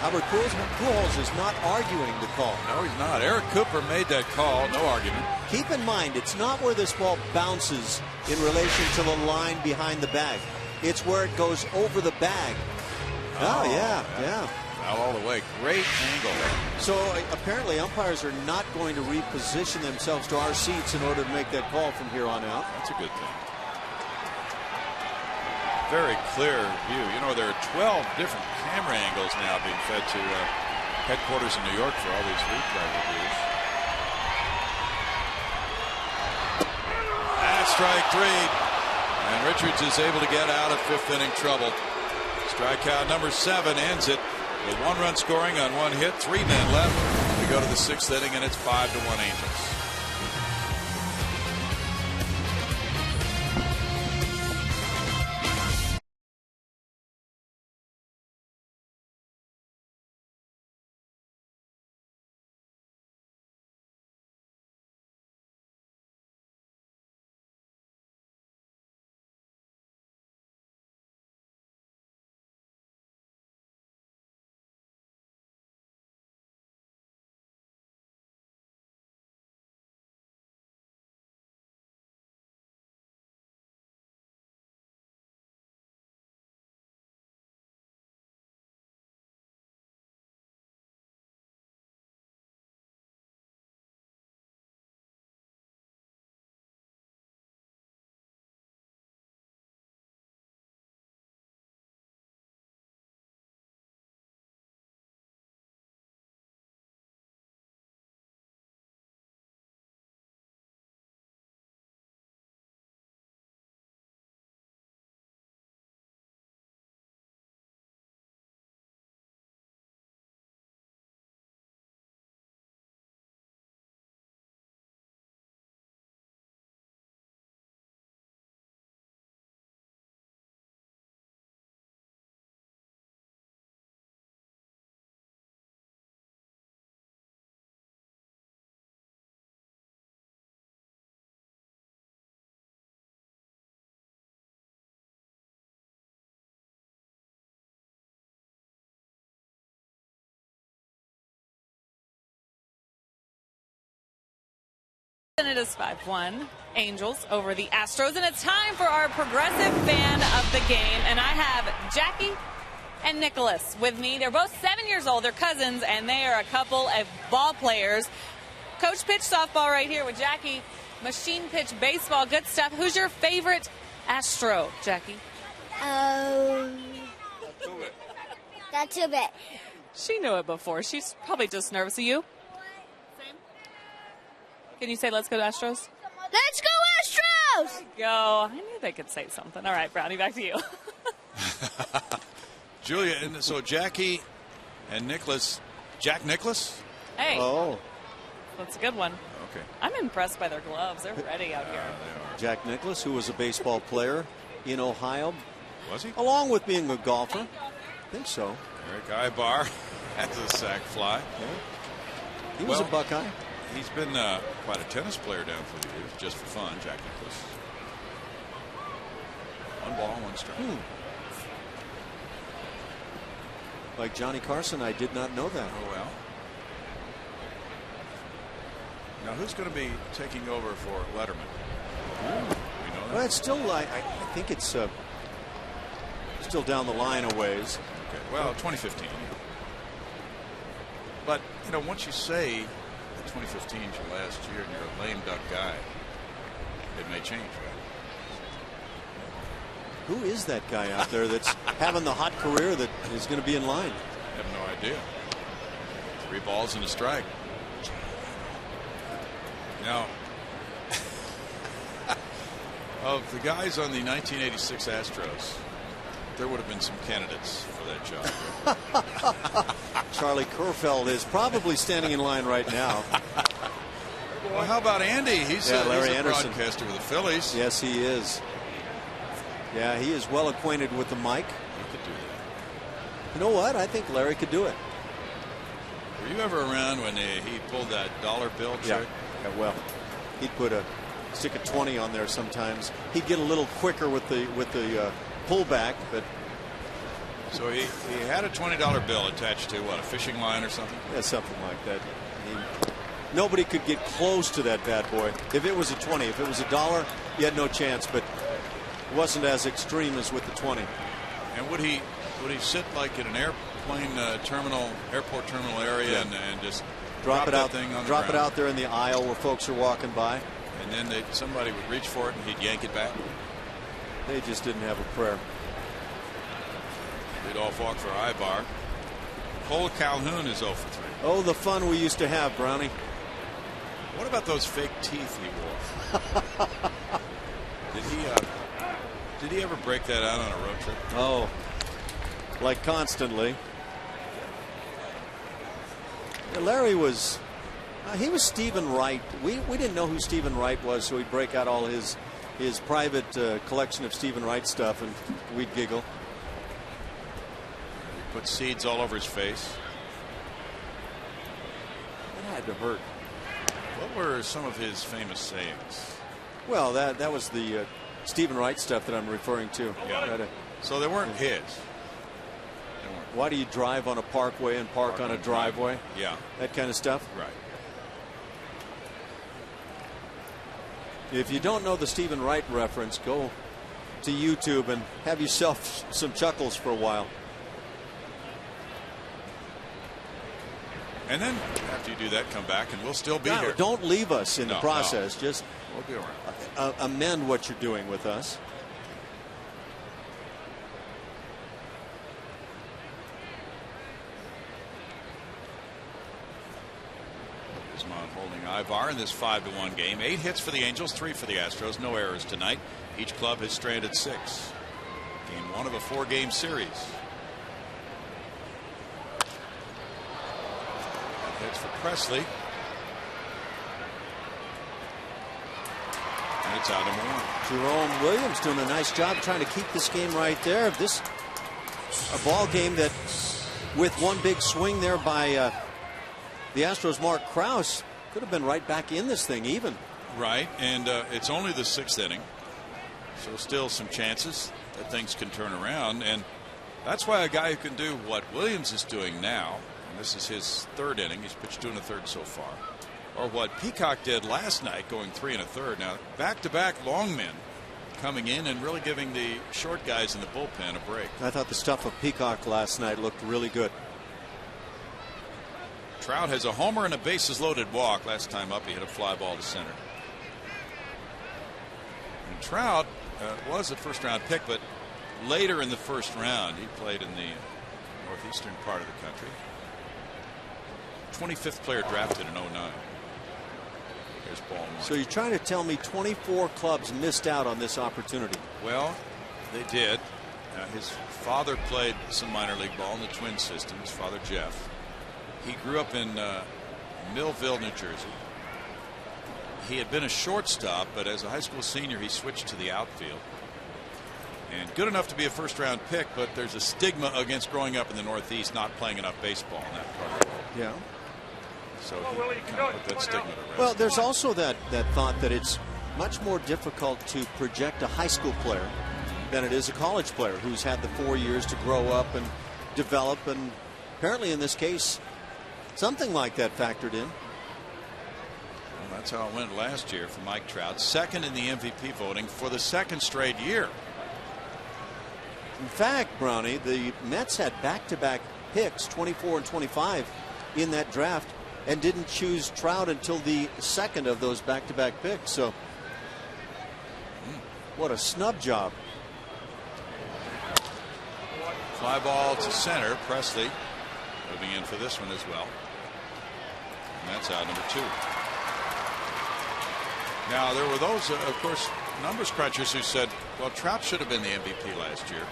Albert Pujols is not arguing the call. No, he's not. Eric Cooper made that call. No argument. Keep in mind, it's not where this ball bounces in relation to the line behind the bag. It's where it goes over the bag. Oh, yeah. Foul all the way. Great angle. So apparently umpires are not going to reposition themselves to our seats in order to make that call from here on out. That's a good thing. Very clear view. You know, there are 12 different camera angles now being fed to headquarters in New York for all these replay reviews. And strike 3. And Richards is able to get out of 5th inning trouble. Strikeout #7 ends it with 1 run scoring on 1 hit, 3 men left. We go to the 6th inning, and it's 5-1 Angels. And it is 5-1 Angels over the Astros, and it's time for our progressive fan of the game. And I have Jackie and Nicholas with me. They're both 7 years old. They're cousins, and they are a couple of ball players. Coach pitch softball right here with Jackie. Machine pitch baseball. Good stuff. Who's your favorite Astro, Jackie? That's a bit. She knew it before. She's probably just nervous. Are you? Same. Can you say let's go to Astros? Let's go Astros! Go. I knew they could say something. All right, Brownie, back to you. Julia, and so Jackie and Nicholas. Jack Nicholas? Hey. Oh. That's a good one. Okay. I'm impressed by their gloves. They're ready out here. They are. Jack Nicholas, who was a baseball player in Ohio. Was he? Along with being a golfer. I think so. Eric Ibar has a sac fly. Yeah. He was a Buckeye. He's been quite a tennis player down through the years, just for fun, Jack Nicholas. 1 ball, 1 strike. Like Johnny Carson, I did not know that. Oh, well. Now, who's going to be taking over for Letterman? You know that? Well, it's still, I think it's still down the line a ways. Okay. Well, 2015. But, you know, once you say that 2015 is your last year and you're a lame duck guy, it may change, right? Who is that guy out there that's having the hot career that is going to be in line? I have no idea. 3 balls and a strike. Now, of the guys on the 1986 Astros, there would have been some candidates for that job. Charlie Kerfeld is probably standing in line right now. Well, how about Andy? He's a Anderson. broadcaster with the Phillies. Yes, he is. Yeah, he is well acquainted with the mic. He could do that. You know what? I think Larry could do it. Were you ever around when he pulled that dollar bill trick? Yeah, well, he'd put a stick of 20 on there sometimes. He'd get a little quicker with the pullback, but so he had a $20 bill attached to what, a fishing line or something? Yeah, something like that. Nobody could get close to that bad boy. If it was a 20, if it was a dollar, you had no chance. But it wasn't as extreme as with the 20. And would he sit like in an airplane airport terminal area and just drop it that out, thing on the drop ground? it out there in the aisle where folks are walking by, and then somebody would reach for it and he'd yank it back? They just didn't have a prayer. They'd all walk for Ibar. Cole Calhoun is 0 for 3. Oh, the fun we used to have, Brownie. What about those fake teeth he wore? Did he ever break that out on a road trip? Oh, like constantly. Larry was he was Stephen Wright. We didn't know who Stephen Wright was, so he'd break out all his private collection of Stephen Wright stuff, and we'd giggle. He put seeds all over his face. It had to hurt. What were some of his famous sayings? Well, that was the Stephen Wright stuff that I'm referring to. Yeah. So they weren't his. Why do you drive on a parkway and park on a driveway? Yeah. That kind of stuff. Right. If you don't know the Stephen Wright reference, go to YouTube and have yourself some chuckles for a while. And then after you do that, come back and we'll still be here. Don't leave us in the process. Just we'll be around. Amend what you're doing with us. Guzman holding Ibar in this 5-1 game. 8 hits for the Angels, 3 for the Astros. No errors tonight. Each club has stranded 6. Game 1 of a 4-game series. Hits for Presley. And it's out number 1. Jerome Williams doing a nice job trying to keep this game right there. This a ball game that with one big swing there by the Astros' Mark Krause could have been right back in this thing even. Right, and it's only the 6th inning, so still some chances that things can turn around, and that's why a guy who can do what Williams is doing now, and this is his 3rd inning, he's pitched 2 1/3 so far, or what Peacock did last night, going 3 1/3. Now, back-to-back long men coming in and really giving the short guys in the bullpen a break. I thought the stuff of Peacock last night looked really good. Trout has a homer and a bases-loaded walk. Last time up, he hit a fly ball to center. And Trout was a first-round pick, but later in the first round, he played in the northeastern part of the country. 25th player drafted in 09. Here's ball one. So you're trying to tell me 24 clubs missed out on this opportunity? Well, they did. His father played some minor league ball in the Twin system. His father, Jeff. He grew up in Millville, New Jersey. He had been a shortstop, but as a high school senior, he switched to the outfield. And good enough to be a first-round pick, but there's a stigma against growing up in the Northeast, not playing enough baseball in that part of the world. Yeah. So he kind of put that stigma to rest. Well, there's also that thought that it's much more difficult to project a high school player than it is a college player who's had the 4 years to grow up and develop, and apparently in this case something like that factored in. Well, that's how it went last year for Mike Trout, second in the MVP voting for the second straight year. In fact, Brownie, the Mets had back-to-back picks, 24 and 25, in that draft, and didn't choose Trout until the second of those back-to-back picks. So what a snub job. Fly ball to center. Presley moving in for this one as well. And that's out, number 2. Now, there were those, of course, numbers crunchers who said, well, Trout should have been the MVP last year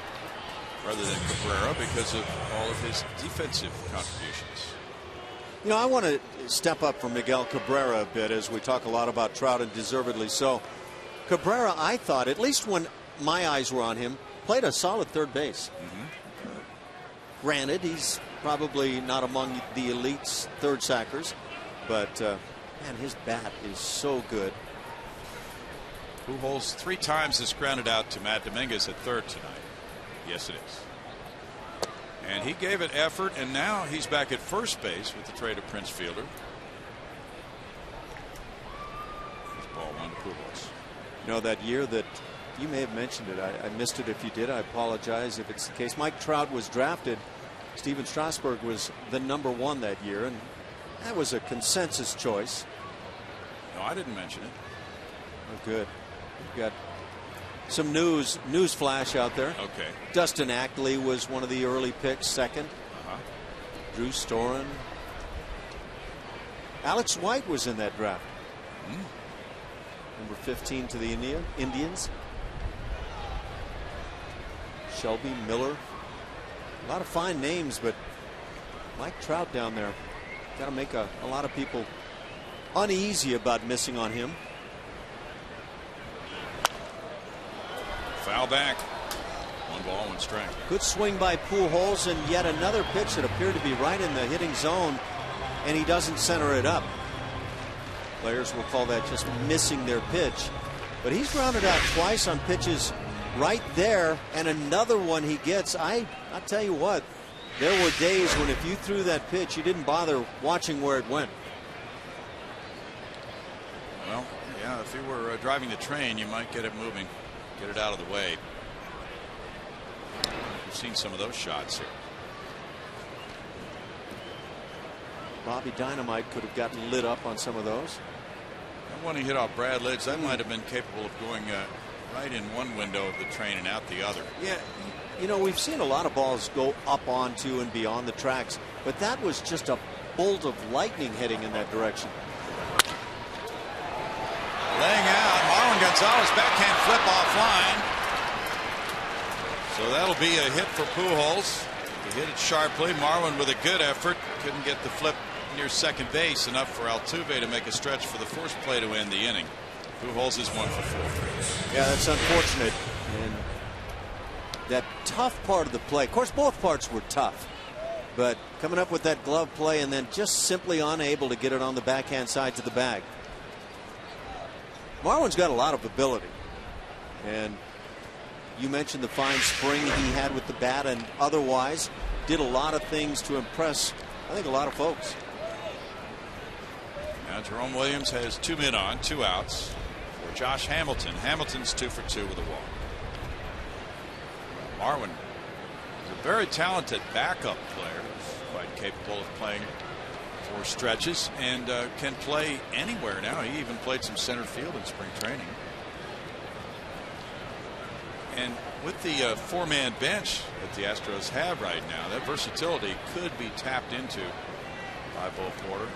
rather than Cabrera because of all of his defensive contributions. You know, I want to step up for Miguel Cabrera a bit as we talk a lot about Trout, and deservedly so. Cabrera, I thought, at least when my eyes were on him, played a solid third base. Granted, he's probably not among the elites third sackers, but man, his bat is so good. Pujols 3 times has grounded out to Matt Dominguez at third tonight. Yes, it is. And he gave it effort, and now he's back at first base with the trade of Prince Fielder. Here's ball 1 to Pujols. You know, that year that you may have mentioned it, I missed it. If you did, I apologize if it's the case. Mike Trout was drafted. Steven Strasburg was the number 1 that year, and that was a consensus choice. No, I didn't mention it. Oh, good. We've got some news flash out there. Okay. Dustin Ackley was one of the early picks, second. Drew Storen. Alex White was in that draft. Number 15 to the Indians. Shelby Miller. A lot of fine names, but Mike Trout down there. Got to make a lot of people uneasy about missing on him. Foul back. 1 ball, 1 strike. Good swing by Pujols, and yet another pitch that appeared to be right in the hitting zone, and he doesn't center it up. Players will call that just missing their pitch, but he's grounded out twice on pitches right there, and another one he gets. I'll tell you what, there were days when if you threw that pitch, you didn't bother watching where it went. Well, yeah, if you were driving the train, you might get it moving, get it out of the way. We've seen some of those shots here. Bobby Dynamite could have gotten lit up on some of those. That one he hit off Brad Lidge, that might have been capable of going right in one window of the train and out the other. Yeah, you know, we've seen a lot of balls go up onto and beyond the tracks, but that was just a bolt of lightning heading in that direction. Laying out, Marlon Gonzalez backhand flip offline. So that'll be a hit for Pujols. He hit it sharply. Marlon with a good effort. Couldn't get the flip near second base enough for Altuve to make a stretch for the first play to end the inning. Pujols is 1 for 4. Yeah, that's unfortunate. And that tough part of the play, of course, both parts were tough, but coming up with that glove play and then just simply unable to get it on the backhand side to the bag. Marlon's got a lot of ability, and you mentioned the fine spring he had with the bat, and otherwise did a lot of things to impress, I think, a lot of folks. Now Jerome Williams has 2 men on, 2 outs for Josh Hamilton. Hamilton's 2 for 2 with a walk. Marwin is a very talented backup player, quite capable of playing 4 stretches, and can play anywhere now. He even played some center field in spring training. And with the 4-man bench that the Astros have right now, that versatility could be tapped into by Bo Porter.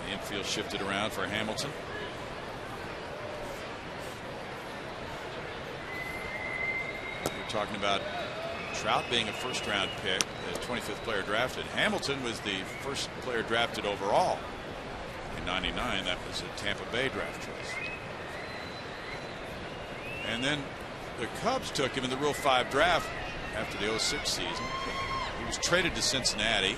The infield shifted around for Hamilton. We're talking about Trout being a first-round pick, the 25th player drafted. Hamilton was the first player drafted overall in '99. That was a Tampa Bay draft choice. And then the Cubs took him in the Rule 5 draft after the '06 season. He was traded to Cincinnati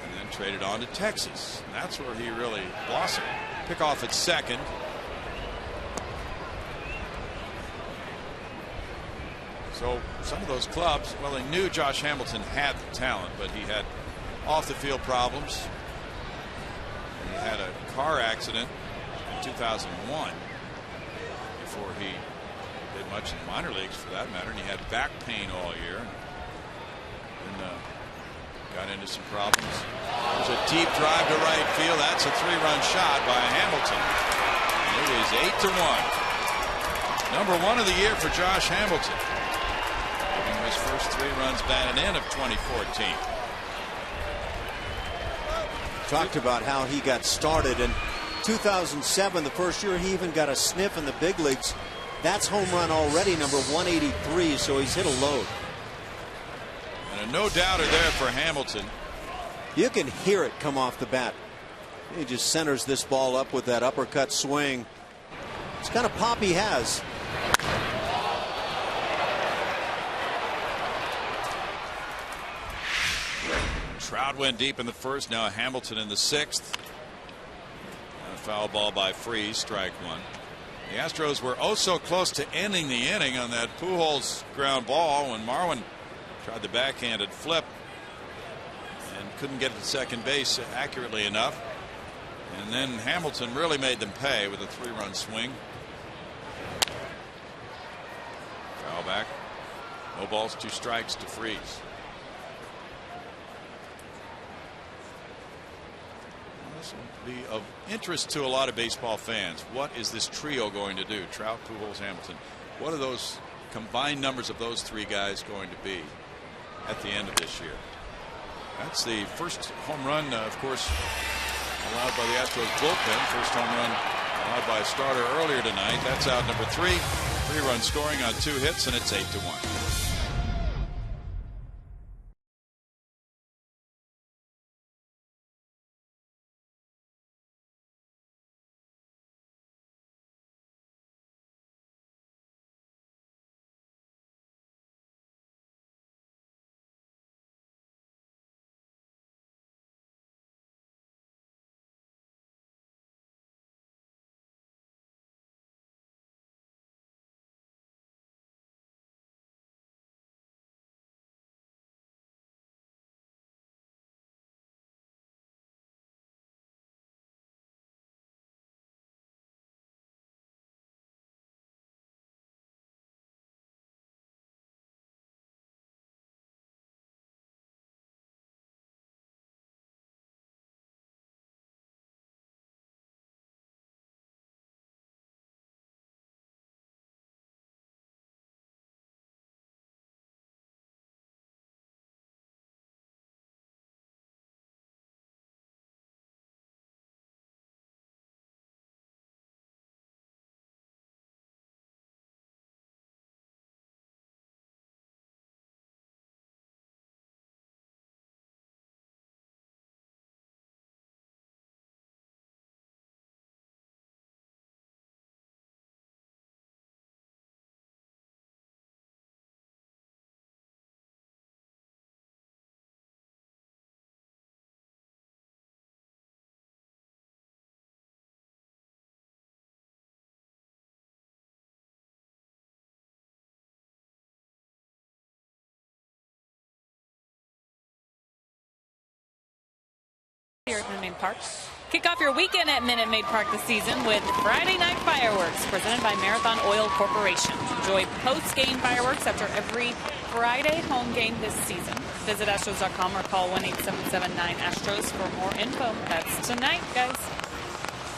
and then traded on to Texas. And that's where he really blossomed. Pick off at second. So some of those clubs, well, they knew Josh Hamilton had the talent, but he had off the field problems. He had a car accident in 2001 before he did much in the minor leagues, for that matter, and he had back pain all year and got into some problems. There's a deep drive to right field. That's a 3-run shot by Hamilton. And it is 8-1. Number 1 of the year for Josh Hamilton. Giving his first 3 runs batted in of 2014. Talked about how he got started in 2007, the first year he even got a sniff in the big leagues. That's home run already, number 183, so he's hit a load. And a no doubter there for Hamilton. You can hear it come off the bat. He just centers this ball up with that uppercut swing. It's kind of pop he has. Trout went deep in the first. Now Hamilton in the 6th. And a foul ball by Freese, strike 1. The Astros were oh so close to ending the inning on that Pujols ground ball when Marwin tried the backhanded flip and couldn't get to second base accurately enough. And then Hamilton really made them pay with a 3-run swing. Foul back. No balls, 2 strikes to Freese. This will be of interest to a lot of baseball fans. What is this trio going to do? Trout, Pujols, Hamilton. What are those combined numbers of those 3 guys going to be at the end of this year? That's the first home run, of course, allowed by the Astros bullpen. First home run allowed by a starter earlier tonight. That's out number 3. 3-run scoring on 2 hits, and it's 8-1. here at Minute Maid Park. Kick off your weekend at Minute Maid Park this season with Friday night fireworks presented by Marathon Oil Corporation. Enjoy post-game fireworks after every Friday home game this season. Visit Astros.com or call 1-877-9-ASTROS for more info. That's tonight, guys.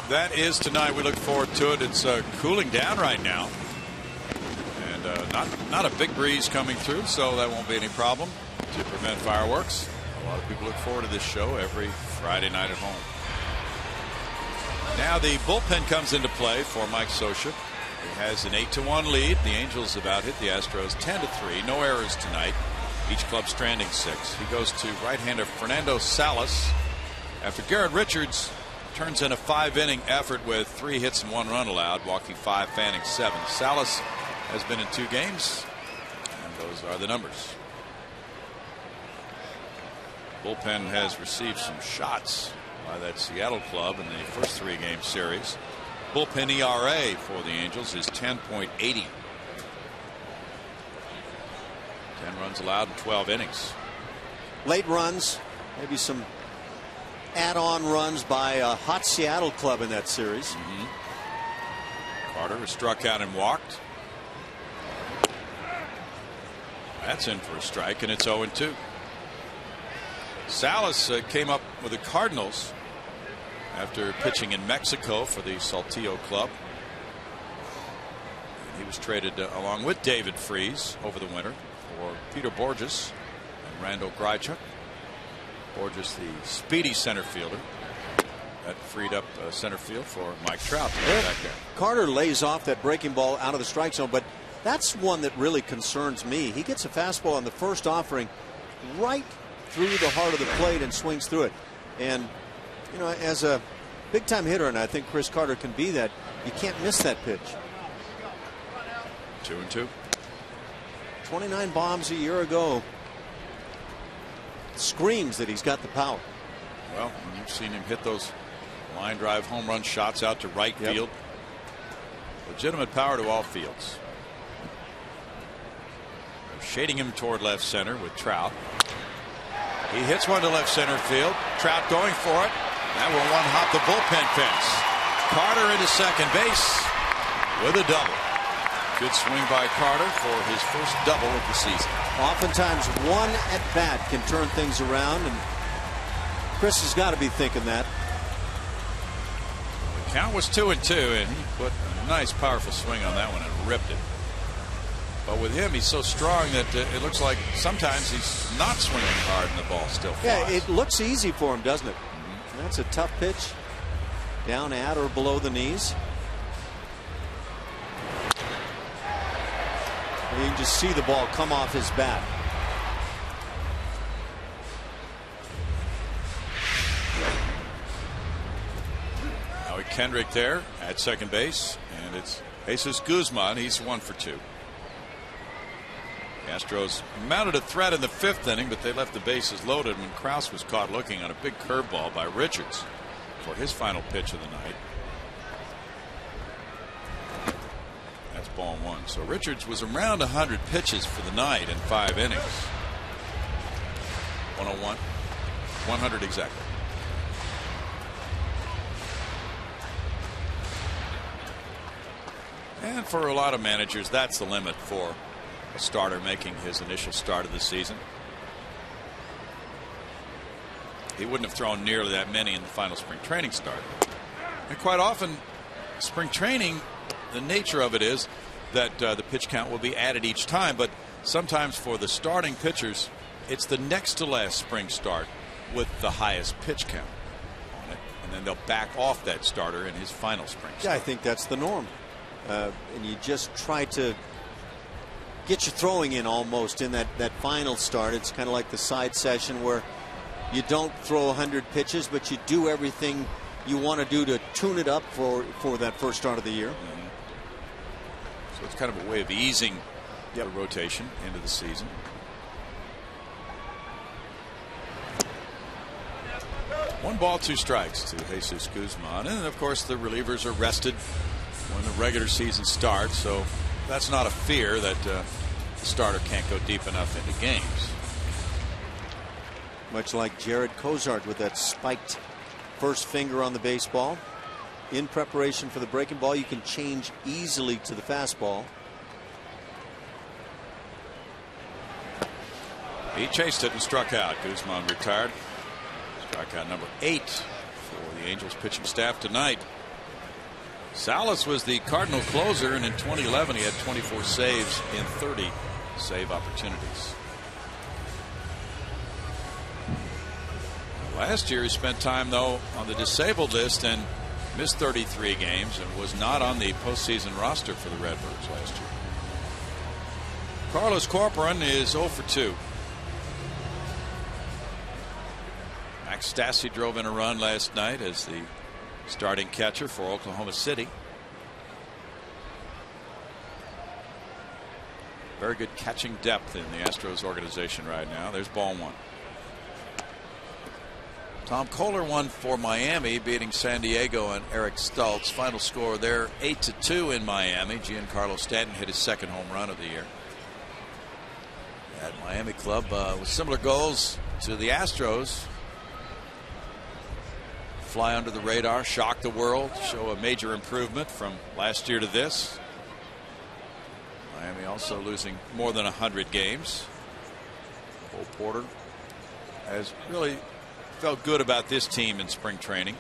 That is tonight. We look forward to it. It's cooling down right now. And not a big breeze coming through, so that won't be any problem to prevent fireworks. A lot of people look forward to this show every Friday night at home. Now the bullpen comes into play for Mike Trout. He has an 8-1 lead. The Angels have out hit the Astros 10-3. No errors tonight. Each club stranding 6. He goes to right-hander Fernando Salas after Garrett Richards turns in a 5-inning effort with 3 hits and 1 run allowed, walking 5, fanning 7. Salas has been in 2 games, and those are the numbers. Bullpen has received some shots by that Seattle club in the first 3-game series. Bullpen ERA for the Angels is 10.80. 10 runs allowed in 12 innings. Late runs, maybe some add-on runs by a hot Seattle club in that series. Carter was struck out and walked. That's in for a strike, and it's 0-2. Salas came up with the Cardinals after pitching in Mexico for the Saltillo club. He was traded along with David Freese over the winter for Peter Borges and Randall Grichuk. Borges, the speedy center fielder, that freed up center field for Mike Trout to get back there. Carter lays off that breaking ball out of the strike zone, but that's one that really concerns me. He gets a fastball on the first offering right through the heart of the plate and swings through it. And you know, as a big time hitter, and I think Chris Carter can be that, you can't miss that pitch. 2-2. 29 bombs a year ago. Screams that he's got the power. Well, you've seen him hit those line drive home run shots out to right field. Legitimate power to all fields. They're shading him toward left center with Trout. He hits one to left center field. Trout going for it. That will one hop the bullpen fence. Carter into second base with a double. Good swing by Carter for his first double of the season. Oftentimes one at bat can turn things around, and Chris has got to be thinking that. The count was 2-2, and he put a nice powerful swing on that one and ripped it. But with him, he's so strong that it looks like sometimes he's not swinging hard and the ball still flies. Yeah, it looks easy for him, doesn't it? That's a tough pitch. Down at or below the knees. You can just see the ball come off his bat. Howie Kendrick there at second base, and it's Jesus Guzman. He's 1 for 2. The Astros mounted a threat in the 5th inning, but they left the bases loaded when Krause was caught looking on a big curveball by Richards for his final pitch of the night. That's ball 1. So Richards was around 100 pitches for the night in 5 innings. 101. 100 exactly. And for a lot of managers, that's the limit for a starter making his initial start of the season. He wouldn't have thrown nearly that many in the final spring training start. And quite often, spring training, the nature of it is that the pitch count will be added each time. But sometimes for the starting pitchers, it's the next to last spring start with the highest pitch count on it. And then they'll back off that starter in his final spring start. Yeah, I think that's the norm. And you just try to get your throwing in almost in that final start. It's kind of like the side session where you don't throw 100 pitches, but you do everything you want to do to tune it up for that first start of the year. So it's kind of a way of easing the rotation into the season. One ball, 2 strikes to Jesus Guzman. And of course the relievers are rested when the regular season starts, so that's not a fear that the starter can't go deep enough into games. Much like Jared Cozart with that spiked first finger on the baseball. In preparation for the breaking ball, you can change easily to the fastball. He chased it and struck out. Guzman retired. Strikeout number 8 for the Angels pitching staff tonight. Salas was the Cardinal closer, and in 2011 he had 24 saves in 30 save opportunities. Last year he spent time, though, on the disabled list and missed 33 games and was not on the postseason roster for the Redbirds last year. Carlos Corcoran is 0 for 2. Max Stassi drove in a run last night as the starting catcher for Oklahoma City. Very good catching depth in the Astros organization right now. There's ball 1. Tom Kohler won for Miami, beating San Diego and Eric Stultz. Final score there 8-2 in Miami. Giancarlo Stanton hit his second home run of the year. That Miami club with similar goals to the Astros. Fly under the radar, shock the world, show a major improvement from last year to this. Miami also losing more than 100 games. Cole Porter has really felt good about this team in spring training,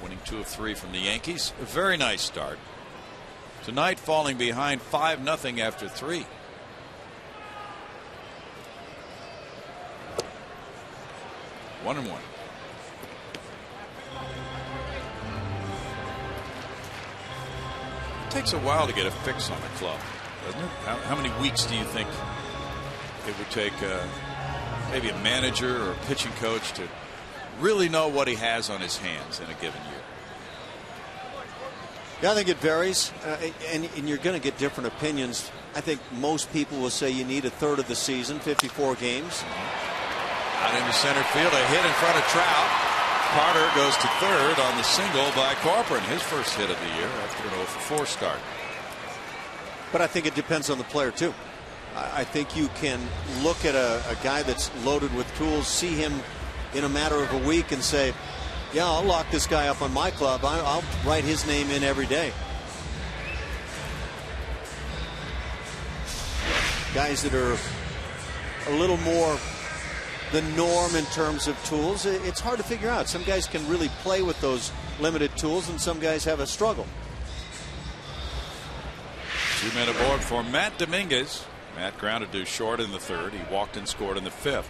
winning 2 of 3 from the Yankees. A very nice start. Tonight falling behind 5-0 after 3. One and one. It takes a while to get a fix on a club, doesn't it? How many weeks do you think it would take maybe a manager or a pitching coach to really know what he has on his hands in a given year? Yeah, I think it varies, and you're going to get different opinions. I think most people will say you need a third of the season, 54 games. Out into center field, a hit in front of Trout. Carter goes to third on the single by Corcoran, his first hit of the year after an 0 for 4 start. But I think it depends on the player too. I think you can look at a guy that's loaded with tools, see him in a matter of a week and say, yeah, I'll lock this guy up on my club. I'll write his name in every day. Guys that are a little more the norm in terms of tools, it's hard to figure out. Some guys can really play with those limited tools, and some guys have a struggle. 2 men aboard for Matt Dominguez. Matt grounded to short in the 3rd. He walked and scored in the 5th.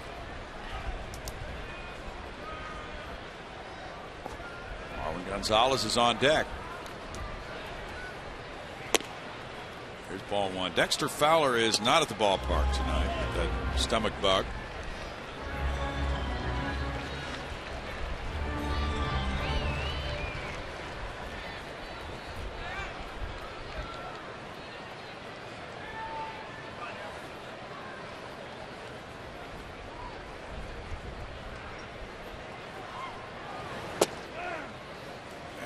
Marlon Gonzalez is on deck. Here's ball 1. Dexter Fowler is not at the ballpark tonight with that stomach bug.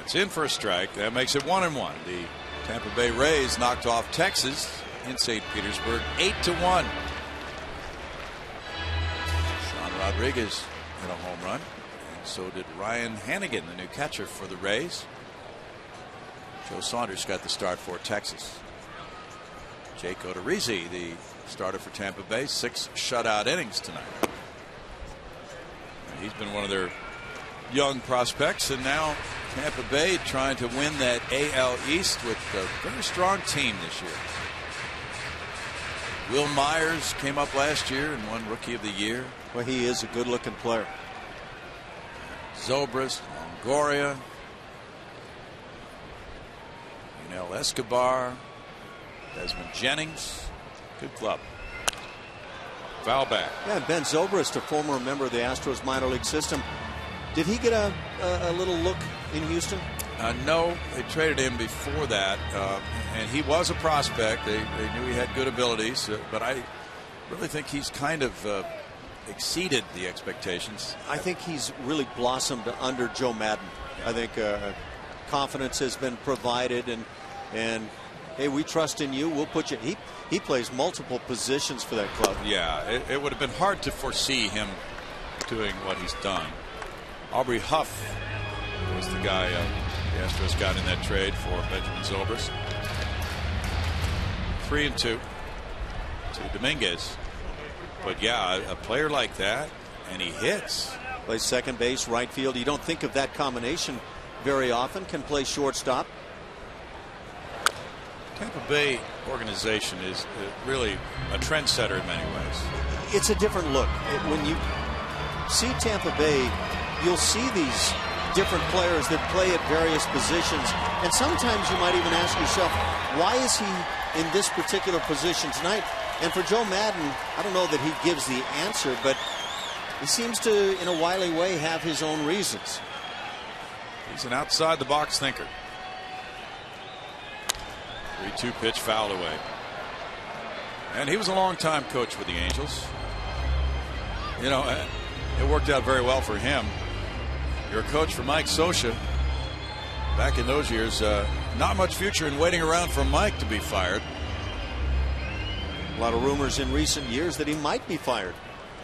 It's in for a strike. That makes it 1-1. The Tampa Bay Rays knocked off Texas in St. Petersburg 8-1. Sean Rodriguez hit a home run, and so did Ryan Hannigan, the new catcher for the Rays. Joe Saunders got the start for Texas. Jake Odorizzi, the starter for Tampa Bay, 6 shutout innings tonight. And he's been one of their young prospects, and now Tampa Bay trying to win that AL East with a very strong team this year. Will Myers came up last year and won Rookie of the Year. Well, he is a good-looking player. Zobrist, Longoria, Yunel Escobar, Desmond Jennings. Good club. Foul back. Yeah, Ben Zobrist, a former member of the Astros minor league system. Did he get a little look in Houston? No, they traded him before that, and he was a prospect. They knew he had good abilities, but I really think he's kind of exceeded the expectations. I think he's really blossomed under Joe Madden. Yeah. I think confidence has been provided, and hey, we trust in you. We'll put you. He plays multiple positions for that club. Yeah, it would have been hard to foresee him doing what he's done. Aubrey Huff was the guy the Astros got in that trade for Benjamin Zobrist. 3-2 to Dominguez. But yeah, a player like that, and he hits. Plays second base, right field. You don't think of that combination very often. Can play shortstop. Tampa Bay organization is really a trendsetter in many ways. It's a different look. When you see Tampa Bay, you'll see these different players that play at various positions. And sometimes you might even ask yourself, why is he in this particular position tonight? And for Joe Madden, I don't know that he gives the answer, but he seems to, in a wily way, have his own reasons. He's an outside-the-box thinker. 3-2 pitch fouled away. And he was a long-time coach with the Angels. You know, it worked out very well for him. You're a coach for Mike Scioscia. Back in those years, not much future in waiting around for Mike to be fired. A lot of rumors in recent years that he might be fired.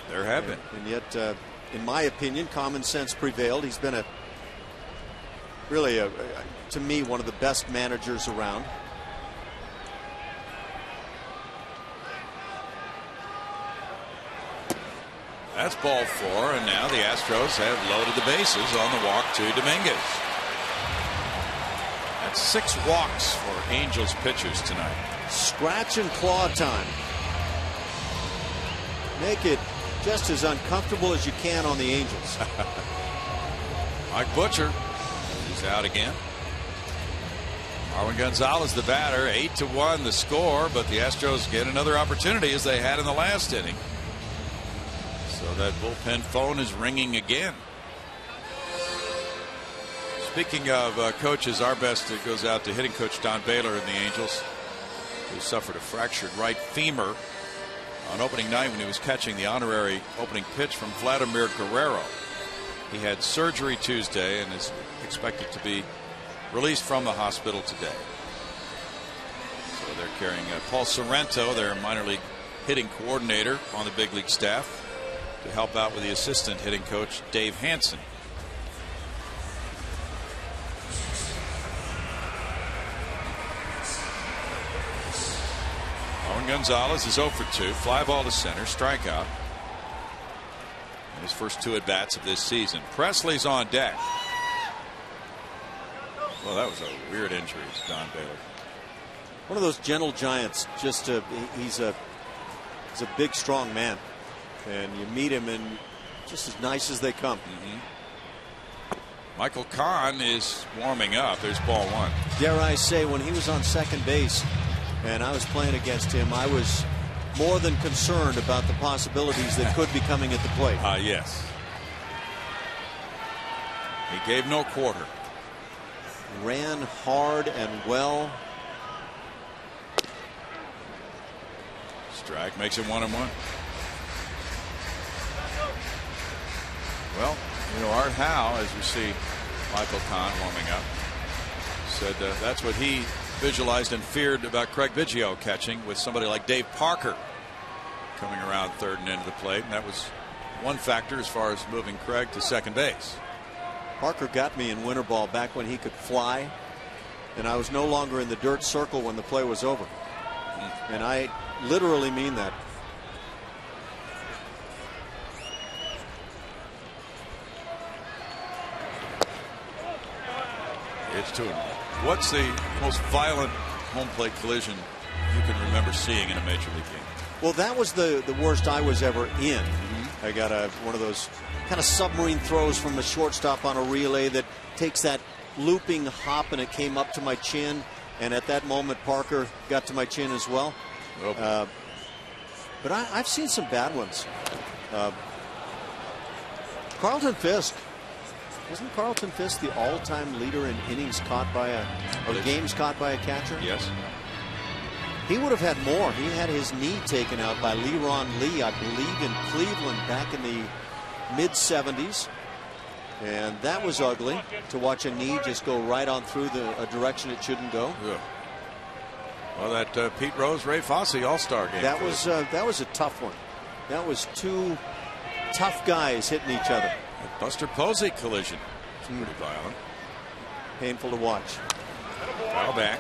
There have been. And yet, in my opinion, common sense prevailed. He's been really, to me, one of the best managers around. That's ball 4, and now the Astros have loaded the bases on the walk to Dominguez. That's 6 walks for Angels pitchers tonight. Scratch and claw time. Make it just as uncomfortable as you can on the Angels. Mike Butcher is out again. Marwin Gonzalez the batter. 8-1 the score, but the Astros get another opportunity as they had in the last inning. So that bullpen phone is ringing again. Speaking of coaches, our best goes out to hitting coach Don Baylor and the Angels, who suffered a fractured right femur on opening night when he was catching the honorary opening pitch from Vladimir Guerrero. He had surgery Tuesday and is expected to be released from the hospital today. So they're carrying Paul Sorrento, their minor league hitting coordinator, on the big league staff to help out with the assistant hitting coach Dave Hansen. Marwin Gonzalez is 0 for 2, fly ball to center, strikeout. And his first 2 at-bats of this season. Presley's on deck. Well, that was a weird injury to Don Baylor. One of those gentle giants. Just he's a big, strong man. And you meet him, and just as nice as they come. Michael Kahn is warming up. There's ball 1. Dare I say, when he was on second base and I was playing against him, I was more than concerned about the possibilities that could be coming at the plate. Yes. He gave no quarter. Ran hard and well. Strike makes it 1-1. Well, you know, Art Howe, as we see Michael Kahn warming up, said that's what he visualized and feared about Craig Biggio catching, with somebody like Dave Parker coming around third and into the plate. And that was one factor as far as moving Craig to second base. Parker got me in winter ball back when he could fly, and I was no longer in the dirt circle when the play was over. And I literally mean that. It's 2-1. What's the most violent home plate collision you can remember seeing in a major league game? Well, that was the worst I was ever in. I got one of those kind of submarine throws from the shortstop on a relay that takes that looping hop, and it came up to my chin. And at that moment, Parker got to my chin as well. But I've seen some bad ones. Carlton Fisk. Wasn't Carlton Fisk the all-time leader in innings caught by or games caught by a catcher? Yes. He would have had more. He had his knee taken out by Leron Lee, I believe, in Cleveland back in the mid-70s. And that was ugly, to watch a knee just go right on through a direction it shouldn't go. Yeah. Well, that Pete Rose, Ray Fosse All-Star game. That was a tough one. That was 2 tough guys hitting each other. That Buster Posey collision. It's pretty violent. Painful to watch. Foul back.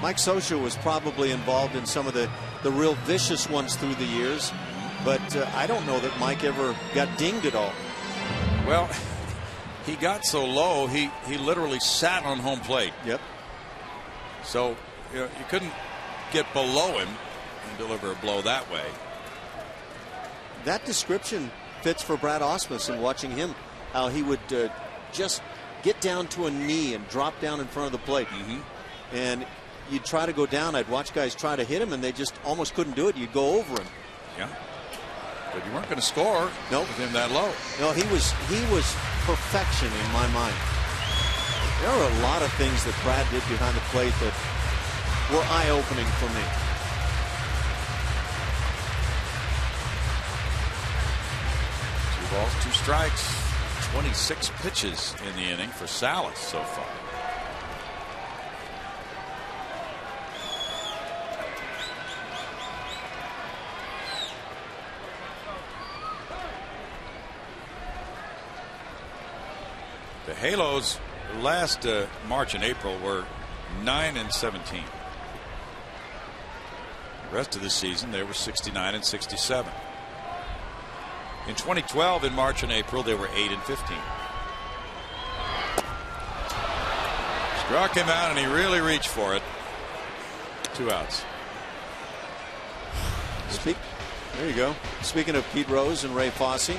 Mike Scioscia was probably involved in some of the real vicious ones through the years, but I don't know that Mike ever got dinged at all. Well, he got so low he literally sat on home plate. Yep. So you couldn't get below him and deliver a blow that way. That description fits for Brad Ausmus, and watching him, how he would just get down to a knee and drop down in front of the plate. And you'd try to go down. I'd watch guys try to hit him, and they just almost couldn't do it. You'd go over him. Yeah. But you weren't going to score with him that low. No, he was perfection in my mind. There are a lot of things that Brad did behind the plate that were eye-opening for me. 2 balls, 2 strikes. 26 pitches in the inning for Salas so far. The Halos last March and April were 9-17. The rest of the season they were 69-67. In 2012, in March and April, they were 8-15. Struck him out, and he really reached for it. 2 outs. There you go. Speaking of Pete Rose and Ray Fosse,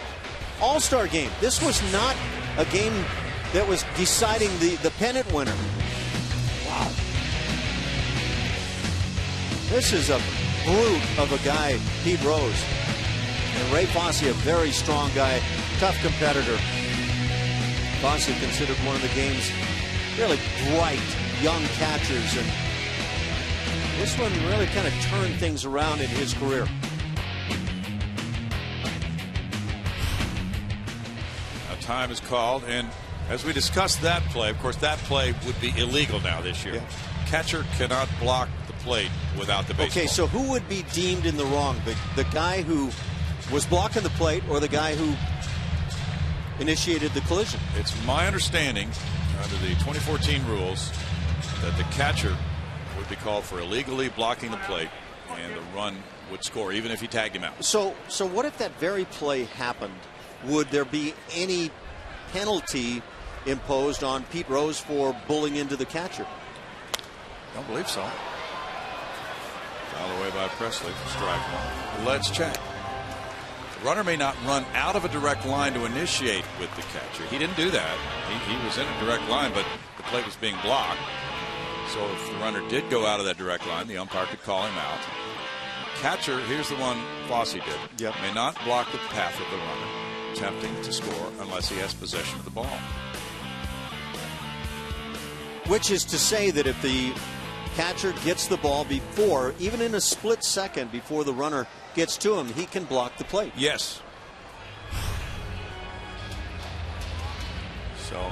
All-Star game. This was not a game that was deciding the pennant winner. Wow. This is a brute of a guy, Pete Rose. And Ray Fosse, a very strong guy, tough competitor. Fosse considered one of the game's really bright young catchers, and this one really kind of turned things around in his career. Now time is called, and as we discussed that play, of course that play would be illegal now this year. Yeah. Catcher cannot block the plate without the baseball. Okay, so who would be deemed in the wrong? The guy who was blocking the plate, or the guy who initiated the collision? It's my understanding under the 2014 rules that the catcher would be called for illegally blocking the plate, and the run would score even if he tagged him out. So what if that very play happened? Would there be any penalty imposed on Pete Rose for bullying into the catcher? Don't believe so. Foul away by Presley for strike 1. Let's check. The runner may not run out of a direct line to initiate with the catcher. He didn't do that. He was in a direct line, but the plate was being blocked. So if the runner did go out of that direct line, the umpire could call him out. Catcher, here's the one Fosse did. Yep. May not block the path of the runner attempting to score unless he has possession of the ball. Which is to say that if the catcher gets the ball before, even in a split second before the runner gets to him, he can block the plate. Yes. So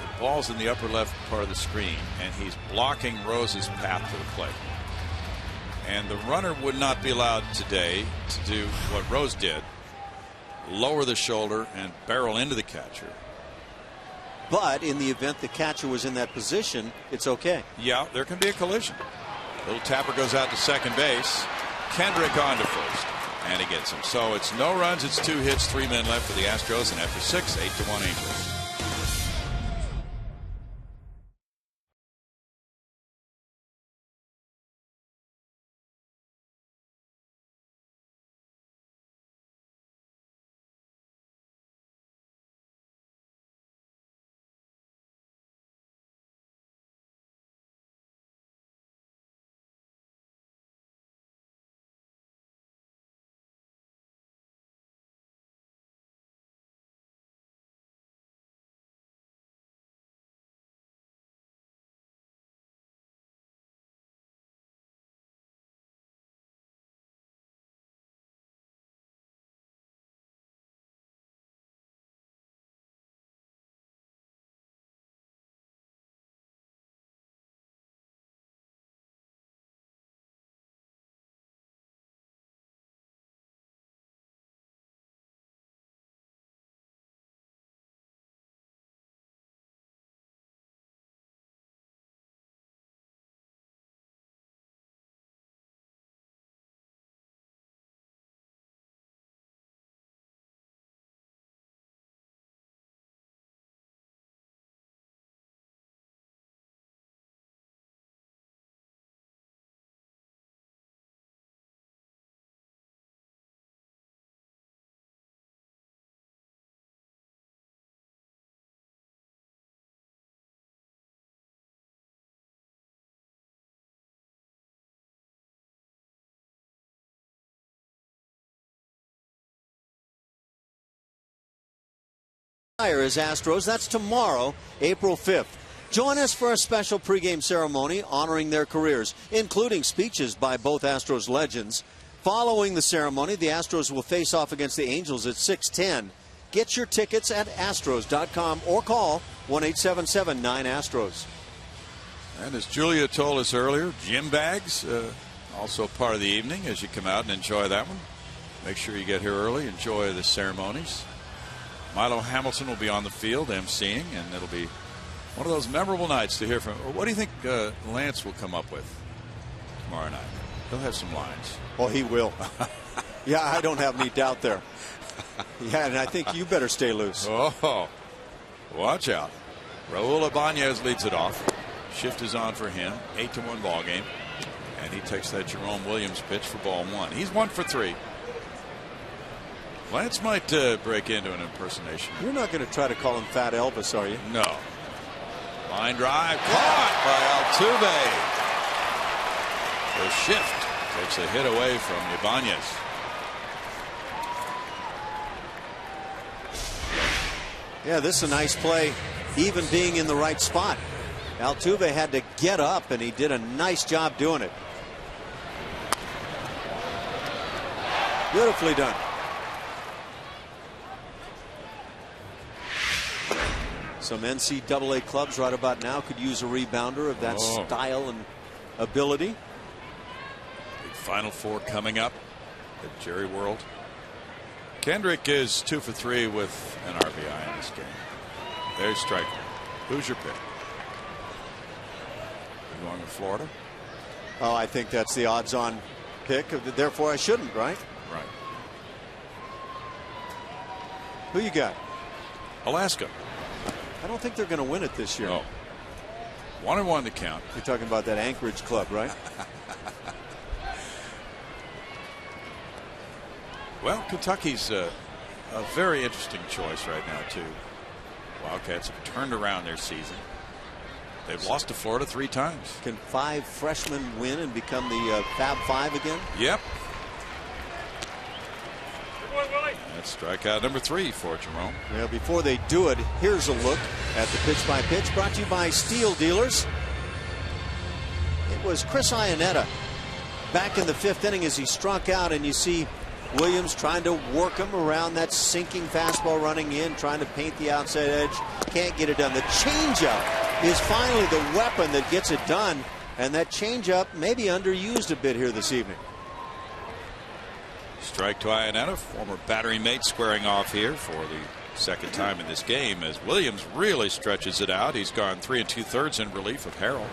the ball's in the upper left part of the screen, and he's blocking Rose's path to the plate. And the runner would not be allowed today to do what Rose did, lower the shoulder and barrel into the catcher. But in the event the catcher was in that position, it's okay. Yeah, there can be a collision. Little tapper goes out to second base. Kendrick on to first, and he gets him. So it's no runs, it's 2 hits, 3 men left for the Astros, and after 6, 8-1 Angels. Is Astros. That's tomorrow, April 5th. Join us for a special pregame ceremony honoring their careers, including speeches by both Astros legends. Following the ceremony, the Astros will face off against the Angels at 6:10. Get your tickets at Astros.com or call 1-877-9-ASTROS. And as Julia told us earlier, gym bags also part of the evening as you come out and enjoy that one. Make sure you get here early. Enjoy the ceremonies. Milo Hamilton will be on the field emceeing, and it'll be one of those memorable nights to hear from. What do you think Lance will come up with tomorrow night? He'll have some lines. Oh, he will. Yeah, I don't have any doubt there. Yeah, and I think you better stay loose. Oh, watch out. Raul Ibanez leads it off. Shift is on for him. 8-1 ball game. And he takes that Jerome Williams pitch for ball 1. He's 1 for 3. Lance might break into an impersonation. You're not going to try to call him Fat Elvis, are you? No. Line drive caught by Altuve. The shift takes a hit away from Ibanez. Yeah, this is a nice play, even being in the right spot. Altuve had to get up, and he did a nice job doing it. Beautifully done. Some NCAA clubs right about now could use a rebounder of that style and ability. Big Final Four coming up at Jerry World. Kendrick is 2 for 3 with an RBI in this game. There's strike. Who's your pick? You going with Florida? Oh, I think that's the odds-on pick. Therefore, I shouldn't, right? Right. Who you got? Alaska. I don't think they're going to win it this year. No. 1-1 to count. You're talking about that Anchorage club, right? Well, Kentucky's a very interesting choice right now, too. Wildcats have turned around their season. They've lost to Florida 3 times. Can 5 freshmen win and become the Fab Five again? Yep. That's strikeout number 3 for Jerome. Well, before they do it, here's a look at the pitch by pitch brought to you by Steel Dealers. It was Chris Iannetta back in the 5th inning as he struck out, and you see Williams trying to work him around that sinking fastball running in, trying to paint the outside edge. Can't get it done. The changeup is finally the weapon that gets it done, and that changeup may be underused a bit here this evening. Strike to Iannetta, former battery mate, squaring off here for the second time in this game as Williams really stretches it out. He's gone 3 2/3 in relief of Harrell.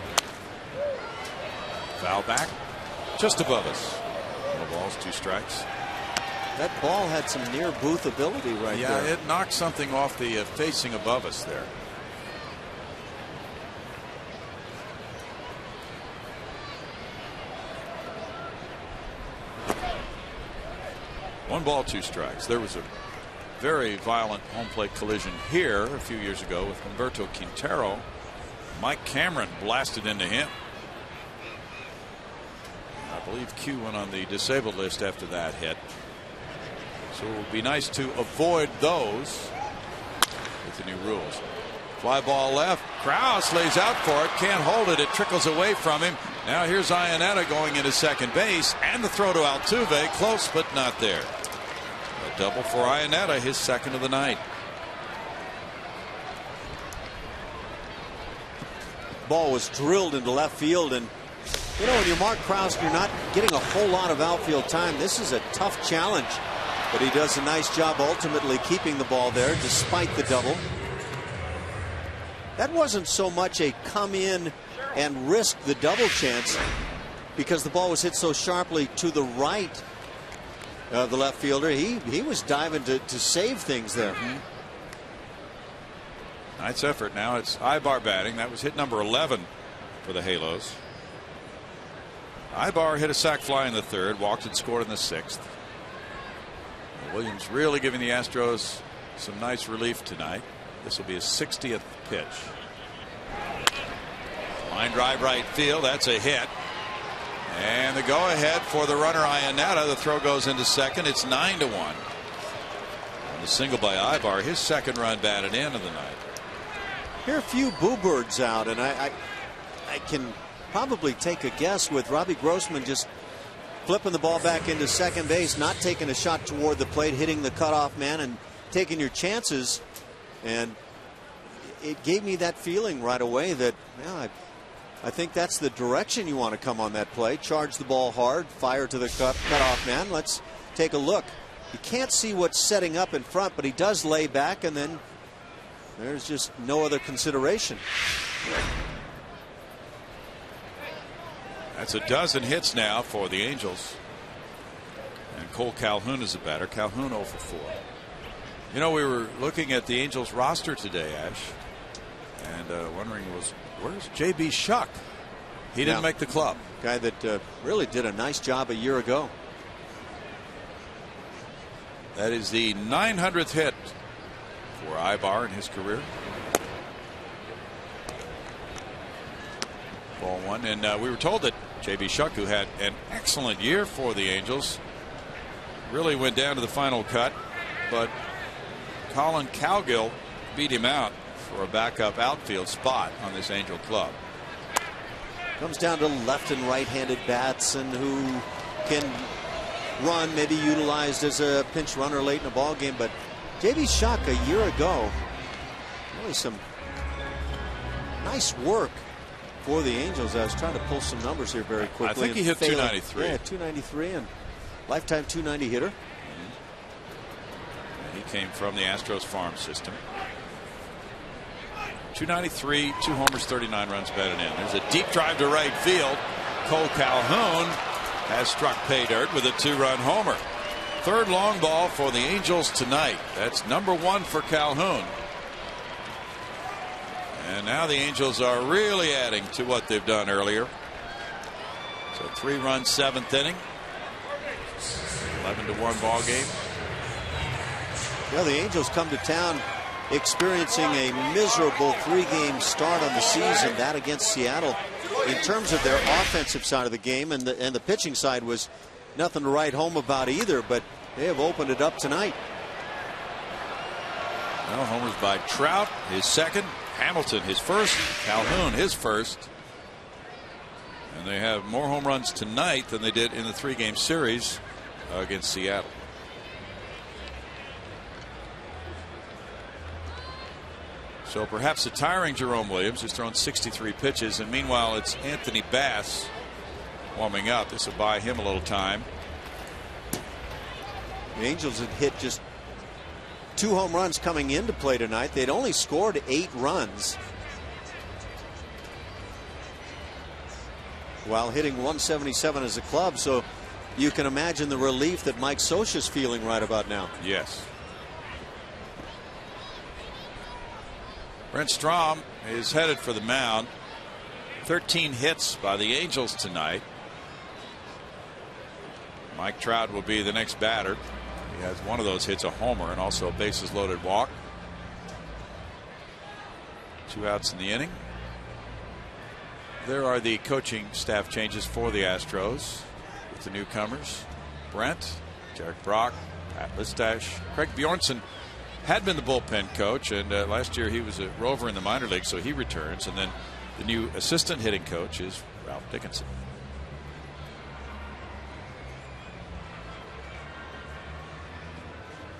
Foul back just above us. No balls, 2 strikes. That ball had some near booth ability right there. Yeah, it knocked something off the facing above us there. One ball, 2 strikes. There was a very violent home plate collision here a few years ago with Humberto Quintero. Mike Cameron blasted into him. I believe Q went on the disabled list after that hit. So it would be nice to avoid those with the new rules. Fly ball left. Krause lays out for it. Can't hold it. It trickles away from him. Now here's Iannetta going into second base. And the throw to Altuve. Close, but not there. A double for Iannetta, his second of the night. Ball was drilled into left field, and you know, when you're Mark Krause, you're not getting a whole lot of outfield time. This is a tough challenge, but he does a nice job ultimately keeping the ball there despite the double. That wasn't so much a come in and risk the double chance because the ball was hit so sharply to the right of the left fielder. He was diving to save things there. Nice effort. Now it's Ibar batting. That was hit number 11 for the Halos. Ibar hit a sac fly in the 3rd, walked and scored in the 6th. Williams really giving the Astros some nice relief tonight. This will be his 60th pitch. Line drive right field. That's a hit. And the go ahead for the runner Iannetta. The throw goes into second. It's 9-1. the single by Ivar, his second run batted in of the night. Here are a few boo birds out, and I can probably take a guess with Robbie Grossman just flipping the ball back into second base, not taking a shot toward the plate, hitting the cutoff man, and taking your chances. And it gave me that feeling right away that, yeah, I think that's the direction you want to come on that play. Charge the ball hard, fire to the cutoff man. Let's take a look. You can't see what's setting up in front, but he does lay back, and then there's just no other consideration. That's a dozen hits now for the Angels. And Cole Calhoun is a batter. Calhoun 0 for 4. You know, we were looking at the Angels roster today, Ash, and wondering where's J.B. Shuck? He didn't make the club. Guy that really did a nice job a year ago. That is the 900th hit for Ivar in his career. Ball one, and we were told that J.B. Shuck, who had an excellent year for the Angels, really went down to the final cut, but Colin Cowgill beat him out for a backup outfield spot on this Angel club. Comes down to left and right-handed bats, and who can run, maybe utilized as a pinch runner late in a ball game. But J.B. Shuck a year ago, really some nice work for the Angels. I was trying to pull some numbers here very quickly. I think he hit 293. Yeah, 293 and lifetime 290 hitter. He came from the Astros farm system. 293, 2 homers, 39 runs batted in. There's a deep drive to right field. Cole Calhoun has struck pay dirt with a 2-run homer. Third long ball for the Angels tonight. That's number 1 for Calhoun. And now the Angels are really adding to what they've done earlier. So 3-run 7th inning. 11-1 ball game. Well, the Angels come to town experiencing a miserable 3-game start on the season, that against Seattle. In terms of their offensive side of the game, and the pitching side was nothing to write home about either, but they have opened it up tonight. Well, homers by Trout, his second. Hamilton, his first. Calhoun, his first. And they have more home runs tonight than they did in the 3-game series against Seattle. So perhaps a tiring Jerome Williams, who's thrown 63 pitches, and meanwhile it's Anthony Bass warming up. This will buy him a little time. The Angels had hit just 2 home runs coming into play tonight. They'd only scored 8 runs while hitting 177 as a club. So you can imagine the relief that Mike Scioscia's feeling right about now. Yes. Brent Strom is headed for the mound. 13 hits by the Angels tonight. Mike Trout will be the next batter. He has one of those hits, a homer, and also a bases loaded walk. 2 outs in the inning. There are the coaching staff changes for the Astros with the newcomers. Brent, Derek Brock, Pat Listash, Craig Bjornson had been the bullpen coach, and last year he was a rover in the minor league, so he returns. And then the new assistant hitting coach is Ralph Dickinson.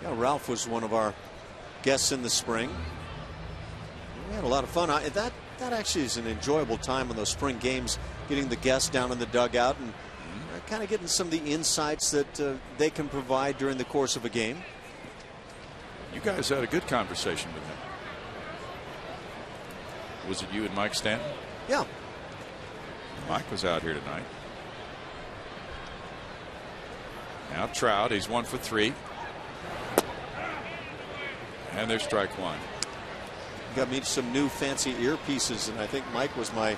Yeah, Ralph was one of our guests in the spring. We had a lot of fun. That actually is an enjoyable time in those spring games, getting the guests down in the dugout and kind of getting some of the insights that they can provide during the course of a game. You guys had a good conversation with him. Was it you and Mike Stanton? Yeah. Mike was out here tonight. Now Trout, he's 1 for 3. And there's strike 1. Got me some new fancy earpieces, and I think Mike was my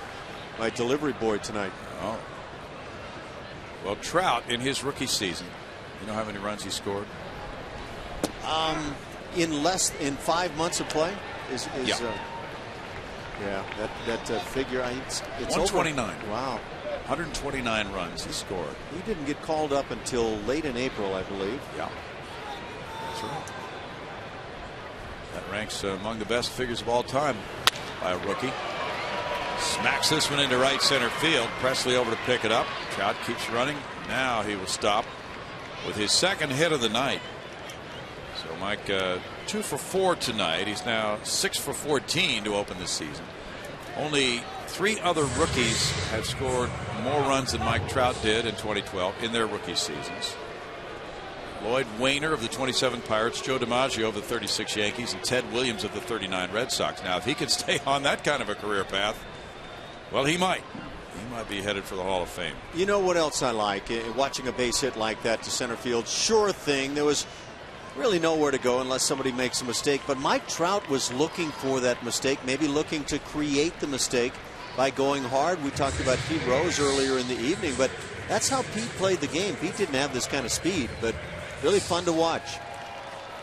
delivery boy tonight. Oh. Well, Trout in his rookie season, you know how many runs he scored? In 5 months of play is yeah. That figure, it's 129. Over. Wow. 129 runs he scored. He didn't get called up until late in April, I believe. Yeah, that's right. That ranks among the best figures of all time by a rookie. Smacks this one into right center field. Presley over to pick it up. Trout keeps running. Now he will stop with his second hit of the night. So Mike 2 for 4 tonight. He's now 6 for 14 to open the season. Only 3 other rookies have scored more runs than Mike Trout did in 2012 in their rookie seasons. Lloyd Wainer of the 27 Pirates, Joe DiMaggio of the 36 Yankees, and Ted Williams of the 39 Red Sox. Now, if he can stay on that kind of a career path, well, he might. He might be headed for the Hall of Fame. You know what else I like? Watching a base hit like that to center field. Sure thing. There was really nowhere to go unless somebody makes a mistake. But Mike Trout was looking for that mistake, maybe looking to create the mistake by going hard. We talked about Pete Rose earlier in the evening, but that's how Pete played the game. Pete didn't have this kind of speed, but really fun to watch.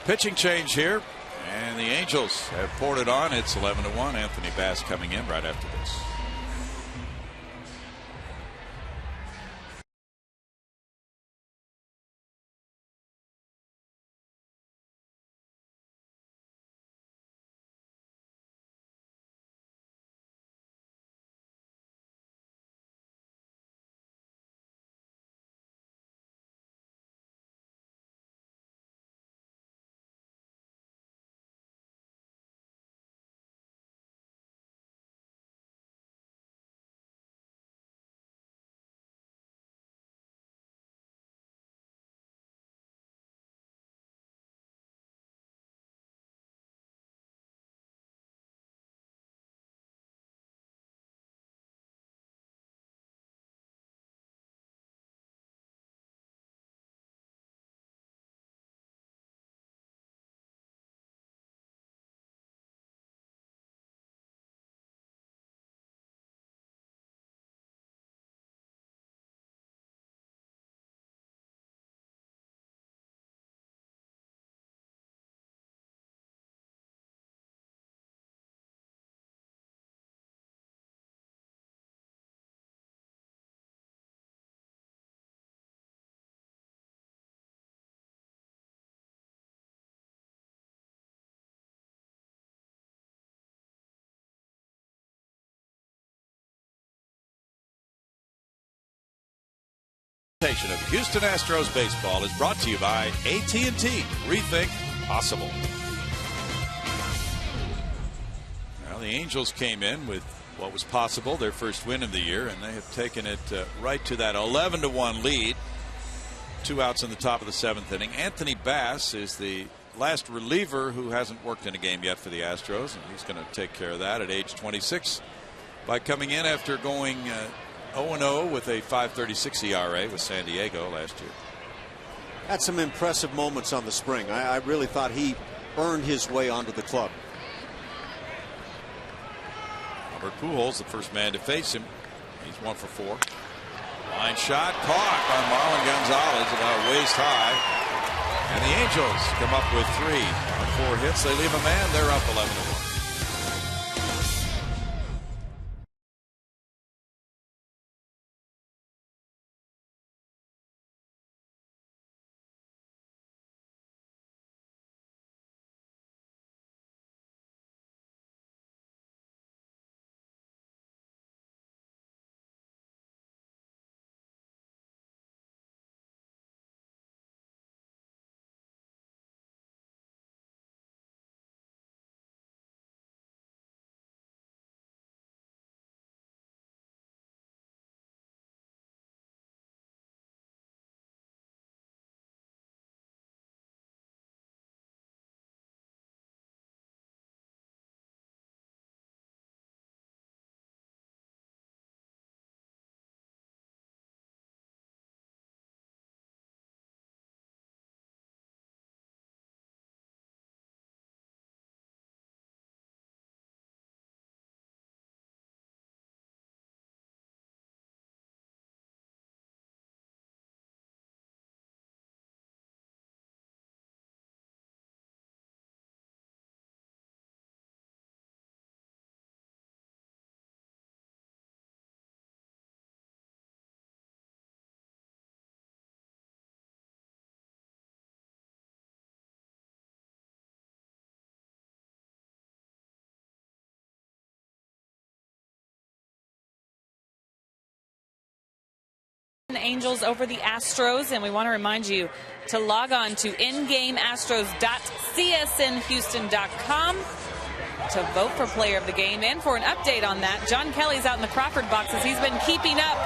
Pitching change here, and the Angels have poured it on. It's 11-1. Anthony Bass coming in right after this. Of Houston Astros baseball is brought to you by AT&T. Rethink possible. Well, the Angels came in with what was possible, their first win of the year, and they have taken it right to that 11-1 lead. 2 outs in the top of the 7th inning. Anthony Bass is the last reliever who hasn't worked in a game yet for the Astros, and he's going to take care of that at age 26 by coming in after going 0-0 with a 5.36 ERA with San Diego last year. Had some impressive moments on the spring. I really thought he earned his way onto the club. Albert Pujols, the first man to face him. He's 1 for 4. Line shot caught by Marlon Gonzalez about waist high. And the Angels come up with 3 on 4 hits. They leave a man. They're up 11-1. Angels over the Astros, and we want to remind you to log on to ingameastros.csnhouston.com to vote for player of the game. And for an update on that, John Kelly's out in the Crawford boxes. He's been keeping up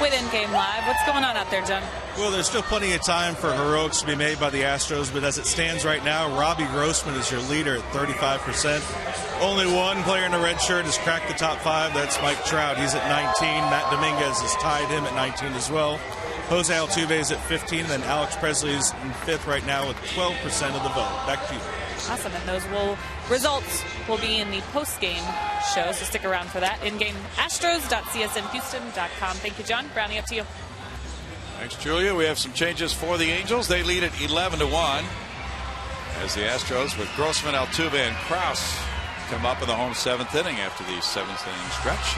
with In-Game Live. What's going on out there, John? Well, there's still plenty of time for heroics to be made by the Astros, but as it stands right now, Robbie Grossman is your leader at 35%. Only one player in a red shirt has cracked the top 5. That's Mike Trout. He's at 19. Matt Dominguez has tied him at 19 as well. Jose Altuve is at 15, and then Alex Presley is in 5th right now with 12% of the vote. Back to you. Awesome, and those results will be in the post-game show, so stick around for that. ingameastros.csnhouston.com. Thank you, John. Brownie, up to you. Thanks, Julia. We have some changes for the Angels. They lead at 11-1 as the Astros with Grossman, Altuve, and Krause come up in the home 7th inning after the 7th inning stretch.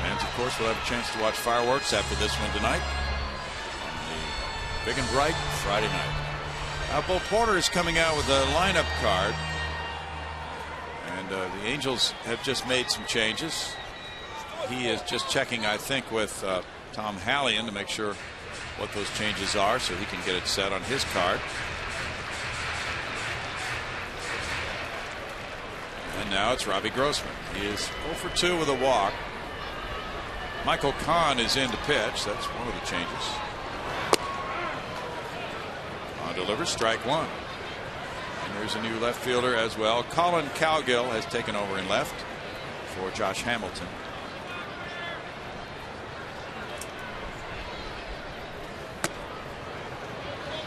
And of course, we'll have a chance to watch fireworks after this one tonight on the Big and Bright Friday night. Bo Porter is coming out with a lineup card, and the Angels have just made some changes. He is just checking, I think, with Tom Hallion to make sure what those changes are so he can get it set on his card. And now it's Robbie Grossman. He is 0 for 2 with a walk. Michael Kahn is in to pitch. That's one of the changes. Kahn delivers, strike 1. And there's a new left fielder as well. Colin Cowgill has taken over in left for Josh Hamilton.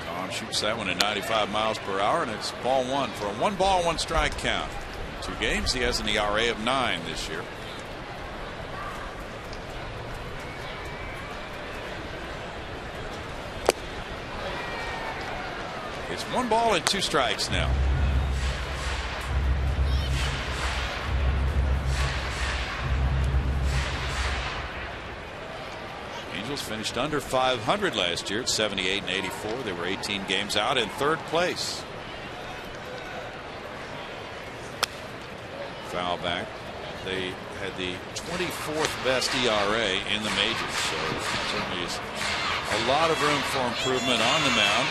Kahn shoots that one at 95 miles per hour, and it's ball 1 for a 1-ball, 1-strike count. 2 games. He has an ERA of 9 this year. It's 1 ball and 2 strikes now. Angels finished under 500 last year at 78 and 84. They were 18 games out in 3rd place. Foul back. They had the 24th best ERA in the majors, so certainly is a lot of room for improvement on the mound.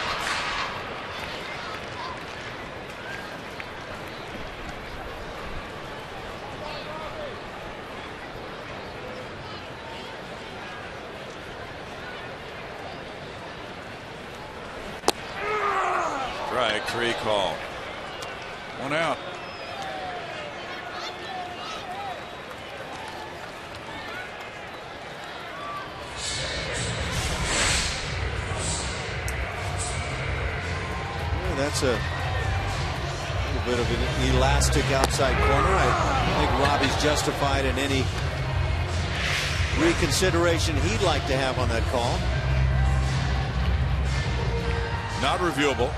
Strike 3 call. 1 out. That's a little bit of an elastic outside corner. I think Robbie's justified in any reconsideration he'd like to have on that call. Not reviewable.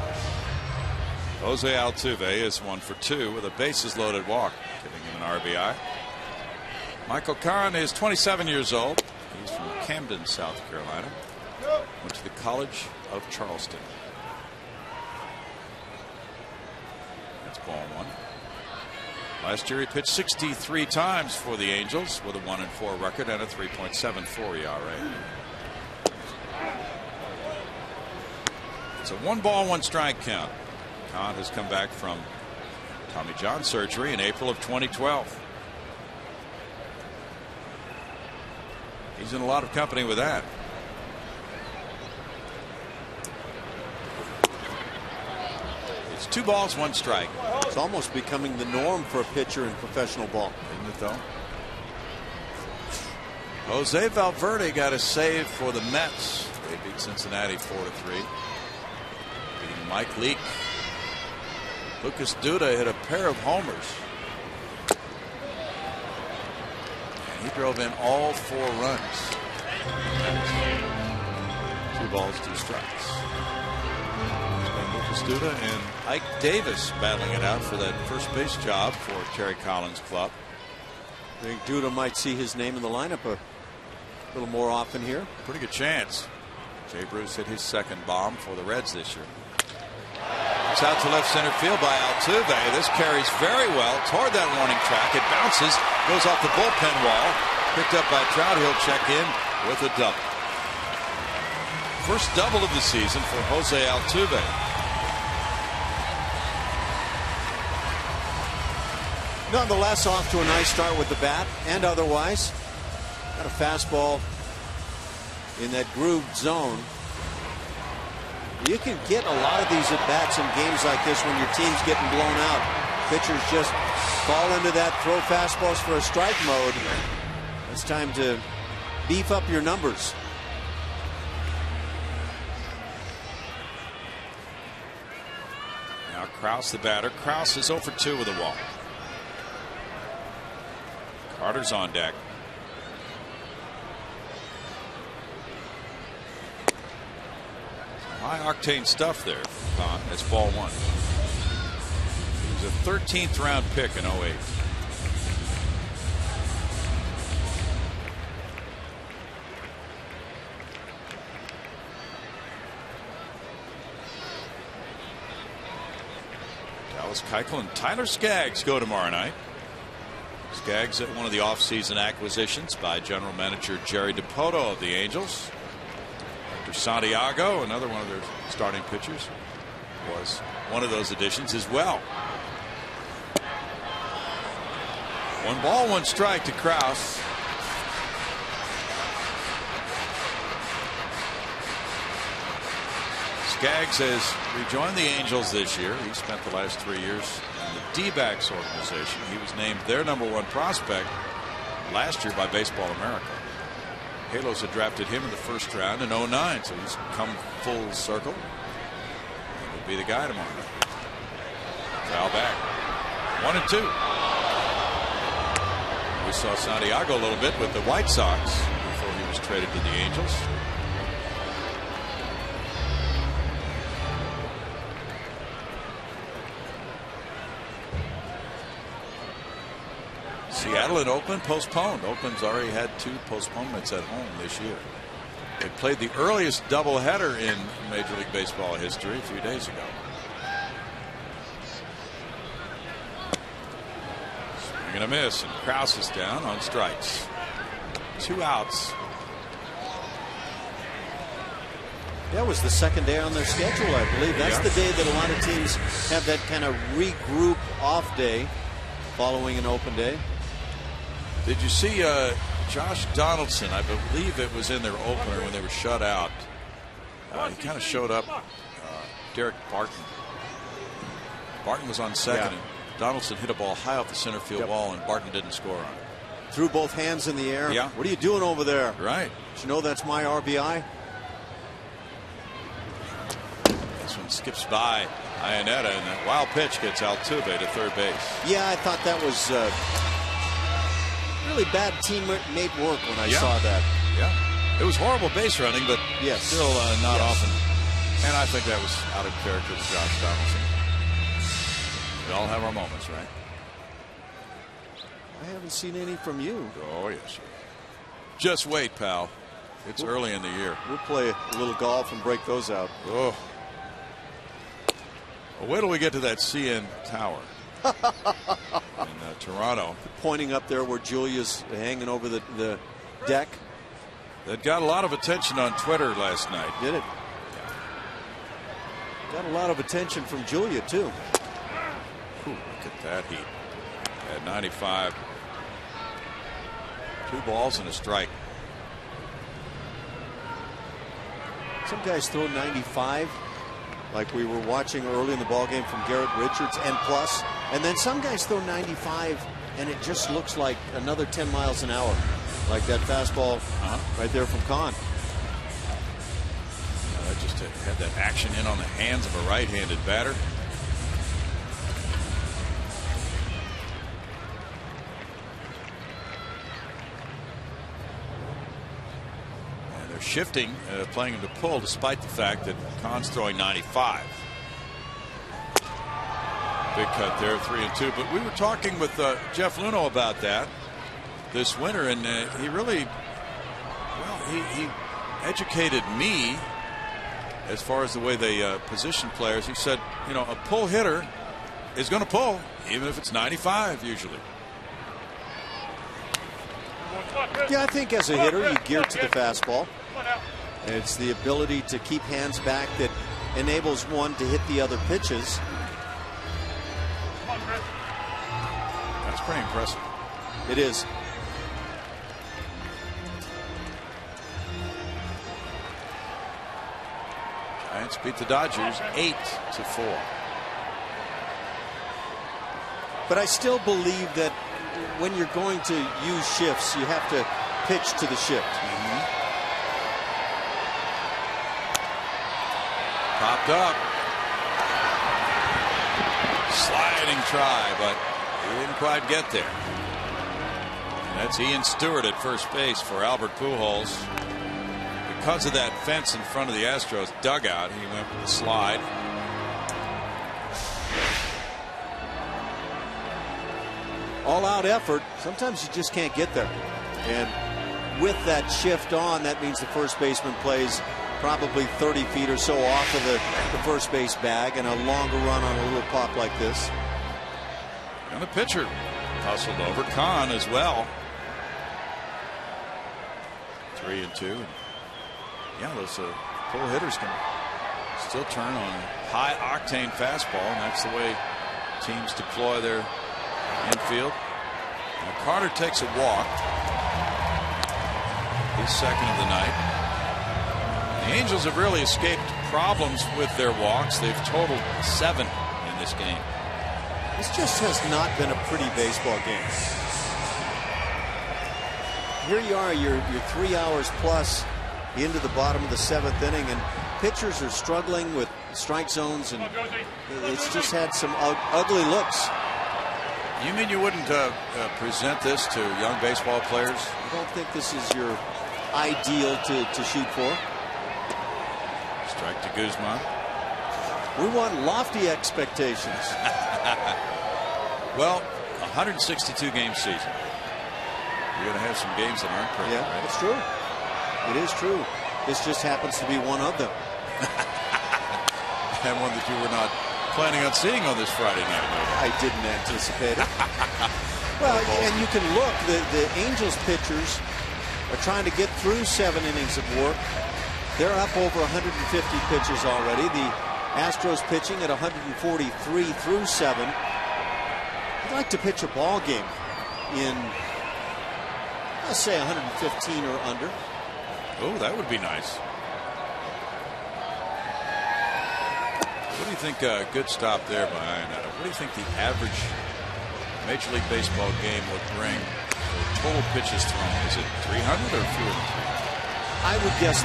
Jose Altuve is 1 for 2 with a bases loaded walk, giving him an RBI. Michael Kahn is 27 years old. He's from Camden, South Carolina. Went to the College of Charleston. That's ball 1. Last year he pitched 63 times for the Angels with a 1-4 record and a 3.74 ERA. It's a 1-ball, 1-strike count. Kahn has come back from Tommy John surgery in April of 2012. He's in a lot of company with that. It's 2 balls, 1 strike. It's almost becoming the norm for a pitcher in professional ball. Isn't it though? Jose Valverde got a save for the Mets. They beat Cincinnati 4-3. Beating Mike Leake. Lucas Duda hit a pair of homers. And he drove in all 4 runs. 2 balls, 2 strikes. Lucas Duda and Ike Davis battling it out for that first base job for Terry Collins' club. I think Duda might see his name in the lineup a little more often here. Pretty good chance. Jay Bruce hit his 2nd bomb for the Reds this year. It's out to left center field by Altuve. This carries very well toward that warning track. It bounces, goes off the bullpen wall. Picked up by Trout. He'll check in with a double. First double of the season for Jose Altuve. Nonetheless, off to a nice start with the bat and otherwise. Got a fastball in that grooved zone. You can get a lot of these at-bats in games like this when your team's getting blown out. Pitchers just fall into that throw fastballs for a strike mode. It's time to beef up your numbers. Now Krause the batter. Krause is 0 for 2 with a walk. Carter's on deck. High octane stuff there. That's ball 1. He was a 13th round pick in 08. Dallas Keuchel and Tyler Skaggs go tomorrow night. Skaggs at one of the offseason acquisitions by general manager Jerry DiPoto of the Angels. Santiago, another one of their starting pitchers, was one of those additions as well. 1 ball, 1 strike to Krause. Skaggs has rejoined the Angels this year. He spent the last 3 years in the D-backs organization. He was named their #1 prospect last year by Baseball America. Halos had drafted him in the first round in 09, so he's come full circle. He would be the guy tomorrow. Foul back. 1-2. We saw Santiago a little bit with the White Sox before he was traded to the Angels. Seattle and Oakland postponed. Oakland's already had 2 postponements at home this year. They played the earliest doubleheader in Major League Baseball history a few days ago. Swing and a miss, and Krause is down on strikes. 2 outs. That was the second day on their schedule, I believe. That's the day that a lot of teams have that kind of regroup off day following an open day. Did you see Josh Donaldson? I believe it was in their opener when they were shut out. He kind of showed up. Derek Barton. Barton was on second, and Donaldson hit a ball high off the center field wall, and Barton didn't score on it. Threw both hands in the air. Yeah. What are you doing over there? Right. Did you know that's my RBI? This one skips by Iannetta, and that wild pitch gets Altuve to third base. Yeah, I thought that was really bad teammate work when I saw that. Yeah. It was horrible base running, but still not often. And I think that was out of character with Josh Donaldson. We all have our moments, right? I haven't seen any from you. Oh, yes. Just wait, pal. It's early in the year. We'll play a little golf and break those out. Oh. Well, wait till we get to that CN Tower in Toronto. Pointing up there where Julia's hanging over the deck. That got a lot of attention on Twitter last night. Did it? Got a lot of attention from Julia, too. Ooh, look at that heat. At 95. 2 balls and a strike. Some guys throw 95, like we were watching early in the ballgame from Garrett Richards, and plus. And then some guys throw 95, and it just looks like another 10 miles an hour, like that fastball right there from Kahn. That just had that action in on the hands of a right-handed batter. And they're shifting, playing him to pull, despite the fact that Kahn's throwing 95. Big cut there, 3-2. But we were talking with Jeff Luno about that this winter, and he really, well, he educated me as far as the way they position players. He said, you know, a pull hitter is going to pull, even if it's 95 usually. Yeah, I think as a hitter, you gear to the fastball. It's the ability to keep hands back that enables one to hit the other pitches. That's pretty impressive. It is. Giants beat the Dodgers 8-4. But I still believe that when you're going to use shifts, you have to pitch to the shift. Popped up. Sliding try, but he didn't quite get there. That's Ian Stewart at first base for Albert Pujols. Because of that fence in front of the Astros dugout, he went with the slide. All-out effort. Sometimes you just can't get there. And with that shift on, that means the first baseman plays probably 30 feet or so off of the first base bag, and a longer run on a little pop like this. And the pitcher hustled over Khan as well. 3-2. Yeah, those pull hitters can still turn on a high octane fastball, and that's the way teams deploy their infield. Now Carter takes a walk. His second of the night. The Angels have really escaped problems with their walks. They've totaled 7 in this game. This just has not been a pretty baseball game. Here you are, you're 3 hours plus into the bottom of the 7th inning, and pitchers are struggling with strike zones, and it's just had some ugly looks. You mean you wouldn't present this to young baseball players? I don't think this is your ideal to shoot for. Strike to Guzman. We want lofty expectations. Well, 162 game season. You're going to have some games that aren't pretty. Yeah, right? It's true. It is true. This just happens to be one of them. And one that you were not planning on seeing on this Friday night. I didn't anticipate it. Well, and you can look, the Angels pitchers are trying to get through 7 innings of work. They're up over 150 pitches already. The Astros pitching at 143 through 7. I'd like to pitch a ball game in, let's say, 115 or under. Oh, that would be nice. What do you think? Good stop there by Ionetta. What do you think the average Major League Baseball game would bring for total pitches thrown? Is it 300 or fewer than 300? I would guess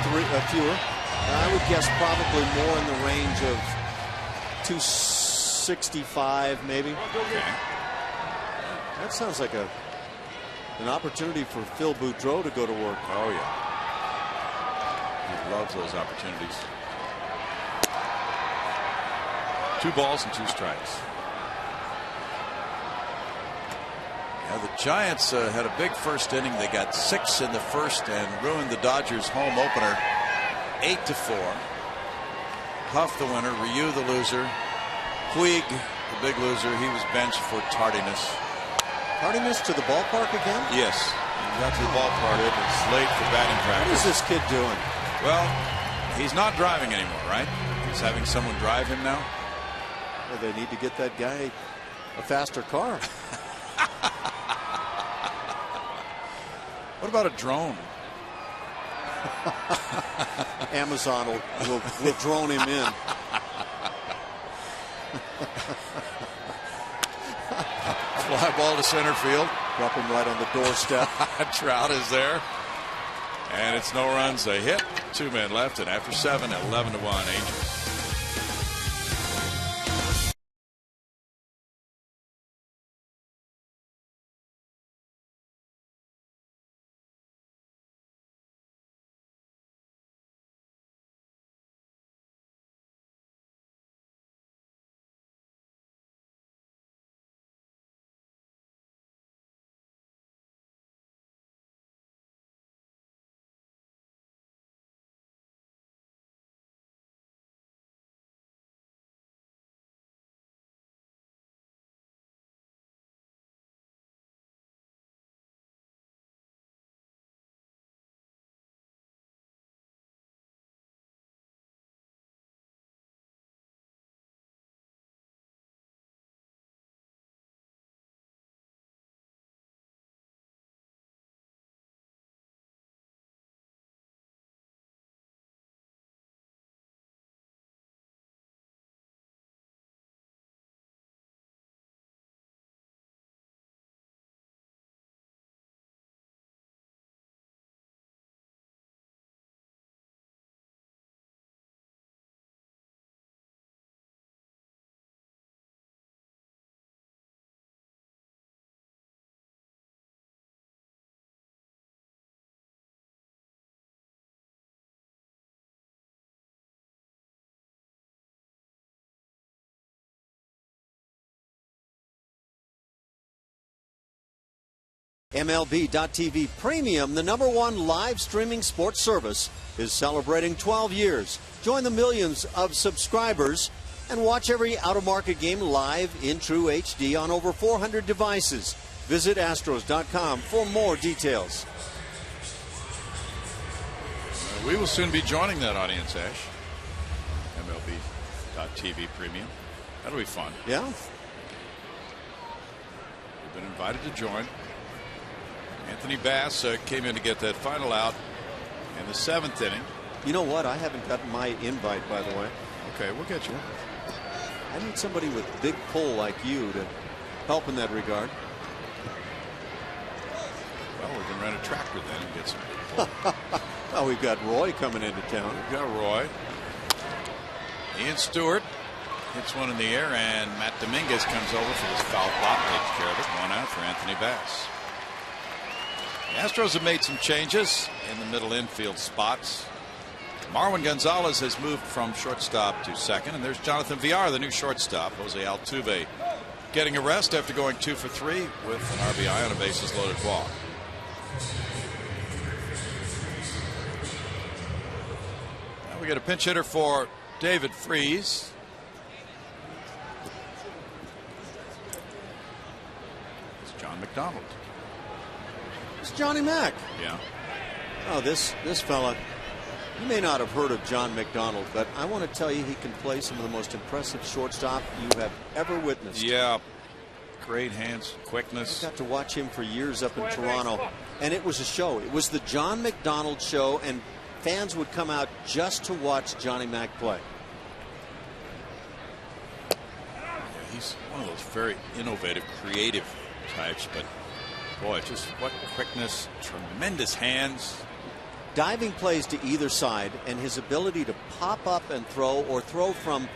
fewer. I would guess probably more in the range of 265, maybe. Okay. That sounds like an opportunity for Phil Boudreau to go to work. Oh yeah. He loves those opportunities. 2 balls and 2 strikes. Yeah, the Giants had a big first inning. They got 6 in the first and ruined the Dodgers' home opener 8-4. Huff the winner, Ryu the loser, Puig the big loser. He was benched for tardiness. Tardiness to the ballpark again? Yes, he got to the ballpark. It's late for batting practice. What is this kid doing? Well, he's not driving anymore, right? He's having someone drive him now. Well, they need to get that guy a faster car. What about a drone? Amazon will drone him in. Fly ball to center field. Drop him right on the doorstep. Trout is there. And it's no runs, a hit. 2 men left, and after 7, 11-1 Angels. MLB.tv Premium, the #1 live streaming sports service, is celebrating 12 years. Join the millions of subscribers and watch every out-of-market game live in true HD on over 400 devices. Visit Astros.com for more details. We will soon be joining that audience, Ash. MLB.tv Premium. That'll be fun. Yeah. We've been invited to join. Anthony Bass came in to get that final out in the 7th inning. You know what? I haven't gotten my invite, by the way. Okay, we'll get you. I need somebody with big pull like you to help in that regard. Well, we can rent a tractor then and get some big pull. Oh, we've got Roy coming into town. We've got Roy. Ian Stewart hits one in the air, and Matt Dominguez comes over for this foul plot, takes care of it. 1 out for Anthony Bass. The Astros have made some changes in the middle infield spots. Marwin Gonzalez has moved from shortstop to second, and there's Jonathan Villar, the new shortstop. Jose Altuve getting a rest after going 2 for 3 with an RBI on a bases loaded walk. Now we get a pinch hitter for David Freese. It's John McDonald. It's Johnny Mac. Yeah. Oh, this fella. You may not have heard of John McDonald, but I want to tell you he can play some of the most impressive shortstop you have ever witnessed. Yeah. Great hands, quickness. I got to watch him for years up in Toronto, and it was a show. It was the John McDonald show, and fans would come out just to watch Johnny Mac play. Yeah, he's one of those very innovative, creative types, but boy, just what quickness, tremendous hands. Diving plays to either side, and his ability to pop up and throw, or throw from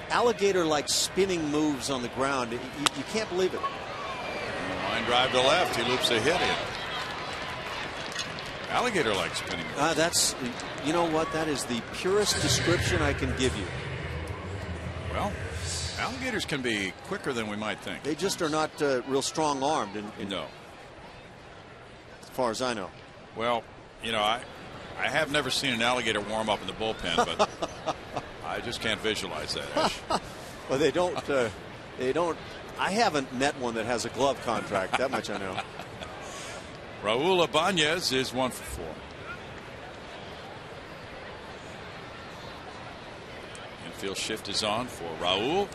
alligator-like spinning moves on the ground. You can't believe it. Line drive to left. He loops a hit in. Alligator-like spinning moves. That's, you know what? That is the purest description I can give you. Well, alligators can be quicker than we might think. They just are not real strong-armed. No. As far as I know. Well, you know, I have never seen an alligator warm up in the bullpen, but I just can't visualize that, Ash. Well, they don't. I haven't met one that has a glove contract. That much I know. Raul Ibanez is 1 for 4. Infield shift is on for Raul. A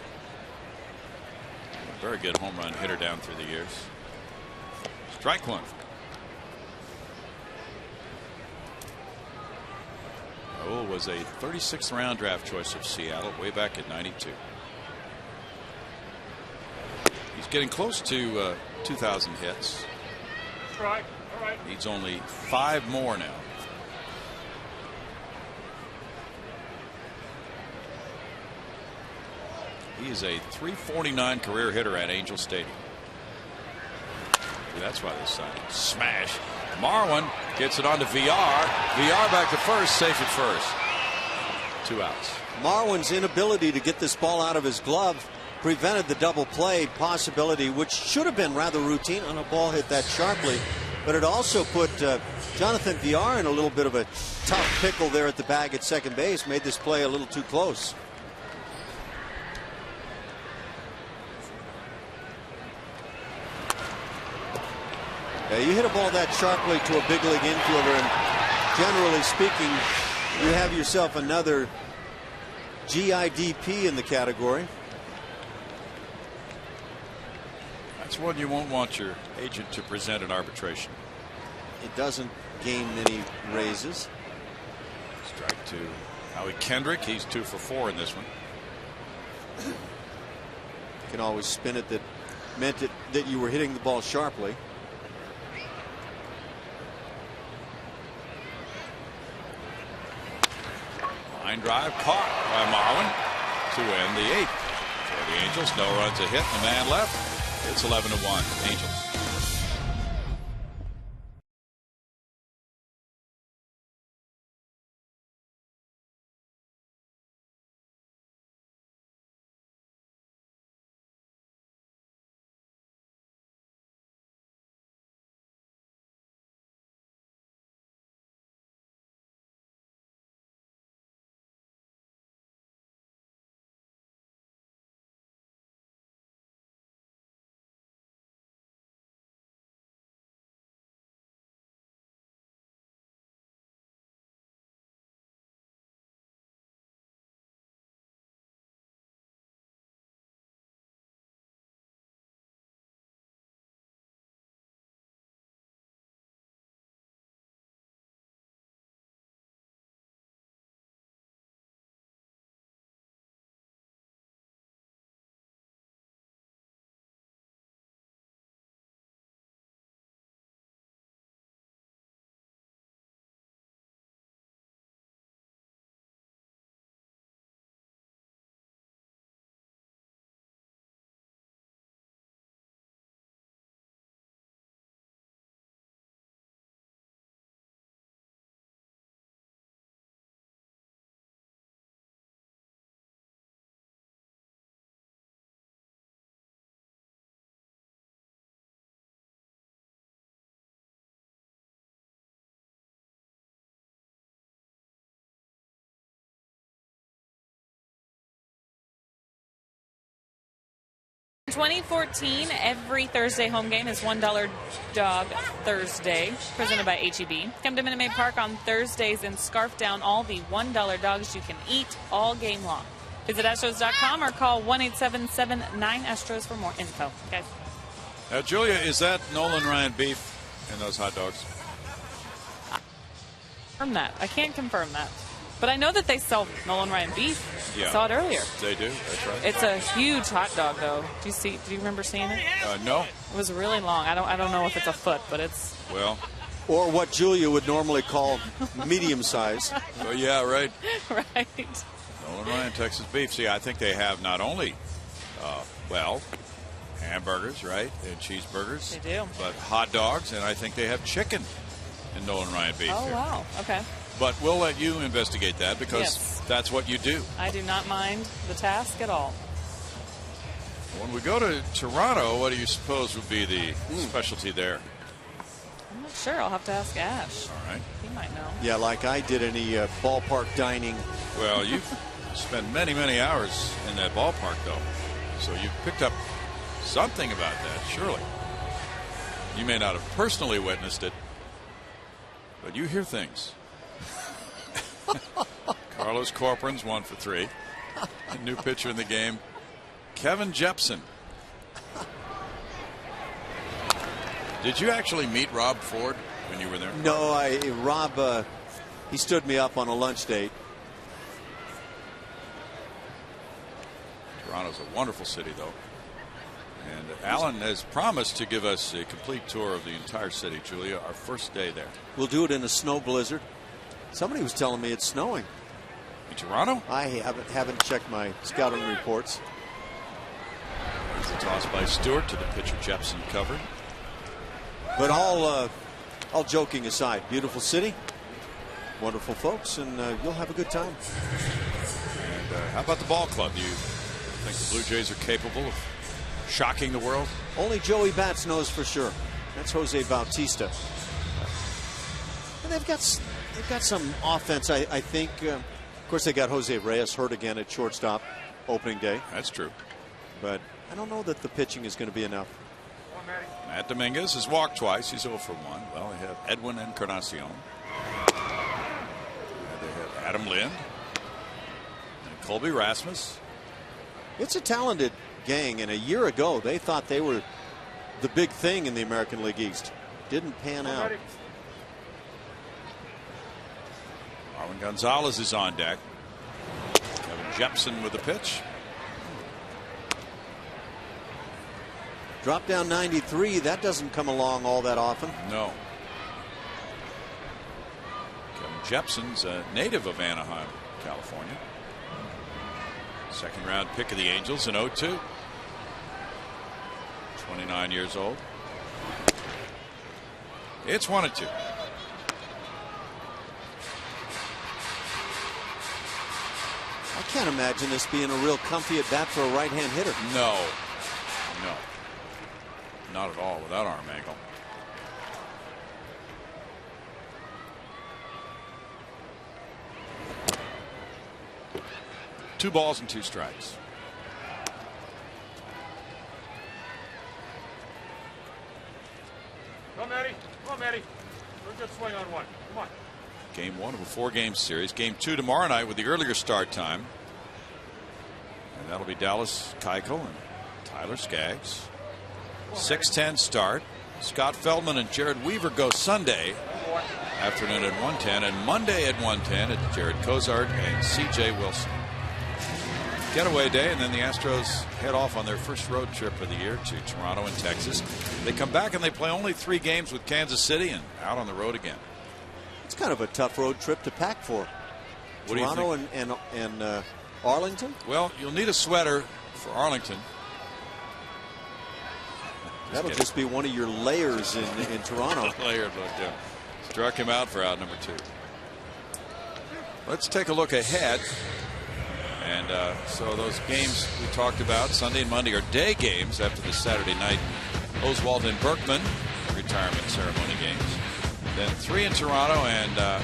very good home run hitter down through the years. Strike 1. Raul was a 36th round draft choice of Seattle way back in '92. He's getting close to 2,000 hits. Right. All right. Needs only 5 more now. He is a .349 career hitter at Angel Stadium. That's why they signed him. Smash. Marwin gets it on to Villar. Villar back to first, safe at first. 2 outs. Marwin's inability to get this ball out of his glove prevented the double play possibility, which should have been rather routine on a ball hit that sharply. But it also put Jonathan Villar in a little bit of a tough pickle there at the bag at second base. Made this play a little too close. You hit a ball that sharply to a big league infielder, and generally speaking, you have yourself another GIDP in the category. That's one you won't want your agent to present at arbitration. It doesn't gain many raises. Strike 2. Howie Kendrick, he's 2 for 4 in this one. You can always spin it that meant that you were hitting the ball sharply. Line drive caught by Marwin to end the 8th. For the Angels, no runs a hit, and a man left. It's 11-1 Angels. 2014, every Thursday home game is $1 Dog Thursday, presented by HEB. Come to Minute Maid Park on Thursdays and scarf down all the $1 dogs you can eat all game long. Visit Astros.com or call 1-877-9-ASTROS for more info. Guys. Now, Julia, is that Nolan Ryan beef in those hot dogs? Confirm that. I can't confirm that. But I know that they sell Nolan Ryan beef. Yeah. I saw it earlier. They do. That's right. It's a huge hot dog, though. Do you remember seeing it? No. It was really long. I don't know if it's a foot, but it's. Well. Or what Julia would normally call medium size. Well, yeah, right. Right. Nolan Ryan Texas beef. See, I think they have not only, hamburgers, right, and cheeseburgers. They do. But hot dogs, and I think they have chicken in Nolan Ryan beef. Oh, here. wow. Okay. But we'll let you investigate that because that's what you do. I do not mind the task at all. When we go to Toronto, what do you suppose would be the specialty there? I'm not sure. I'll have to ask Ash. All right. He might know. Yeah, like I did any ballpark dining. Well, you've spent many, many hours in that ballpark, though. So you've picked up something about that, surely. You may not have personally witnessed it, but you hear things. Carlos Corcoran's 1 for 3. A new pitcher in the game, Kevin Jepson. Did you actually meet Rob Ford when you were there? No, Rob, he stood me up on a lunch date. Toronto's a wonderful city, though. And Alan has promised to give us a complete tour of the entire city, Julia, our first day there. We'll do it in a snow blizzard. Somebody was telling me it's snowing. In Toronto? I haven't checked my scouting reports. There's the toss by Stewart to the pitcher Jepson covered. But all joking aside, beautiful city, wonderful folks, and you'll have a good time. And how about the ball club? Do you think the Blue Jays are capable of shocking the world? Only Joey Bats knows for sure. That's Jose Bautista. And they've got some offense, I think. Of course, they got Jose Reyes hurt again at shortstop opening day. That's true. But I don't know that the pitching is going to be enough. Matt Dominguez has walked twice. He's 0 for 1. Well, they have Edwin Encarnacion. They have Adam Lind. And Colby Rasmus. It's a talented gang, and a year ago they thought they were the big thing in the American League East. Didn't pan out. Marwin Gonzalez is on deck. Kevin Jepson with the pitch. Drop down 93. That doesn't come along all that often. No. Kevin Jepson's a native of Anaheim, California. Second round pick of the Angels in 0-2. 29 years old. It's 1-2. I can't imagine this being a real comfy at bat for a right-hand hitter. No. Not at all with that arm angle. Two balls and 2 strikes. Come on, Eddie. Come on, Eddie. We're good swing on one. Come on. Game 1 of a 4-game series. Game 2 tomorrow night with the earlier start time. And that'll be Dallas Keuchel and Tyler Skaggs. 6:10 start. Scott Feldman and Jared Weaver go Sunday afternoon at 1:10, and Monday at 1:10 at Jared Cozart and C.J. Wilson. Getaway day, and then the Astros head off on their first road trip of the year to Toronto and Texas. They come back and they play only 3 games with Kansas City and out on the road again. It's kind of a tough road trip to pack for. What Toronto do you think? and Arlington? Well, you'll need a sweater for Arlington. That'll just be one of your layers in Toronto. Layered look, yeah. Struck him out for out number 2. Let's take a look ahead. And so those games we talked about Sunday and Monday are day games after the Saturday night Oswald and Berkman retirement ceremony games. Then 3 in Toronto and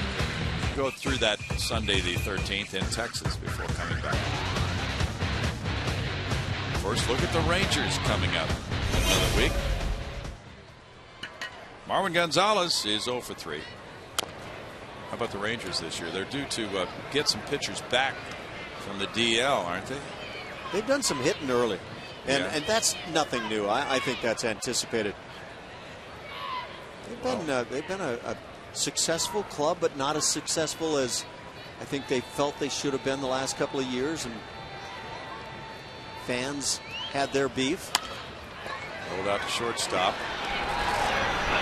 go through that Sunday the 13th in Texas before coming back. First look at the Rangers coming up in another week. Marwin Gonzalez is 0 for 3. How about the Rangers this year? They're due to get some pitchers back from the DL, aren't they? They've done some hitting early, and that's nothing new. I think that's anticipated. They've been a successful club, but not as successful as I think they felt they should have been the last couple of years, and fans had their beef. Rolled out to shortstop.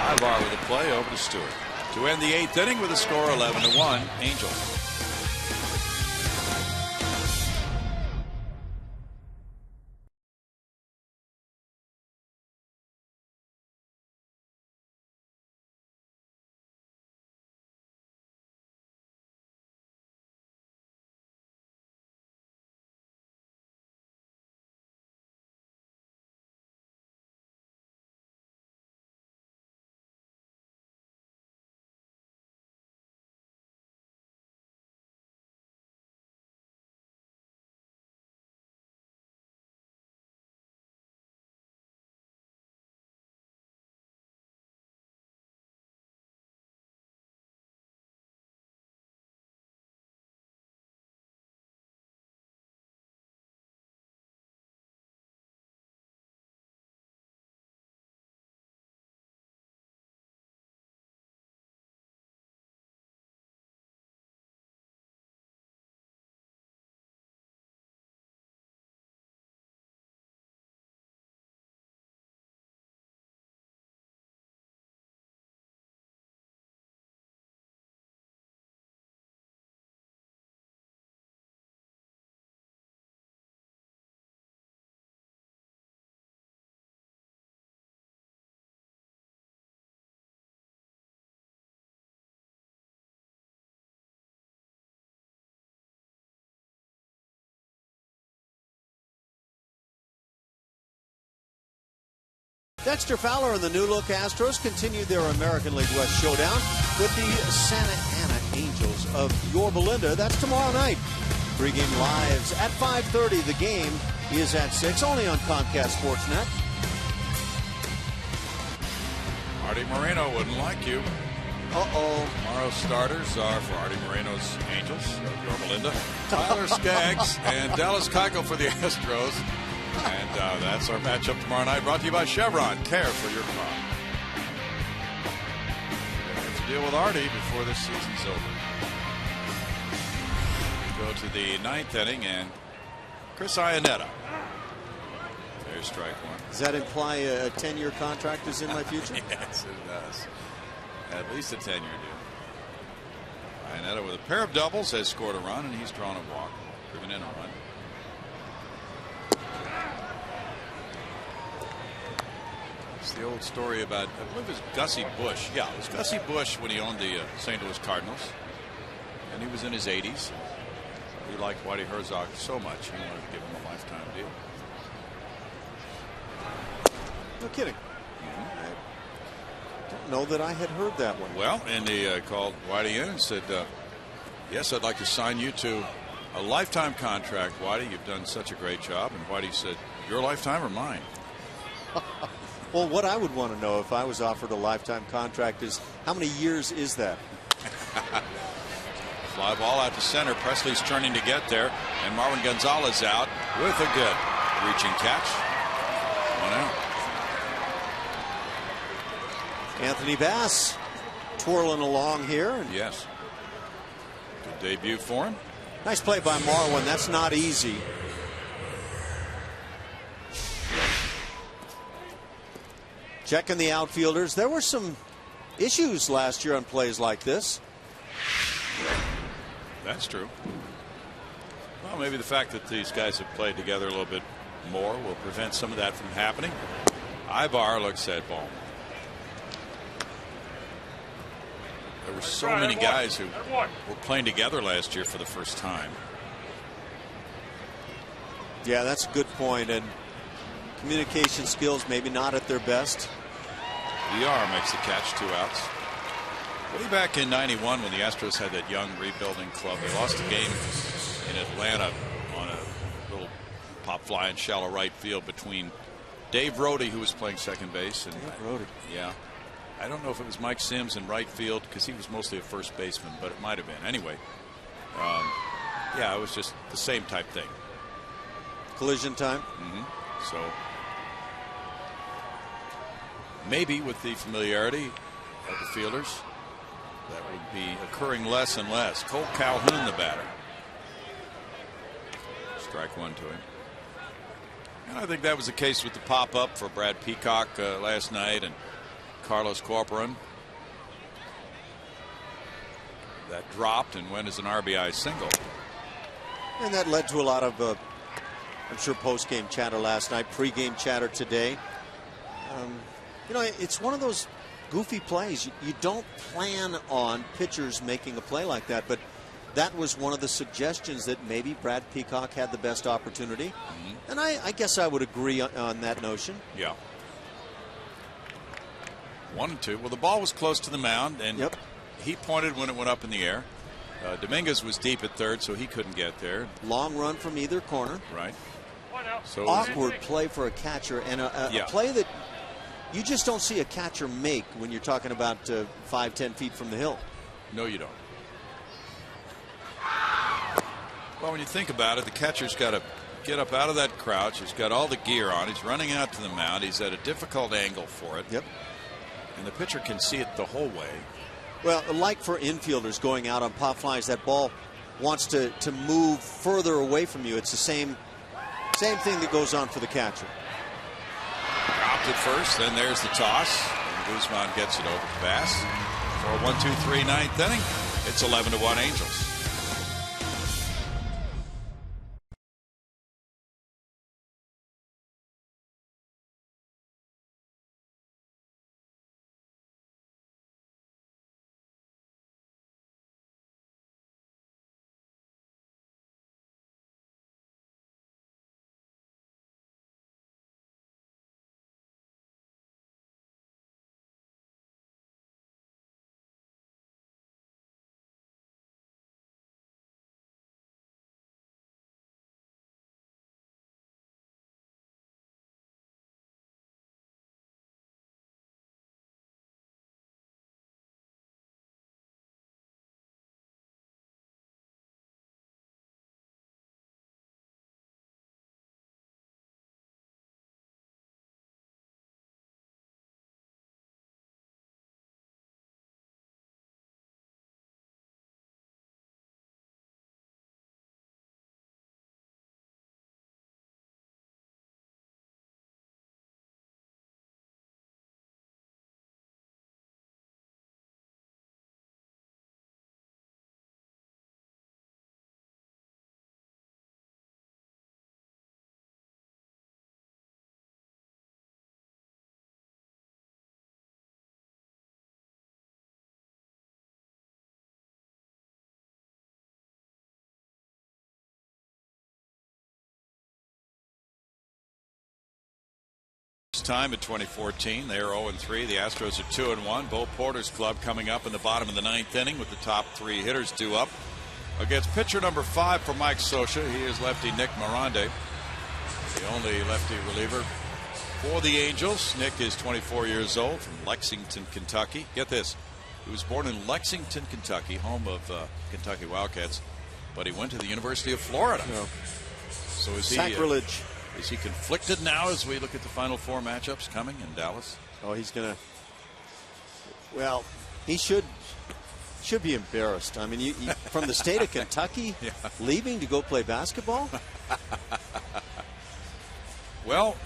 Ibar with a play over to Stewart to end the 8th inning with a score 11-1 Angels. Dexter Fowler and the new look Astros continue their American League West showdown with the Santa Ana Angels of Yorba Linda. That's tomorrow night. Pre-game lives at 5:30. The game is at 6, only on Comcast Sportsnet. Artie Moreno wouldn't like you. Tomorrow's starters are for Artie Moreno's Angels of Yorba Linda, Tyler Skaggs and Dallas Keuchel for the Astros. And that's our matchup tomorrow night, brought to you by Chevron. Care for your car. We have to deal with Artie before this season's over. We go to the 9th inning, and Chris Iannetta. There's strike one. Does that imply a 10-year contract is in my future? Yes, it does. At least a 10-year deal. Iannetta with a pair of doubles has scored a run, and he's drawn a walk, driven in a run. It's the old story about, I believe it was Gussie Busch. Yeah, it was Gussie Busch when he owned the St. Louis Cardinals. And he was in his 80s. He liked Whitey Herzog so much, he wanted to give him a lifetime deal. No kidding. I don't know that I had heard that one. Well, and he called Whitey in and said, yes, I'd like to sign you to a lifetime contract, Whitey. You've done such a great job. And Whitey said, your lifetime or mine? Well, what I would want to know if I was offered a lifetime contract is how many years is that? Fly ball out to center. Presley's turning to get there. And Marwin Gonzalez out with a good reaching catch. 1 out. Anthony Bass twirling along here. And yes. Good debut for him. Nice play by Marwin. That's not easy. Checking the outfielders. There were some issues last year on plays like this. That's true. Well, maybe the fact that these guys have played together a little bit more will prevent some of that from happening. Ibar looks at ball. There were so many guys who were playing together last year for the first time. Yeah, that's a good point. And communication skills maybe not at their best. VR makes the catch, 2 outs. Way back in '91 when the Astros had that young rebuilding club, they lost a game in Atlanta on a little Pop fly in shallow right field between Dave Rohde, who was playing second base, and yeah, I don't know if it was Mike Sims in right field because he was mostly a first baseman, but it might have been. Anyway, yeah, it was just the same type thing. Collision time. So maybe with the familiarity of the fielders, that would be occurring less and less. Cole Calhoun, the batter. Strike one to him. And I think that was the case with the pop-up for Brad Peacock last night and Carlos Corporan. That dropped and went as an RBI single. And that led to a lot of, I'm sure, post-game chatter last night, pre-game chatter today. You know, it's one of those goofy plays. You don't plan on pitchers making a play like that, but that was one of the suggestions that maybe Brad Peacock had the best opportunity. And I guess I would agree on that notion. Yeah. 1-2. Well, the ball was close to the mound, and he pointed when it went up in the air. Dominguez was deep at third, so he couldn't get there. Long run from either corner. Right. So awkward play for a catcher, and a play that you just don't see a catcher make when you're talking about 5-10 feet from the hill. No, you don't. Well, when you think about it, the catcher's got to get up out of that crouch. He's got all the gear on. He's running out to the mound. He's at a difficult angle for it. Yep. And the pitcher can see it the whole way. Well, like for infielders going out on pop flies, that ball wants to move further away from you. It's the same thing that goes on for the catcher. Dropped it first, then there's the toss. And Guzman gets it over to Bass for a 1-2-3 ninth inning. It's 11-1 Angels. Time in 2014. They are 0-3. The Astros are 2-1. Bo Porter's club coming up in the bottom of the ninth inning with the top three hitters due up against pitcher number 5 for Mike Scioscia. He is lefty Nick Miranda, the only lefty reliever for the Angels. Nick is 24 years old from Lexington, Kentucky. Get this. He was born in Lexington, Kentucky, home of Kentucky Wildcats, but he went to the University of Florida. No. So is sacrilege. Is he conflicted now as we look at the Final Four matchups coming in Dallas? Oh, he's going to. Well, he should be embarrassed. I mean, you from the state of Kentucky, leaving to go play basketball? Well,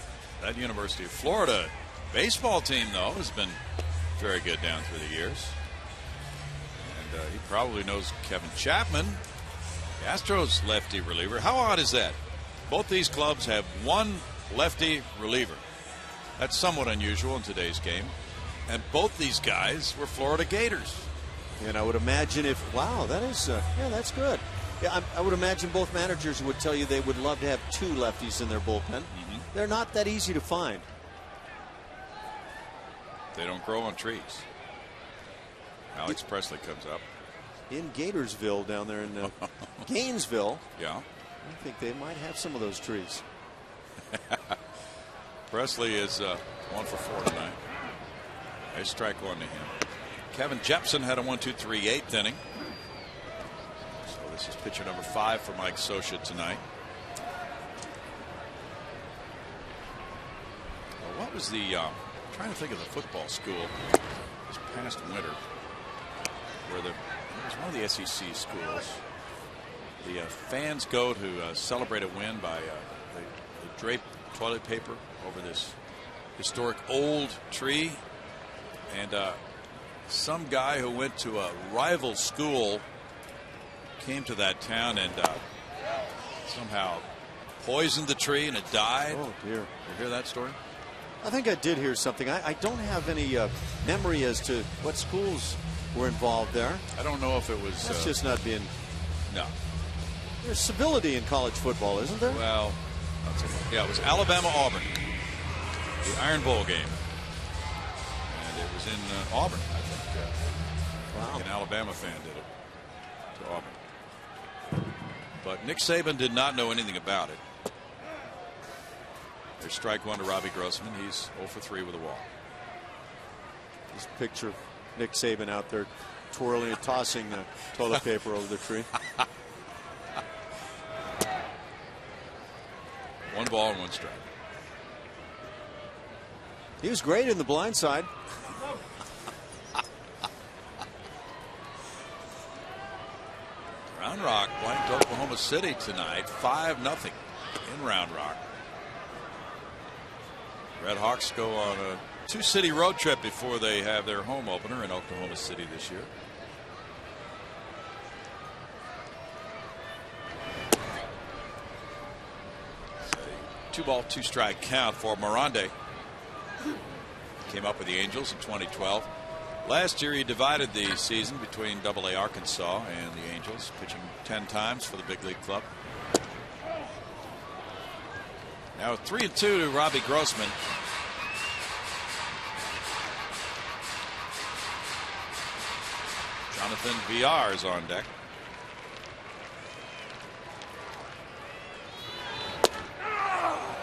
that University of Florida baseball team, though, has been very good down through the years. And he probably knows Kevin Chapman, the Astros lefty reliever. How odd is that? Both these clubs have one lefty reliever. That's somewhat unusual in today's game. And both these guys were Florida Gators. And I would imagine that is, that's good. Yeah, I would imagine both managers would tell you they would love to have 2 lefties in their bullpen. They're not that easy to find. They don't grow on trees. Alex Presley comes up. In Gatorsville down there in Gainesville. Yeah. I think they might have some of those trees. Presley is 1 for 4 tonight. A strike one to him. Kevin Jepson had a 1-2-3 eighth inning. So this is pitcher number 5 for Mike Scioscia tonight. Well, what was the I'm trying to think of the football school this past winter where it was one of the SEC schools. The fans go to celebrate a win by they drape toilet paper over this historic old tree, and some guy who went to a rival school came to that town and somehow poisoned the tree and it died. Oh dear! You hear that story? I think I did hear something. I don't have any memory as to what schools were involved there. I don't know if it was. That's just not being. No. There's civility in college football, isn't there? Well, yeah, it was Alabama-Auburn, the Iron Bowl game, and it was in Auburn, I think. Wow. An Alabama fan did it to Auburn, but Nick Saban did not know anything about it. There's strike one to Robbie Grossman. He's 0 for 3 with a walk. This picture of Nick Saban out there twirling and tossing toilet paper over the tree. 1 ball and 1 strike. He was great in the blind side. Round Rock blanked Oklahoma City tonight 5-0 in Round Rock. Red Hawks go on a 2-city road trip before they have their home opener in Oklahoma City this year. It's a 2-ball 2-strike count for Morande. Came up with the Angels in 2012. Last year he divided the season between AA Arkansas and the Angels, pitching 10 times for the big league club. Now 3-2 to Robbie Grossman. Jonathan VR is on deck.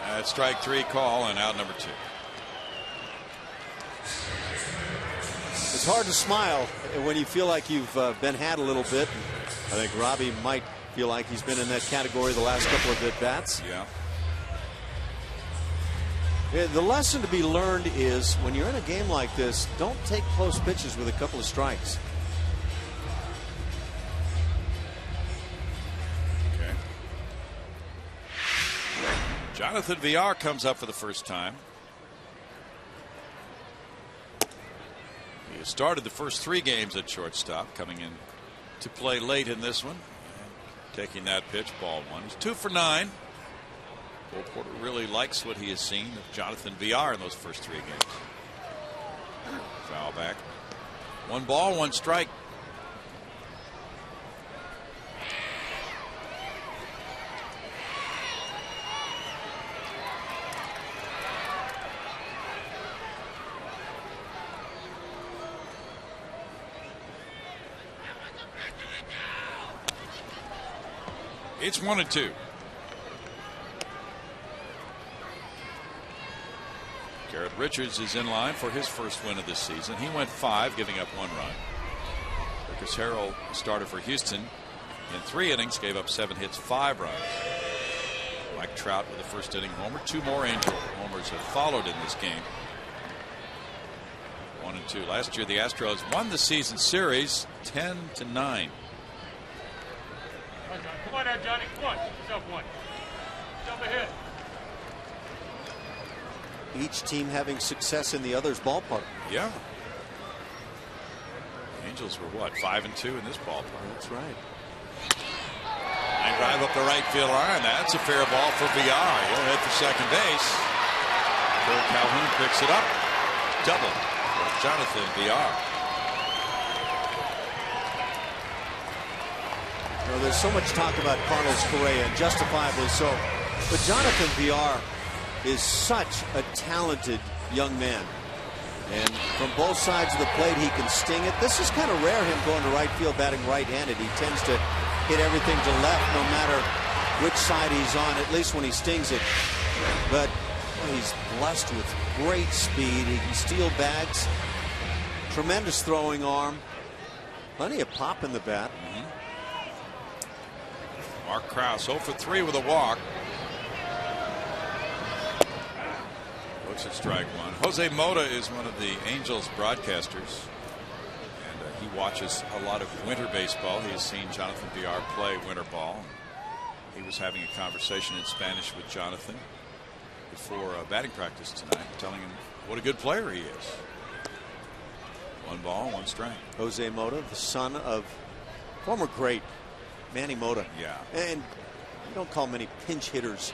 That's strike 3 call and out number 2. It's hard to smile when you feel like you've been had a little bit. I think Robbie might feel like he's been in that category the last couple of at-bats. Yeah. The lesson to be learned is when you're in a game like this, don't take close pitches with a couple of strikes. Okay. Jonathan VR comes up for the first time. He has started the first 3 games at shortstop, coming in to play late in this one. And taking that pitch, ball 1. He's 2 for 9. Cole Porter really likes what he has seen of Jonathan VR in those first 3 games. Foul back. 1 ball, 1 strike. It's 1-2. Garrett Richards is in line for his first win of this season. He went 5, giving up 1 run. Lucas Harrell started for Houston in 3 innings, gave up 7 hits, 5 runs. Mike Trout with the first inning homer. 2 more Angel homers have followed in this game. 1-2. Last year the Astros won the season series 10-9. Come on now, Johnny. Come on. Jump 1. Jump ahead. Each team having success in the other's ballpark. Yeah. The Angels were what, 5-2 in this ballpark? That's right. Line drive up the right field line. That's a fair ball for VR. He'll head for second base. Phil Calhoun picks it up. Double for Jonathan VR. You know, there's so much talk about Carlos Correa, and justifiably so. But Jonathan VR is such a talented young man. And from both sides of the plate, he can sting it. This is kind of rare, him going to right field, batting right-handed. He tends to hit everything to left, no matter which side he's on, at least when he stings it. but well, he's blessed with great speed. He can steal bags. Tremendous throwing arm. Plenty of pop in the bat. Mark Krause 0 for 3 with a walk. Looks at strike one. Jose Mota is one of the Angels broadcasters, and he watches a lot of winter baseball. He has seen Jonathan Villar play winter ball. He was having a conversation in Spanish with Jonathan before batting practice tonight, telling him what a good player he is. 1 ball, 1 strike. Jose Mota, the son of former great Manny Mota. Yeah. And you don't call many pinch hitters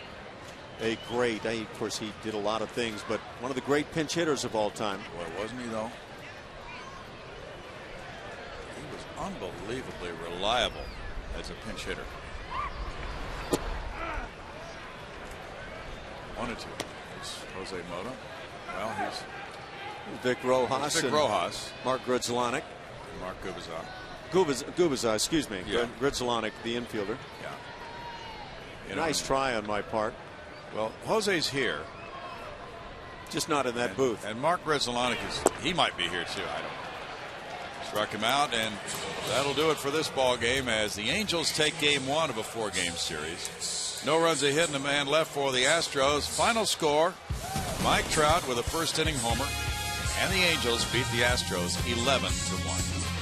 a great. Of course, he did a lot of things, but one of the great pinch hitters of all time. Boy, wasn't he, though? He was unbelievably reliable as a pinch hitter. 1-2. It's Jose Mota. Well, he's Vic Rojas. Vic Rojas. Mark Grudzielanek. Mark Gubicza. Gubicza, excuse me. Yeah. Grudzielanek, the infielder. Yeah. Nice try on my part. Well, Jose's here. Just not in that booth. And Mark Grudzielanek he might be here too. I don't know. Struck him out, and that'll do it for this ball game as the Angels take game 1 of a 4-game series. No runs a hit and a man left for the Astros. Final score, Mike Trout with a first inning homer, and the Angels beat the Astros 11-1.